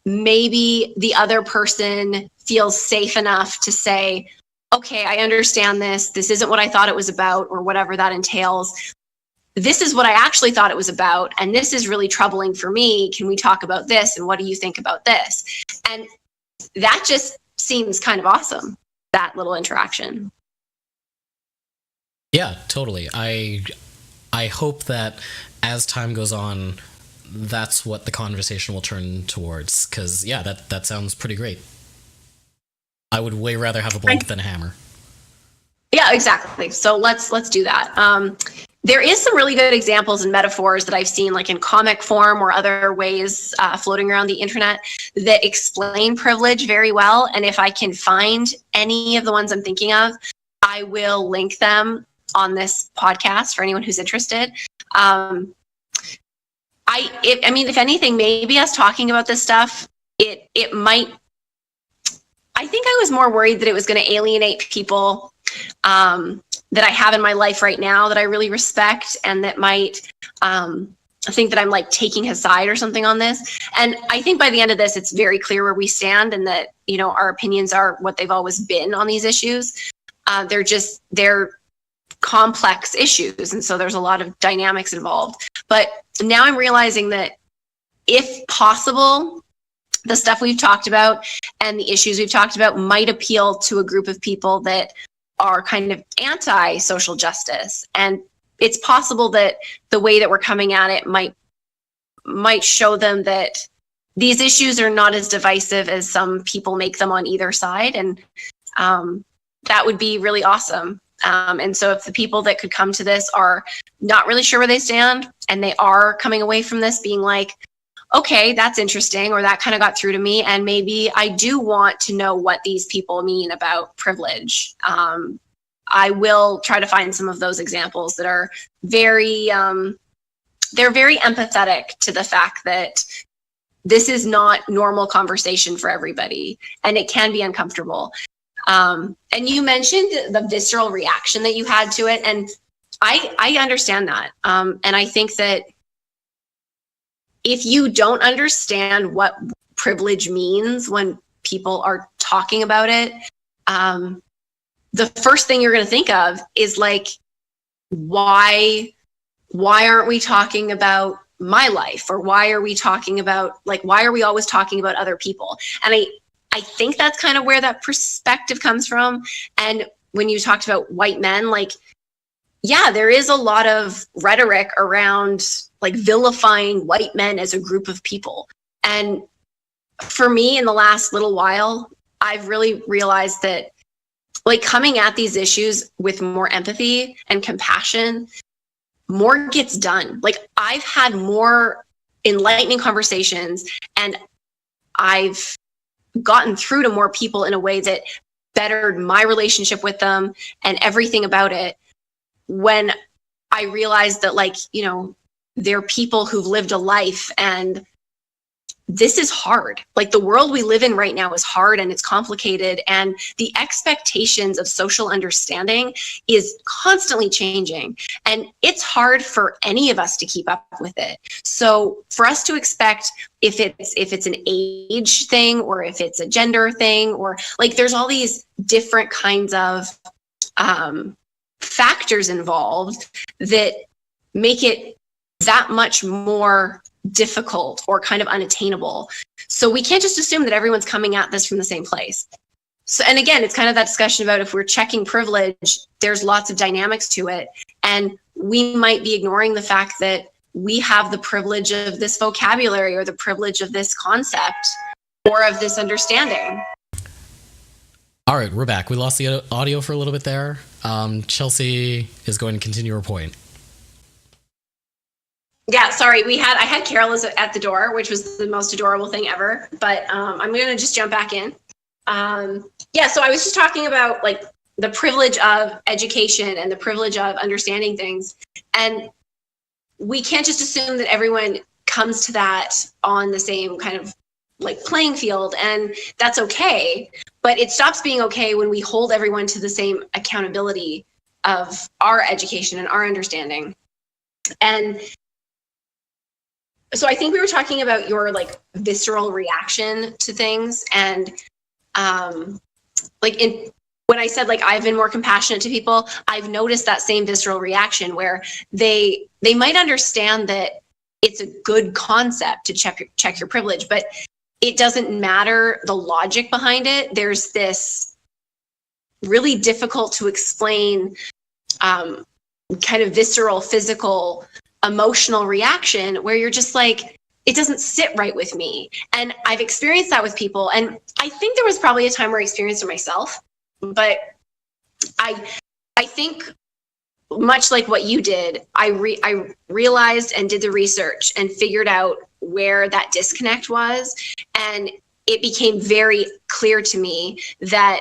maybe the other person feels safe enough to say, okay, I understand this. This isn't what I thought it was about, or whatever that entails. This is what I actually thought it was about, and this is really troubling for me. Can we talk about this? And what do you think about this? And that just seems kind of awesome, that little interaction. Yeah, totally. I hope that as time goes on, that's what the conversation will turn towards. Because yeah, that sounds pretty great. I would way rather have a blanket than a hammer. Yeah, exactly. So let's do that. there is some really good examples and metaphors that I've seen, like in comic form or other ways floating around the internet, that explain privilege very well. And if I can find any of the ones I'm thinking of, I will link them on this podcast for anyone who's interested. I mean, if anything, maybe us talking about this stuff, it might. I think I was more worried that it was going to alienate people that I have in my life right now that I really respect, and that might think that I'm like taking his side or something on this. And I think by the end of this, it's very clear where we stand, and that, you know, our opinions are what they've always been on these issues. They're complex issues, and so there's a lot of dynamics involved. But now I'm realizing that if possible, the stuff we've talked about and the issues we've talked about might appeal to a group of people that are kind of anti-social justice. And it's possible that the way that we're coming at it might show them that these issues are not as divisive as some people make them on either side. And that would be really awesome. And so if the people that could come to this are not really sure where they stand, and they are coming away from this being like, okay, that's interesting, or that kind of got through to me, and maybe I do want to know what these people mean about privilege. I will try to find some of those examples that are very, they're very empathetic to the fact that this is not normal conversation for everybody, and it can be uncomfortable. And you mentioned the visceral reaction that you had to it, and I understand that. And I think that if you don't understand what privilege means when people are talking about it, the first thing you're going to think of is like, why aren't we talking about my life? Or why are we talking about, like, why are we always talking about other people? And I think that's kind of where that perspective comes from. And when you talked about white men, like, yeah, there is a lot of rhetoric around like vilifying white men as a group of people. And for me, in the last little while, I've really realized that, like, coming at these issues with more empathy and compassion, more gets done. Like, I've had more enlightening conversations, and I've gotten through to more people in a way that bettered my relationship with them and everything about it, when I realized that, like, you know, they're people who've lived a life, and this is hard. Like, the world we live in right now is hard, and it's complicated, and the expectations of social understanding is constantly changing, and it's hard for any of us to keep up with it. So for us to expect, if it's an age thing, or if it's a gender thing, or like, there's all these different kinds of factors involved that make it that much more difficult or kind of unattainable. So we can't just assume that everyone's coming at this from the same place. So, and again, it's kind of that discussion about, if we're checking privilege, there's lots of dynamics to it. And we might be ignoring the fact that we have the privilege of this vocabulary, or the privilege of this concept, or of this understanding. All right, we're back. We lost the audio for a little bit there. Chelsea is going to continue her point. Yeah, sorry. I had Carol at the door, which was the most adorable thing ever. But I'm going to just jump back in. Yeah, so I was just talking about, like, the privilege of education and the privilege of understanding things. And we can't just assume that everyone comes to that on the same kind of like playing field, and that's okay. But it stops being okay when we hold everyone to the same accountability of our education and our understanding. And so I think we were talking about your, like, visceral reaction to things, and when I said, like, I've been more compassionate to people, I've noticed that same visceral reaction where they might understand that it's a good concept to check your privilege, but it doesn't matter the logic behind it. There's this really difficult to explain kind of visceral, physical, emotional reaction where you're just like, it doesn't sit right with me. And I've experienced that with people. And I think there was probably a time where I experienced it myself, but I think much like what you did, I realized and did the research and figured out where that disconnect was. And it became very clear to me that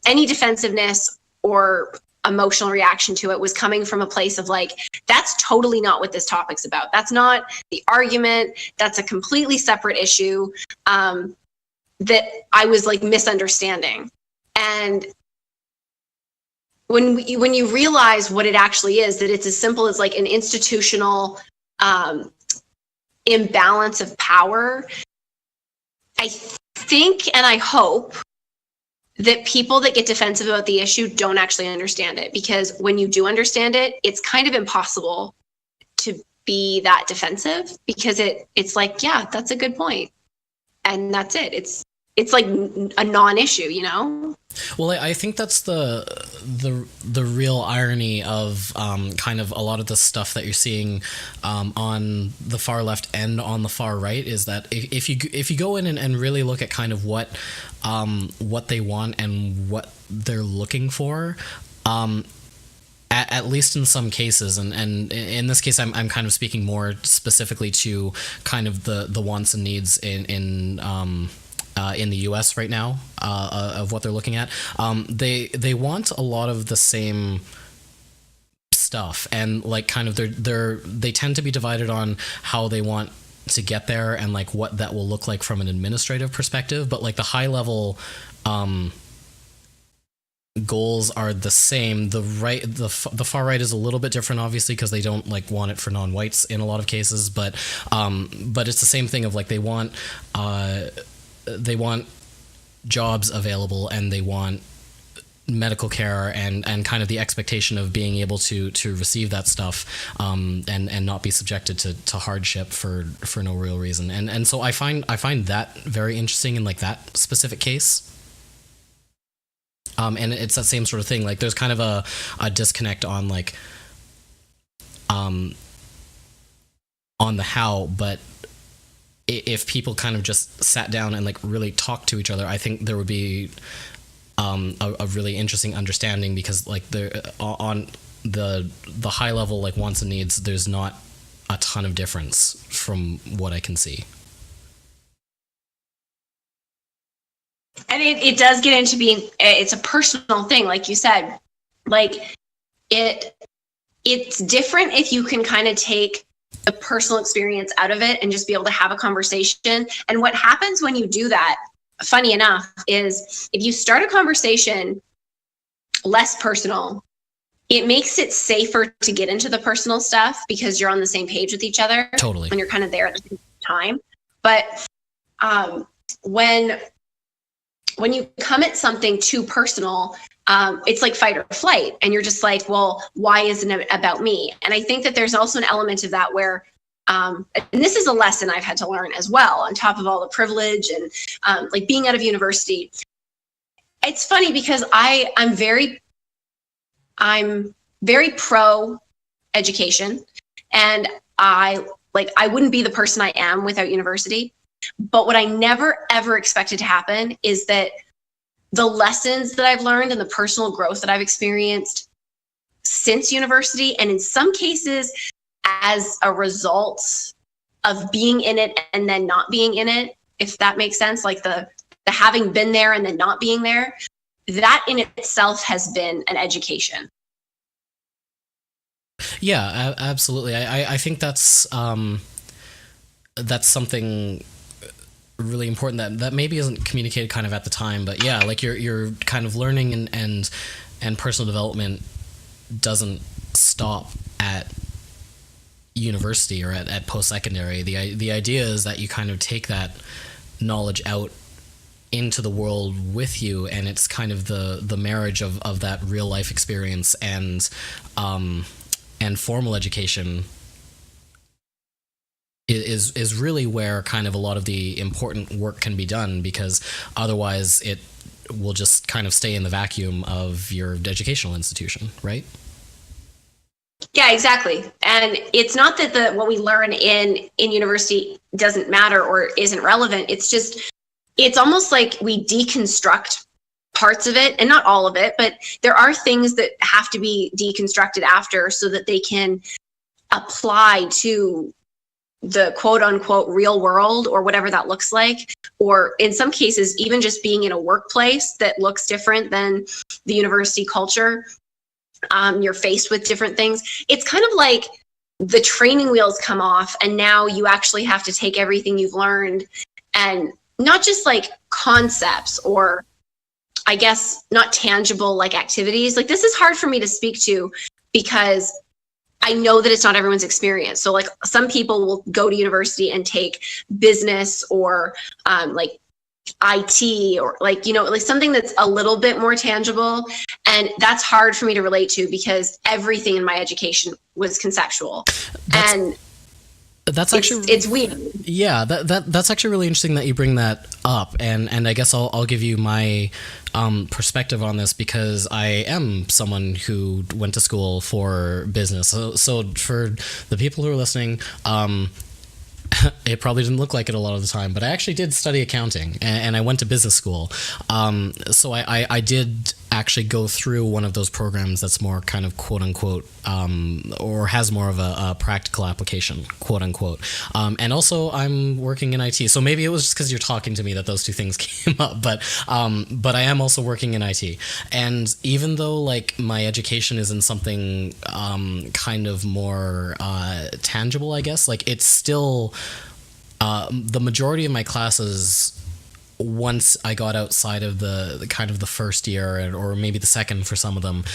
any defensiveness or emotional reaction to it was coming from a place of like, that's totally not what this topic's about. That's not the argument. That's a completely separate issue that I was like misunderstanding. And when you realize what it actually is, that it's as simple as like an institutional imbalance of power, I think and I hope that people that get defensive about the issue don't actually understand it, because when you do understand it, it's kind of impossible to be that defensive, because it's like, yeah, that's a good point. And that's it. It's like a non-issue, you know? Well, I think that's the real irony of kind of a lot of the stuff that you're seeing on the far left and on the far right, is that if you go in and really look at kind of what they want and what they're looking for, at least in some cases, and in this case, I'm kind of speaking more specifically to kind of the wants and needs in the U.S. right now, of what they're looking at. They want a lot of the same stuff, and like kind of they tend to be divided on how they want to get there and like what that will look like from an administrative perspective. But like the high level goals are the same. The far right is a little bit different, obviously, because they don't like want it for non-whites in a lot of cases. But it's the same thing of like they want jobs available, and they want medical care and kind of the expectation of being able to receive that stuff, and not be subjected to hardship for no real reason. And so I find that very interesting in like that specific case. And it's that same sort of thing. Like there's kind of a disconnect on like on the how, but if people kind of just sat down and like really talked to each other, I think there would be a really interesting understanding, because like on the high level like wants and needs, there's not a ton of difference from what I can see. And it does get into being, it's a personal thing, like you said. Like it's different if you can kind of take the personal experience out of it and just be able to have a conversation. And what happens when you do that, funny enough, is if you start a conversation less personal, it makes it safer to get into the personal stuff, because you're on the same page with each other. Totally. When you're kind of there at the same time. But when you come at something too personal, it's like fight or flight. And you're just like, well, why isn't it about me? And I think that there's also an element of that where, and this is a lesson I've had to learn as well, on top of all the privilege and like being out of university. It's funny because I'm very pro education, and I wouldn't be the person I am without university. But what I never, ever expected to happen is that the lessons that I've learned and the personal growth that I've experienced since university, and in some cases as a result of being in it and then not being in it, if that makes sense, like the having been there and then not being there, that in itself has been an education. Yeah, absolutely. I think that's something really important that maybe isn't communicated kind of at the time, but yeah, like you're kind of learning and personal development doesn't stop at university or at post-secondary. The idea is that you kind of take that knowledge out into the world with you, and it's kind of the marriage of that real life experience and formal education is really where kind of a lot of the important work can be done, because otherwise it will just kind of stay in the vacuum of your educational institution, right? Yeah, exactly. And it's not that what we learn in university doesn't matter or isn't relevant. It's just, it's almost like we deconstruct parts of it, and not all of it, but there are things that have to be deconstructed after so that they can apply to the quote unquote real world, or whatever that looks like. Or in some cases, even just being in a workplace that looks different than the university culture. You're faced with different things. It's kind of like the training wheels come off, and now you actually have to take everything you've learned, and not just like concepts, or I guess not tangible like activities. Like, this is hard for me to speak to because I know that it's not everyone's experience. So like, some people will go to university and take business, or like IT, or like, you know, like something that's a little bit more tangible. And that's hard for me to relate to because everything in my education was conceptual. That's actually, it's weird. Yeah, that's actually really interesting that you bring that up, and I guess I'll give you my perspective on this, because I am someone who went to school for business. So for the people who are listening, it probably didn't look like it a lot of the time, but I actually did study accounting, and I went to business school. So I did actually go through one of those programs that's more kind of quote unquote, or has more of a practical application, quote unquote. And also I'm working in IT. So maybe it was just because you're talking to me that those two things came up, but I am also working in IT. And even though like my education is in something kind of more tangible, I guess, like it's still the majority of my classes, once I got outside of the kind of the first year, or maybe the second for some of them,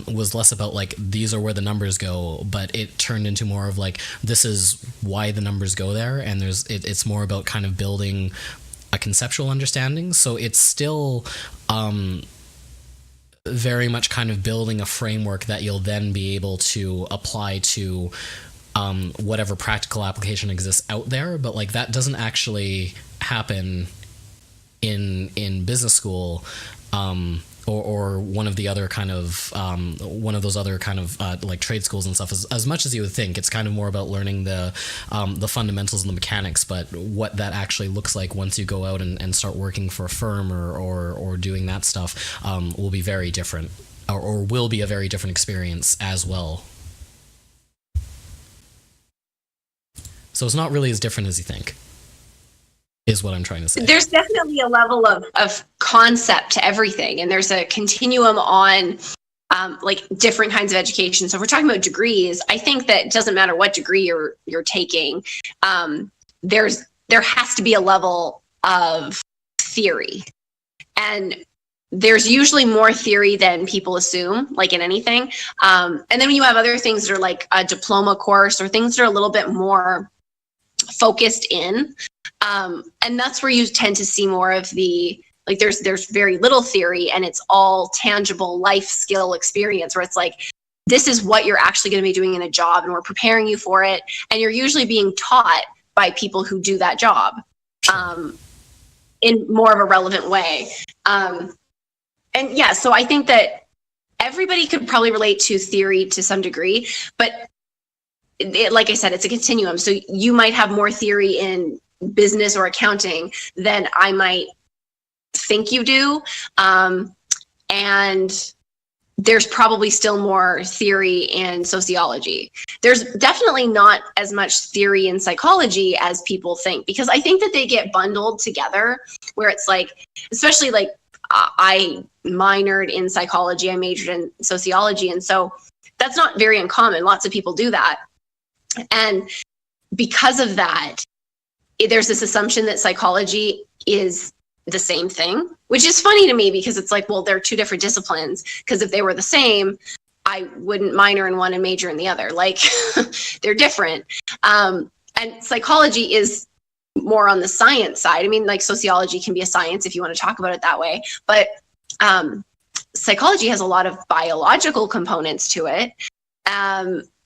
was less about like, these are where the numbers go, but it turned into more of like, this is why the numbers go there. And it's more about kind of building a conceptual understanding. So it's still very much kind of building a framework that you'll then be able to apply to whatever practical application exists out there. But like, that doesn't actually happen in business school, or one of the other kind of one of those other kind of like trade schools and stuff. As much as you would think, it's kind of more about learning the fundamentals and the mechanics, but what that actually looks like once you go out and start working for a firm, or doing that stuff, will be very different, or will be a very different experience as well. So it's not really as different as you think, is what I'm trying to say. There's definitely a level of concept to everything, and there's a continuum on like different kinds of education. So if we're talking about degrees, I think that it doesn't matter what degree you're taking, there has to be a level of theory, and there's usually more theory than people assume, like in anything. And then when you have other things that are like a diploma course, or things that are a little bit more focused in, and that's where you tend to see more of the, like, there's very little theory, and it's all tangible life skill experience, where it's like, this is what you're actually going to be doing in a job, and we're preparing you for it, and you're usually being taught by people who do that job in more of a relevant way. And yeah, so I think that everybody could probably relate to theory to some degree, but like I said, it's a continuum. So you might have more theory in business or accounting than I might think you do. And there's probably still more theory in sociology. There's definitely not as much theory in psychology as people think, because I think that they get bundled together, where it's like, especially like I minored in psychology, I majored in sociology. And so that's not very uncommon. Lots of people do that. And because of that, there's this assumption that psychology is the same thing, which is funny to me, because it's like, well, they're two different disciplines, because if they were the same, I wouldn't minor in one and major in the other. Like, they're different. And psychology is more on the science side. I mean, like, sociology can be a science if you want to talk about it that way, but psychology has a lot of biological components to it.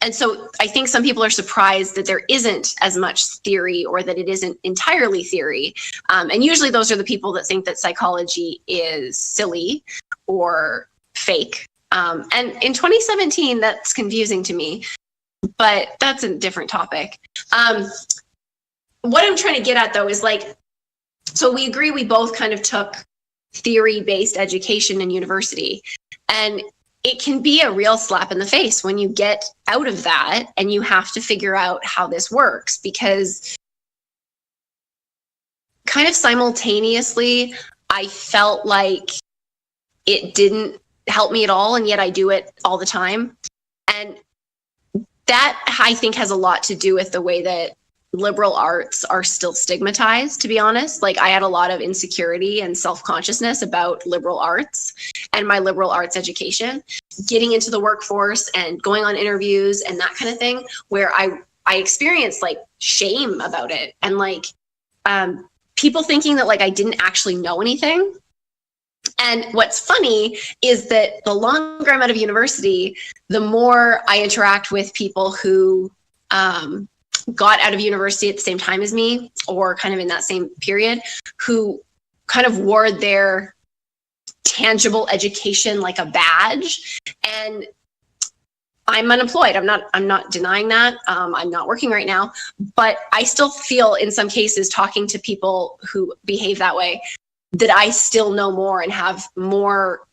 And so I think some people are surprised that there isn't as much theory, or that it isn't entirely theory. And usually those are the people that think that psychology is silly or fake. And in 2017, that's confusing to me, but that's a different topic. What I'm trying to get at, though, is like, so we agree we both kind of took theory-based education in university. And it can be a real slap in the face when you get out of that and you have to figure out how this works, because kind of simultaneously, I felt like it didn't help me at all, and yet I do it all the time. And that, I think, has a lot to do with the way that liberal arts are still stigmatized, to be honest. Like, I had a lot of insecurity and self-consciousness about liberal arts and my liberal arts education, getting into the workforce and going on interviews and that kind of thing, where I experienced like shame about it, and like people thinking that like I didn't actually know anything. And what's funny is that the longer I'm out of university, the more I interact with people who got out of university at the same time as me, or kind of in that same period, who kind of wore their tangible education like a badge. And I'm unemployed. I'm not denying that. I'm not working right now, but I still feel in some cases, talking to people who behave that way, that I still know more and have more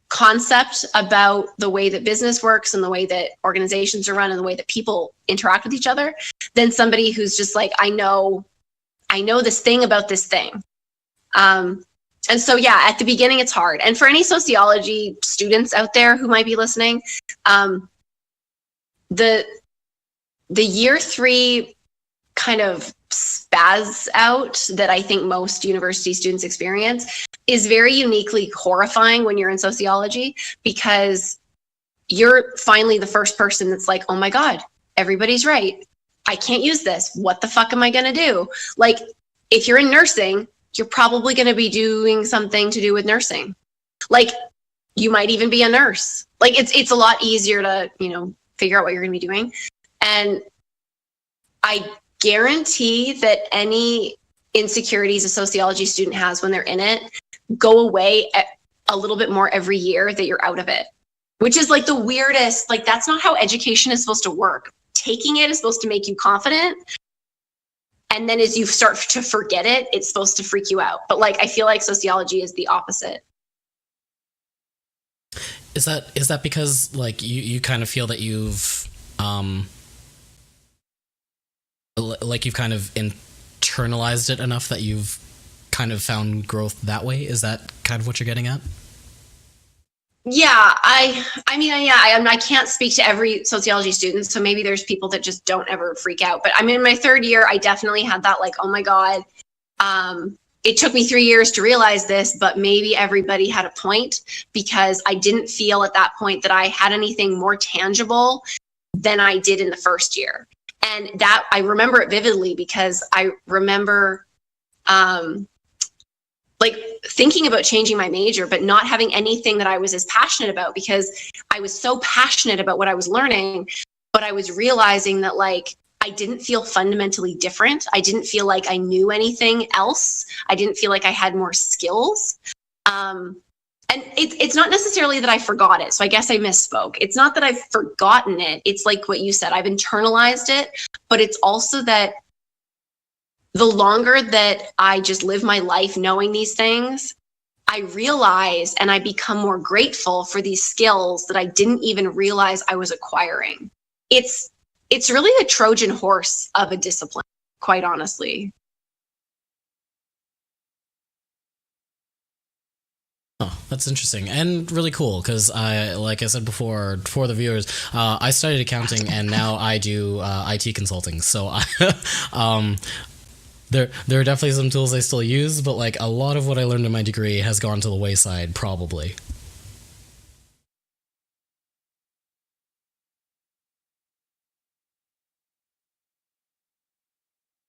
concept about the way that business works and the way that organizations are run and the way that people interact with each other than somebody who's just like, I know this thing about this thing. And so, yeah, at the beginning, it's hard. And for any sociology students out there who might be listening, the year 3 kind of spaz out that I think most university students experience is very uniquely horrifying when you're in sociology, because you're finally the first person that's like, oh my God, everybody's right. I can't use this. What the fuck am I going to do? Like, if you're in nursing, you're probably going to be doing something to do with nursing. Like, you might even be a nurse. Like, it's a lot easier to, figure out what you're going to be doing. And I guarantee that any insecurities a sociology student has when they're in it go away a little bit more every year that you're out of it, which is like the weirdest. Like, that's not how education is supposed to work. Taking it is supposed to make you confident. And then as you start to forget it, it's supposed to freak you out. But like, I feel like sociology is the opposite. Is that because like you kind of feel that you've like you've kind of internalized it enough that you've kind of found growth that way? Is that kind of what you're getting at? Yeah, I can't speak to every sociology student, so maybe there's people that just don't ever freak out. But I'm in my 3rd year, I definitely had that like, oh my God, it took me 3 years to realize this, but maybe everybody had a point, because I didn't feel at that point that I had anything more tangible than I did in the 1st year. And that, I remember it vividly, because I remember like thinking about changing my major, but not having anything that I was as passionate about, because I was so passionate about what I was learning, but I was realizing that like, I didn't feel fundamentally different. I didn't feel like I knew anything else. I didn't feel like I had more skills. And it's not necessarily that I forgot it. So I guess I misspoke. It's not that I've forgotten it. It's like what you said, I've internalized it, but it's also that the longer that I just live my life knowing these things, I realize and I become more grateful for these skills that I didn't even realize I was acquiring. It's really a Trojan horse of a discipline, quite honestly. Oh, that's interesting and really cool, because like I said before, for the viewers, I studied accounting and now I do IT consulting. So there are definitely some tools I still use, but like a lot of what I learned in my degree has gone to the wayside, probably.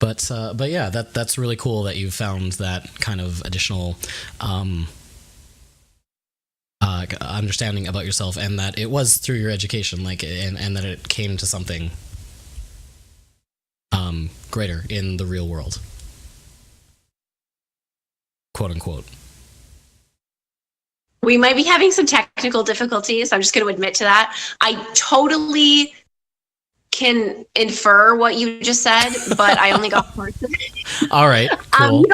But yeah, that's really cool that you found that kind of additional understanding about yourself, and that it was through your education, like, and that it came to something greater in the real world, quote unquote. We might be having some technical difficulties. I'm just going to admit to that. I totally can infer what you just said, but I only got parts of it. All right, cool.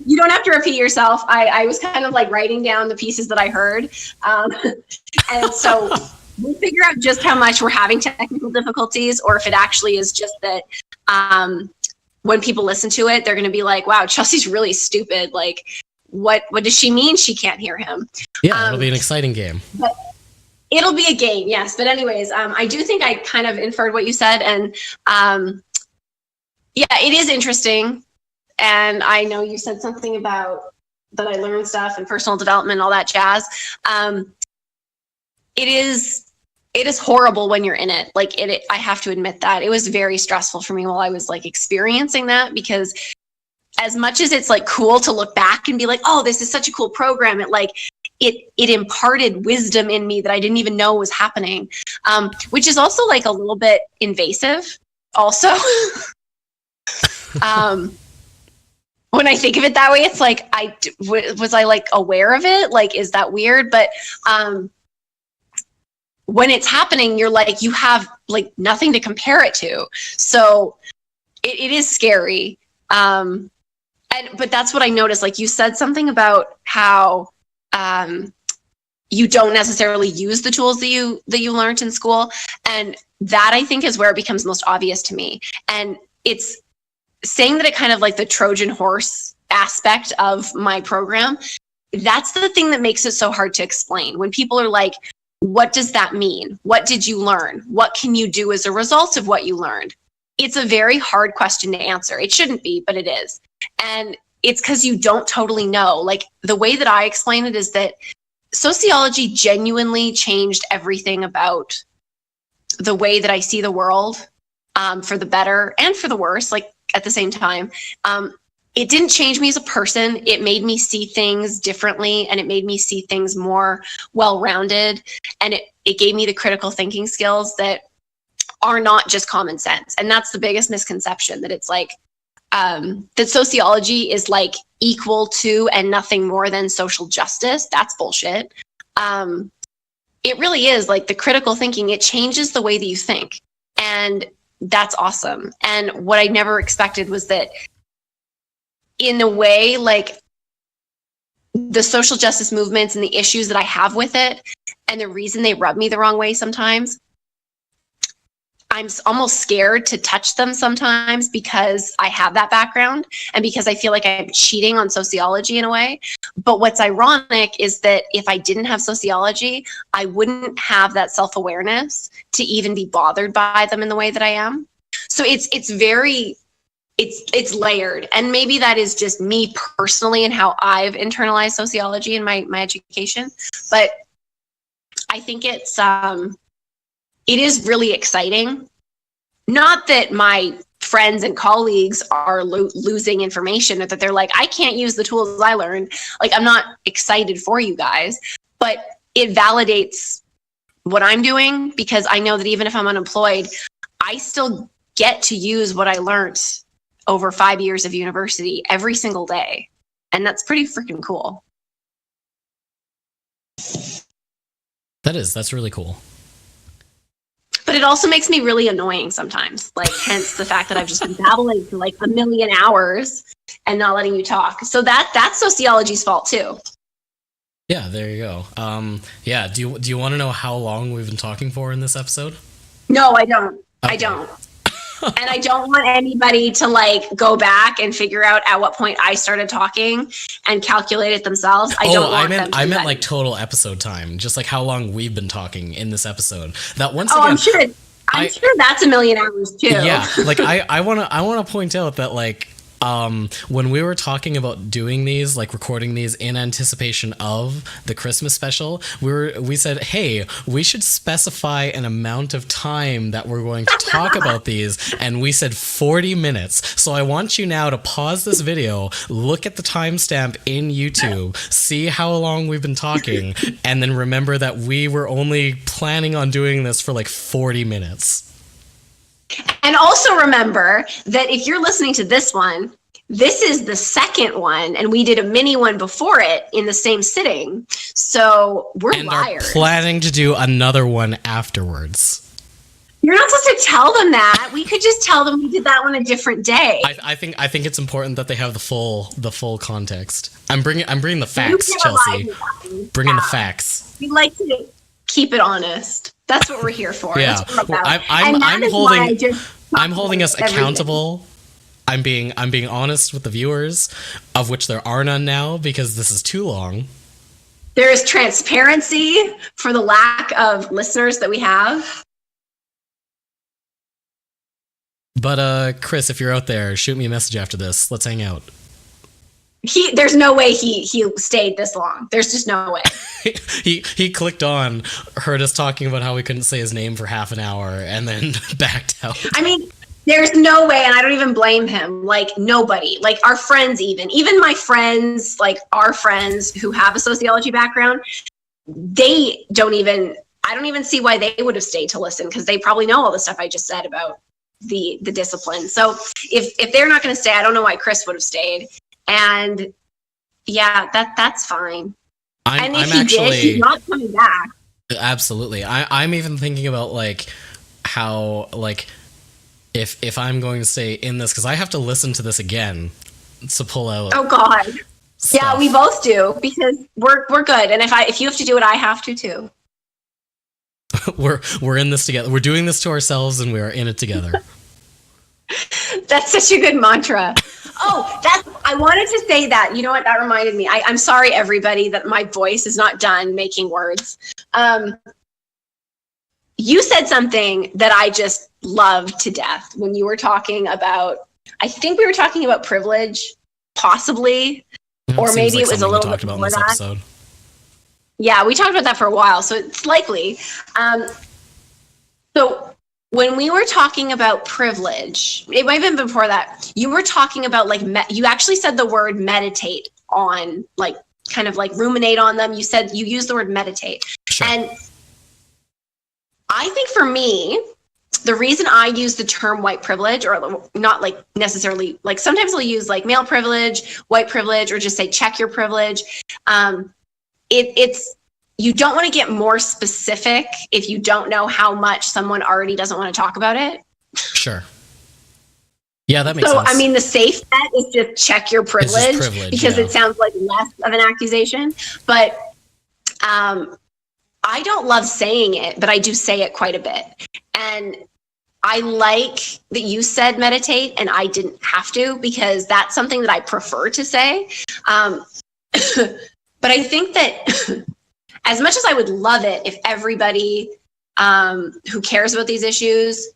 you don't have to repeat yourself. I was kind of like writing down the pieces that I heard. And so we'll figure out just how much we're having technical difficulties, or if it actually is just that when people listen to it, they're going to be like, wow, Chelsea's really stupid. Like, what does she mean she can't hear him? Yeah, it'll be an exciting game. But it'll be a game, yes. But anyways, I do think I kind of inferred what you said. And yeah, it is interesting. And I know you said something about that I learned stuff and personal development, all that jazz. It is horrible when you're in it. Like I have to admit that it was very stressful for me while I was like experiencing that, because as much as it's like cool to look back and be like, oh, this is such a cool program. It imparted wisdom in me that I didn't even know was happening. Which is also like a little bit invasive also. When I think of it that way, it's like, was I like aware of it? Like, is that weird? But when it's happening, you're like, you have like nothing to compare it to. So it is scary. But that's what I noticed. Like you said something about how you don't necessarily use the tools that you learned in school. And that I think is where it becomes most obvious to me. And it's saying that it kind of like the Trojan horse aspect of my program. That's the thing that makes it so hard to explain. When people are like, what does that mean? What did you learn? What can you do as a result of what you learned? It's a very hard question to answer. It shouldn't be, but it is. And it's because you don't totally know. Like the way that I explain it is that sociology genuinely changed everything about the way that I see the world, for the better and for the worse, like at the same time. It didn't change me as a person. It made me see things differently, and it made me see things more well-rounded. And it gave me the critical thinking skills that are not just common sense. And that's the biggest misconception, that it's like, that sociology is like equal to and nothing more than social justice. That's bullshit. It really is like the critical thinking. It changes the way that you think. And that's awesome. And what I never expected was that in a way, like the social justice movements and the issues that I have with it, and the reason they rub me the wrong way sometimes, I'm almost scared to touch them sometimes because I have that background and because I feel like I'm cheating on sociology in a way. But what's ironic is that if I didn't have sociology, I wouldn't have that self-awareness to even be bothered by them in the way that I am. So it's layered. And maybe that is just me personally and how I've internalized sociology in my education. But I think it is really exciting. Not that my friends and colleagues are losing information, or that they're like, I can't use the tools I learned. Like, I'm not excited for you guys, but it validates what I'm doing, because I know that even if I'm unemployed, I still get to use what I learned over 5 years of university every single day. And that's pretty freaking cool. That's really cool. But it also makes me really annoying sometimes, like hence the fact that I've just been babbling for like a million hours and not letting you talk. So that's sociology's fault too. Yeah, there you go. Yeah, do you want to know how long we've been talking for in this episode? No, I don't. Okay. I don't. And I don't want anybody to like go back and figure out at what point I started talking and calculate it themselves. I meant like total episode time, just like how long we've been talking in this episode. That once again, again, I'm sure that's a million hours too. Yeah, like I wanna point out that like when we were talking about doing these, like recording these in anticipation of the Christmas special, we said, hey, we should specify an amount of time that we're going to talk about these, and we said 40 minutes. So I want you now to pause this video, look at the timestamp in YouTube, see how long we've been talking, and then remember that we were only planning on doing this for like 40 minutes. And also remember that if you're listening to this one, this is the second one, and we did a mini one before it in the same sitting. So we're liars. Are planning to do another one afterwards. You're not supposed to tell them that. We could just tell them we did that on a different day. I think it's important that they have the full context. I'm bringing the You facts, can lie Chelsea. to them. Bringing the Yeah. facts. We like to keep it honest. That's what we're here for. Yeah, That's what we're well, about. I'm And that is why I just I'm holding us everything. accountable. I'm being honest with the viewers, of which there are none now because this is too long. There is transparency for the lack of listeners that we have. But Chris, if you're out there, shoot me a message after this. Let's hang out. There's no way he stayed this long. There's just no way. He clicked on, heard us talking about how we couldn't say his name for half an hour, and then backed out. I mean, there's no way, and I don't even blame him. Like, nobody, like our friends, even my friends, like our friends who have a sociology background, they don't even, I don't even see why they would have stayed to listen, because they probably know all the stuff I just said about the discipline. So if they're not going to stay, I don't know why Chris would have stayed. And yeah, that's fine. And if he did, he's not coming back. Absolutely. I'm even thinking about like how like if I'm going to stay in this, because I have to listen to this again to pull out. Oh God. Stuff. Yeah, we both do, because we're good. And if you have to do it, I have to too. We're in this together. We're doing this to ourselves, and we are in it together. That's such a good mantra. Oh, I wanted to say that. You know what? That reminded me. I'm sorry, everybody, that my voice is not done making words. You said something that I just loved to death when you were talking about, I think we were talking about privilege, possibly, or maybe it was a little bit before that. Episode. Yeah, we talked about that for a while, so it's likely. So when we were talking about privilege, it might have been before that, you were talking about like, you actually said the word meditate on, like, kind of like ruminate on them. You said, you used the word meditate. Sure. And I think for me, the reason I use the term white privilege, or not like necessarily, like sometimes I'll use like male privilege, white privilege, or just say check your privilege. It's you don't want to get more specific if you don't know how much someone already doesn't want to talk about it. Sure. Yeah, that makes sense. So, I mean, the safe bet is just check your privilege, because it sounds like less of an accusation. But I don't love saying it, but I do say it quite a bit. And I like that you said meditate and I didn't have to, because that's something that I prefer to say. But I think that as much as I would love it if everybody who cares about these issues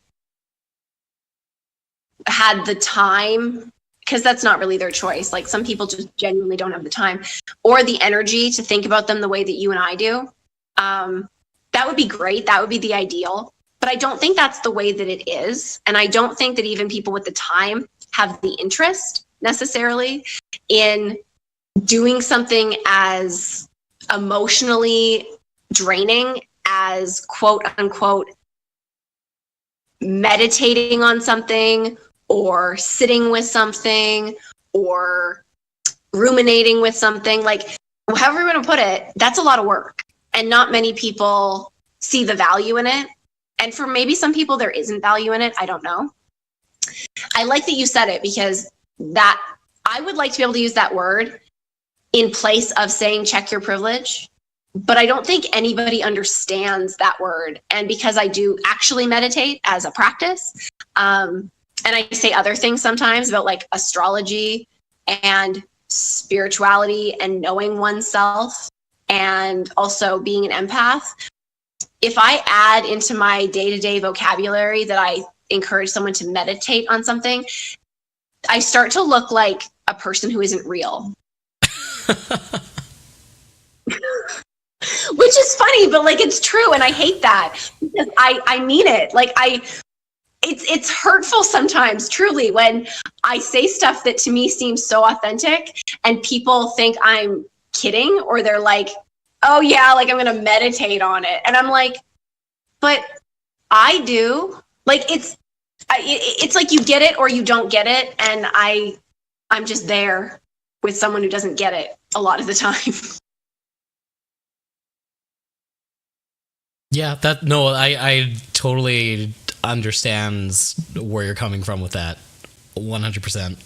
had the time, because that's not really their choice. Like some people just genuinely don't have the time or the energy to think about them the way that you and I do. That would be great. That would be the ideal. But I don't think that's the way that it is. And I don't think that even people with the time have the interest necessarily in doing something as emotionally draining as quote unquote meditating on something or sitting with something or ruminating with something. Like, however you want to put it, that's a lot of work, and not many people see the value in it. And for maybe some people there isn't value in it. I don't know. I like that you said it, because that I would like to be able to use that word in place of saying check your privilege, but I don't think anybody understands that word. And because I do actually meditate as a practice, and I say other things sometimes about like astrology and spirituality and knowing oneself and also being an empath, if I add into my day-to-day vocabulary that I encourage someone to meditate on something, I start to look like a person who isn't real. Which is funny, but like it's true, and I hate that, because I mean it. Like it's hurtful sometimes, truly, when I say stuff that to me seems so authentic and people think I'm kidding, or they're like, oh yeah, like I'm gonna meditate on it. And I'm like, but I do. Like it's like you get it or you don't get it, and I'm just there with someone who doesn't get it a lot of the time. Yeah, I totally understands where you're coming from with that. 100%.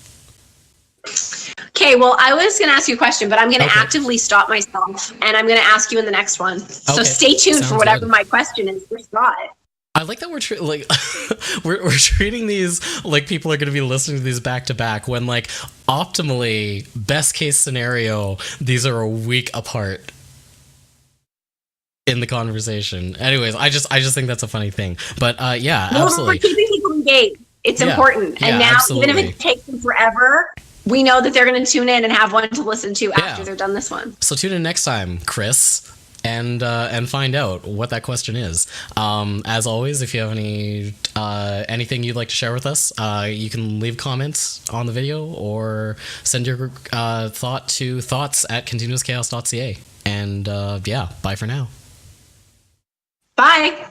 Okay, well, I was going to ask you a question, but I'm going to Okay. actively stop myself, and I'm going to ask you in the next one. So Okay, stay tuned sounds for whatever good. my question is for Scott. I like that we're we're treating these like people are going to be listening to these back to back when like optimally best case scenario these are a week apart in the conversation. Anyways, I just think that's a funny thing. But yeah, Well, we're absolutely. keeping people engaged. It's Yeah, important. yeah, And now, even if absolutely. it takes them forever, we know that they're going to tune in and have one to listen to Yeah. after they're done this one. So tune in next time, Chris, and find out what that question is. As always, if you have anything you'd like to share with us, you can leave comments on the video or send your thought to thoughts@continuouschaos.ca. And yeah, bye for now. Bye.